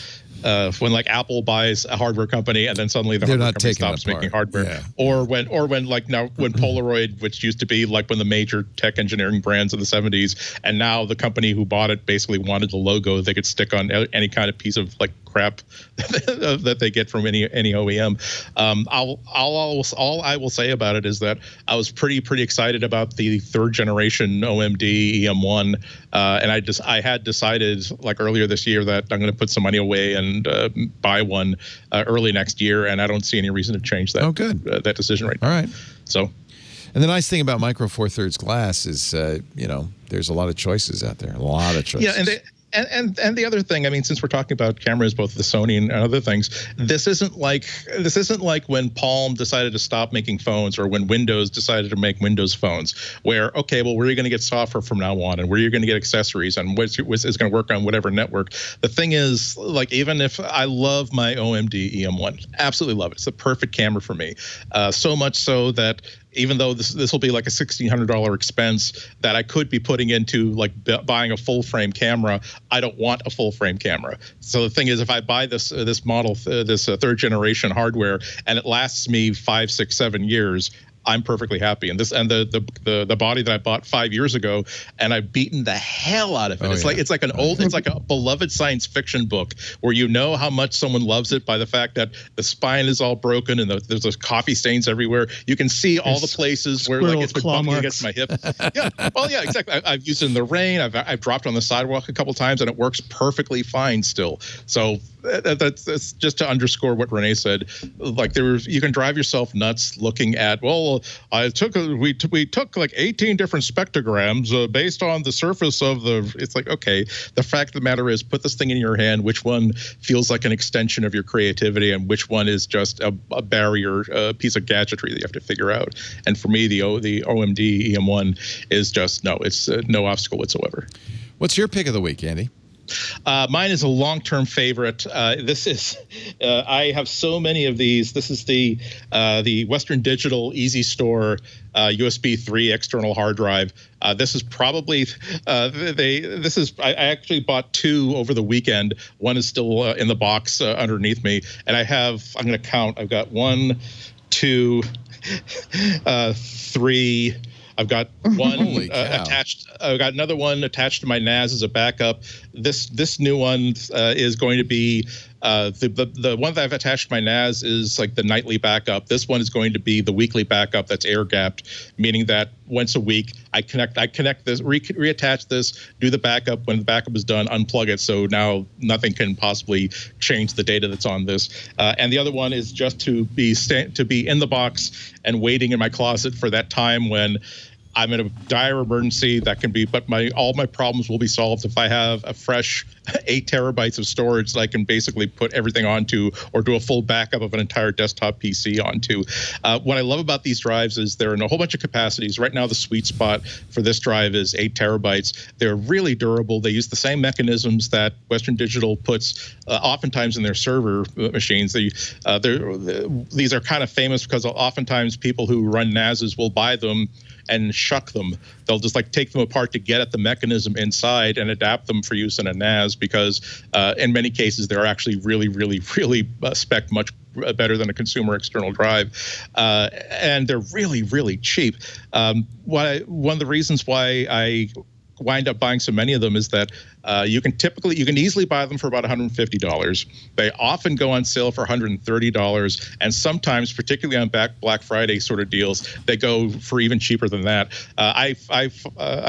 like Apple buys a hardware company and then suddenly the hardware company stops making hardware, or when like now when Polaroid, which used to be like one of the major tech engineering brands of the 70s, and now the company who bought it basically wanted the logo they could stick on any kind of piece of like crap that they get from any OEM. All I will say about it is that I was pretty excited about the third generation OMD EM1, and I had decided like earlier this year that I'm going to put some money away and buy one early next year, and I don't see any reason to change that. That decision right now. All right. So. And the nice thing about Micro Four Thirds glass is, there's a lot of choices out there. A lot of choices. Yeah, and the other thing, I mean, since we're talking about cameras, both the Sony and other things, this isn't like when Palm decided to stop making phones, or when Windows decided to make Windows phones, where where are you going to get software from now on, and where you're going to get accessories, and what's going to work on whatever network. The thing is, like, even if I love my OMD EM1, absolutely love it. It's the perfect camera for me. So much so that even though this will be like a $1,600 expense that I could be putting into like buying a full frame camera, I don't want a full frame camera. So the thing is, if I buy this model, this third generation hardware, and it lasts me 5, 6, 7 years, I'm perfectly happy. And the body that I bought 5 years ago, and I've beaten the hell out of it. It's like a beloved science fiction book where you know how much someone loves it by the fact that the spine is all broken and there's those coffee stains everywhere. You can see all the places where like it's been bumping against my hip. Yeah, exactly. I've used it in the rain. I've dropped on the sidewalk a couple times, and it works perfectly fine still. So that's just to underscore what Rene said. Like you can drive yourself nuts looking at, we took like 18 different spectrograms based on the surface of it's like, okay, the fact of the matter is, put this thing in your hand, which one feels like an extension of your creativity and which one is just a barrier, a piece of gadgetry that you have to figure out. And for me, the OMD EM1 is just it's no obstacle whatsoever. What's your pick of the week, Andy? Mine is a long-term favorite. I have so many of these. This is the Western Digital Easy Store USB 3 external hard drive. This is probably I actually bought two over the weekend. One is still in the box underneath me, and I'm going to count. I've got 1, 2, 3. I've got one attached. I've got another one attached to my NAS as a backup. This new one is going to be the one that I've attached to my NAS is like the nightly backup. This one is going to be the weekly backup that's air gapped, meaning that once a week I connect this, reattach this, do the backup. When the backup is done, unplug it, so now nothing can possibly change the data that's on this. And the other one is just to be in the box and waiting in my closet for that time when I'm in a dire emergency. That can be, but all my problems will be solved if I have a fresh 8 terabytes of storage that I can basically put everything onto, or do a full backup of an entire desktop PC onto. What I love about these drives is they're in a whole bunch of capacities. Right now, the sweet spot for this drive is 8 terabytes. They're really durable. They use the same mechanisms that Western Digital puts oftentimes in their server machines. These are kind of famous because oftentimes people who run NASs will buy them and shuck them. They'll just like take them apart to get at the mechanism inside and adapt them for use in a NAS, because in many cases they're actually really spec much better than a consumer external drive, and they're really cheap. One of the reasons why I wind up buying so many of them is that you can easily buy them for about $150. They often go on sale for $130, and sometimes, particularly on Black Friday sort of deals, they go for even cheaper than that. I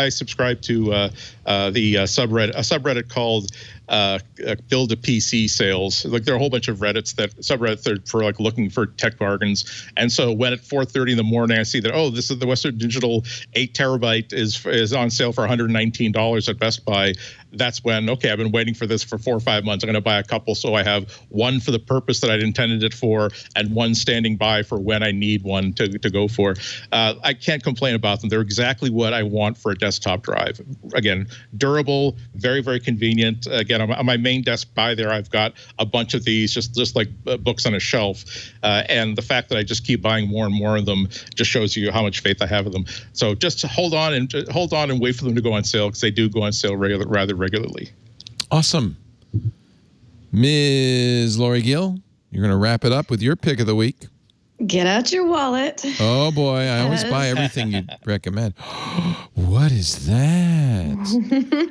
subscribe to the subreddit called Build a PC Sales. Like, there are a whole bunch of subreddits that are for like looking for tech bargains. And so when at 4:30 in the morning I see that, oh, this is the Western Digital 8 terabyte is on sale for $119 at Best Buy, that's when, okay, I've been waiting for this for 4 or 5 months. I'm going to buy a couple, so I have one for the purpose that I'd intended it for, and one standing by for when I need one to go for. I can't complain about them. They're exactly what I want for a desktop drive. Again, durable, very convenient. Again, on my main desk by there, I've got a bunch of these, just like books on a shelf. And the fact that I just keep buying more and more of them just shows you how much faith I have in them. So just hold on and wait for them to go on sale, because they do go on sale rather regularly. Awesome. Ms. Lori Gill, you're going to wrap it up with your pick of the week. Get out your wallet. Oh, boy. I always buy everything you recommend. What is that?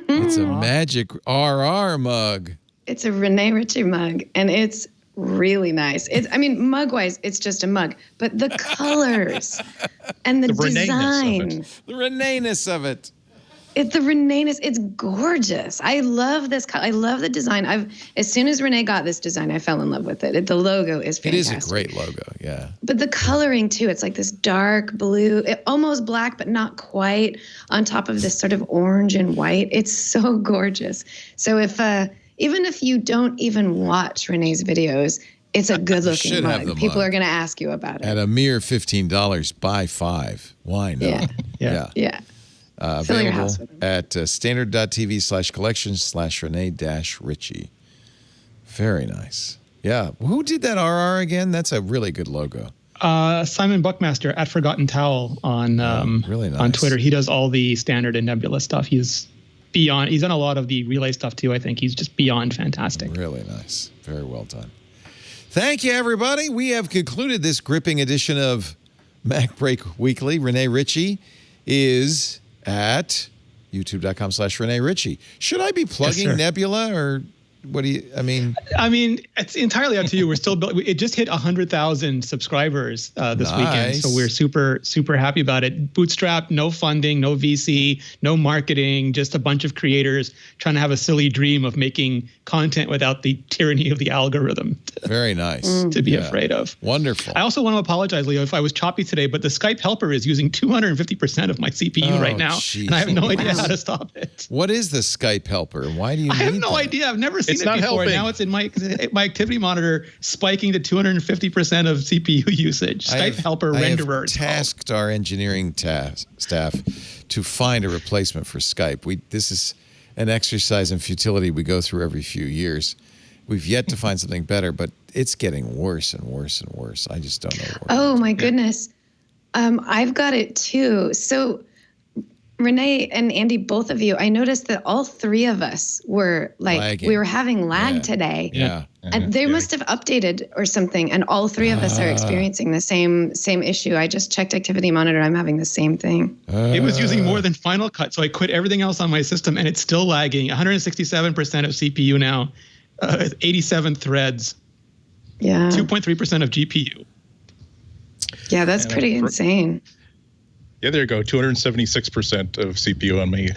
It's a magic RR mug. It's a Rene Ritchie mug, and it's really nice. Mug-wise, it's just a mug, but the colors and the design. The Rene-ness of it. It's the Rene-ness. It's gorgeous. I love this. I love the design. As soon as Rene got this design, I fell in love with it. The logo is fantastic. It is a great logo, yeah. But the coloring too, it's like this dark blue, almost black, but not quite, on top of this sort of orange and white. It's so gorgeous. So even if you don't even watch Rene's videos, it's a good-looking mug. People are going to ask you about it. At a mere $15, buy 5. Why not? Yeah. Available at standard.tv/collections/Rene-Ritchie. Very nice. Yeah. Who did that RR again? That's a really good logo. Simon Buckmaster at Forgotten Towel on really nice. On Twitter. He does all the Standard and Nebula stuff. He's done a lot of the Relay stuff too. I think he's just beyond fantastic. Really nice. Very well done. Thank you, everybody. We have concluded this gripping edition of MacBreak Weekly. Rene Ritchie is at youtube.com/Rene Ritchie. Should I be plugging Nebula, or what do you, I mean, it's entirely up to you. We're still it just hit 100,000 subscribers this weekend. So we're super happy about it. Bootstrap, no funding, no VC, no marketing, just a bunch of creators trying to have a silly dream of making content without the tyranny of the algorithm. Very nice. To be afraid of. Wonderful. I also want to apologize, Leo, if I was choppy today, but the Skype helper is using 250% of my CPU right now. Geez. And I have no idea how to stop it. What is the Skype helper? Why do you need I have no that? idea. I've never seen It's it not before. helping. Now it's in my activity monitor spiking to 250% of CPU usage. Skype helper renderer. I have tasked our engineering staff to find a replacement for Skype. This is an exercise in futility we go through every few years. We've yet to find something better, but it's getting worse and worse and worse. I just don't know. Oh my goodness. I've got it too. So Rene and Andy, both of you, I noticed that all three of us were lagging. We were having lag today. Yeah. And they must have updated or something, and all three of us are experiencing the same issue. I just checked activity monitor. I'm having the same thing. It was using more than Final Cut, so I quit everything else on my system, and it's still lagging. 167% of CPU now, 87 threads. Yeah. 2.3% of GPU. Yeah, that's pretty insane. Yeah, there you go. 276% of CPU on me.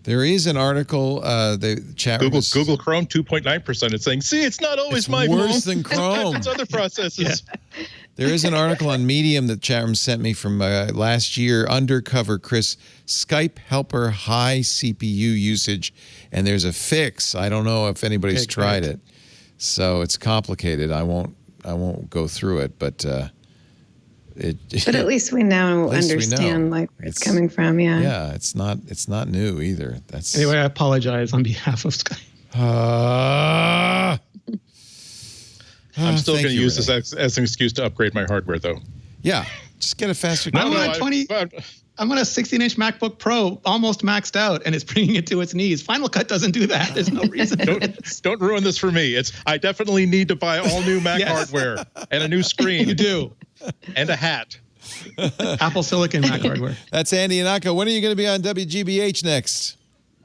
There is an article. The chat room Google Chrome 2.9%. It's saying, see, it's not always it's my worse fault. than Chrome. It's other processes. There is an article on Medium that Chatham sent me from last year, Undercover Chris, Skype helper high CPU usage, and there's a fix. I don't know if anybody's tried it. So it's complicated. I won't go through it, but but at least we now understand like where it's coming from. Yeah. Yeah, it's not new either. Anyway, I apologize on behalf of Skype. I'm still going to use this as an excuse to upgrade my hardware, though. Yeah, just get a faster. I'm on a 16-inch MacBook Pro, almost maxed out, and it's bringing it to its knees. Final Cut doesn't do that. There's no reason. Don't ruin this for me. I definitely need to buy all new Mac hardware and a new screen. You do, and a hat. Apple Silicon Mac hardware. That's Andy Anaka. When are you going to be on WGBH next?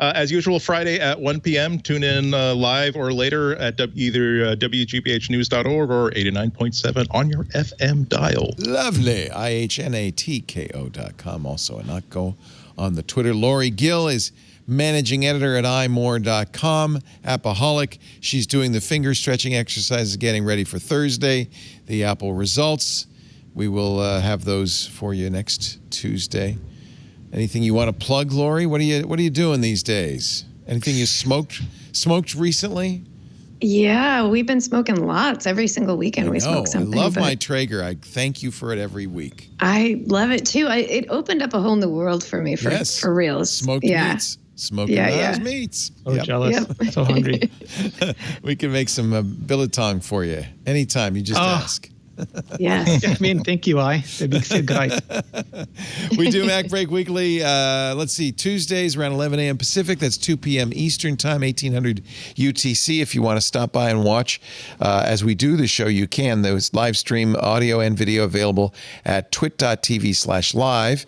As usual, Friday at 1 p.m. Tune in live or later at either WGBHnews.org or 89.7 on your FM dial. Lovely. IHNATKO.com. Also Anako on the Twitter. Lori Gill is managing editor at imore.com. Appaholic. She's doing the finger stretching exercises, getting ready for Thursday. The Apple results. We will have those for you next Tuesday. Anything you want to plug, Lori? What are you doing these days? Anything you smoked recently? Yeah, we've been smoking lots. Every single weekend we smoke something. I love my Traeger. I thank you for it every week. I love it too. It opened up a whole new world for me for real. Smoked meats. Smoking those meats. Oh, jealous. Yep. So hungry. We can make some biltong for you anytime. You just ask. Yes. I mean, thank you, the big Sid guy. We do MacBreak Weekly. Let's see, Tuesdays around 11 a.m. Pacific. That's 2 p.m. Eastern Time, 1800 UTC. If you want to stop by and watch as we do the show, you can. There's live stream audio and video available at twit.tv/live.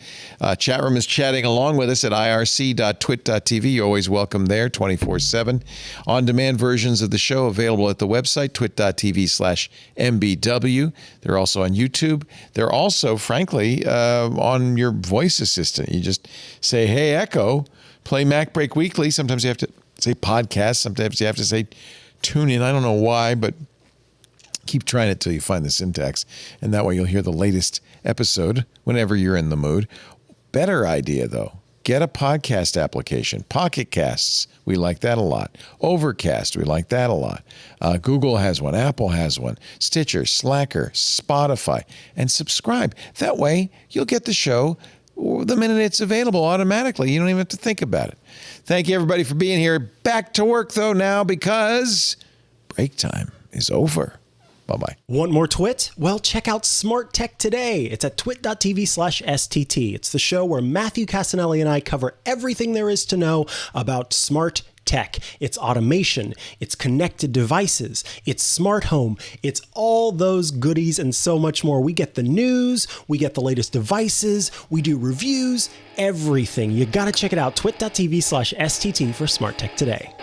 Chat room is chatting along with us at irc.twit.tv. You're always welcome there, 24/7. On-demand versions of the show available at the website, twit.tv/mbw. They're also on YouTube. They're also, frankly, on your voice assistant. You just say, hey, Echo, play MacBreak Weekly. Sometimes you have to say podcast. Sometimes you have to say tune in. I don't know why, but keep trying it till you find the syntax. And that way you'll hear the latest episode whenever you're in the mood. Better idea, though. Get a podcast application. Pocket Casts, we like that a lot. Overcast, we like that a lot. Google has one. Apple has one. Stitcher, Slacker, Spotify, and subscribe. That way, you'll get the show the minute it's available automatically. You don't even have to think about it. Thank you, everybody, for being here. Back to work, though, now, because break time is over. Bye-bye. Want more twit? Well, check out Smart Tech Today. It's at twit.tv/STT. It's the show where Matthew Casanelli and I cover everything there is to know about smart tech. It's automation, it's connected devices, it's smart home, it's all those goodies and so much more. We get the news, we get the latest devices, we do reviews, everything. You got to check it out, twit.tv/STT for Smart Tech Today.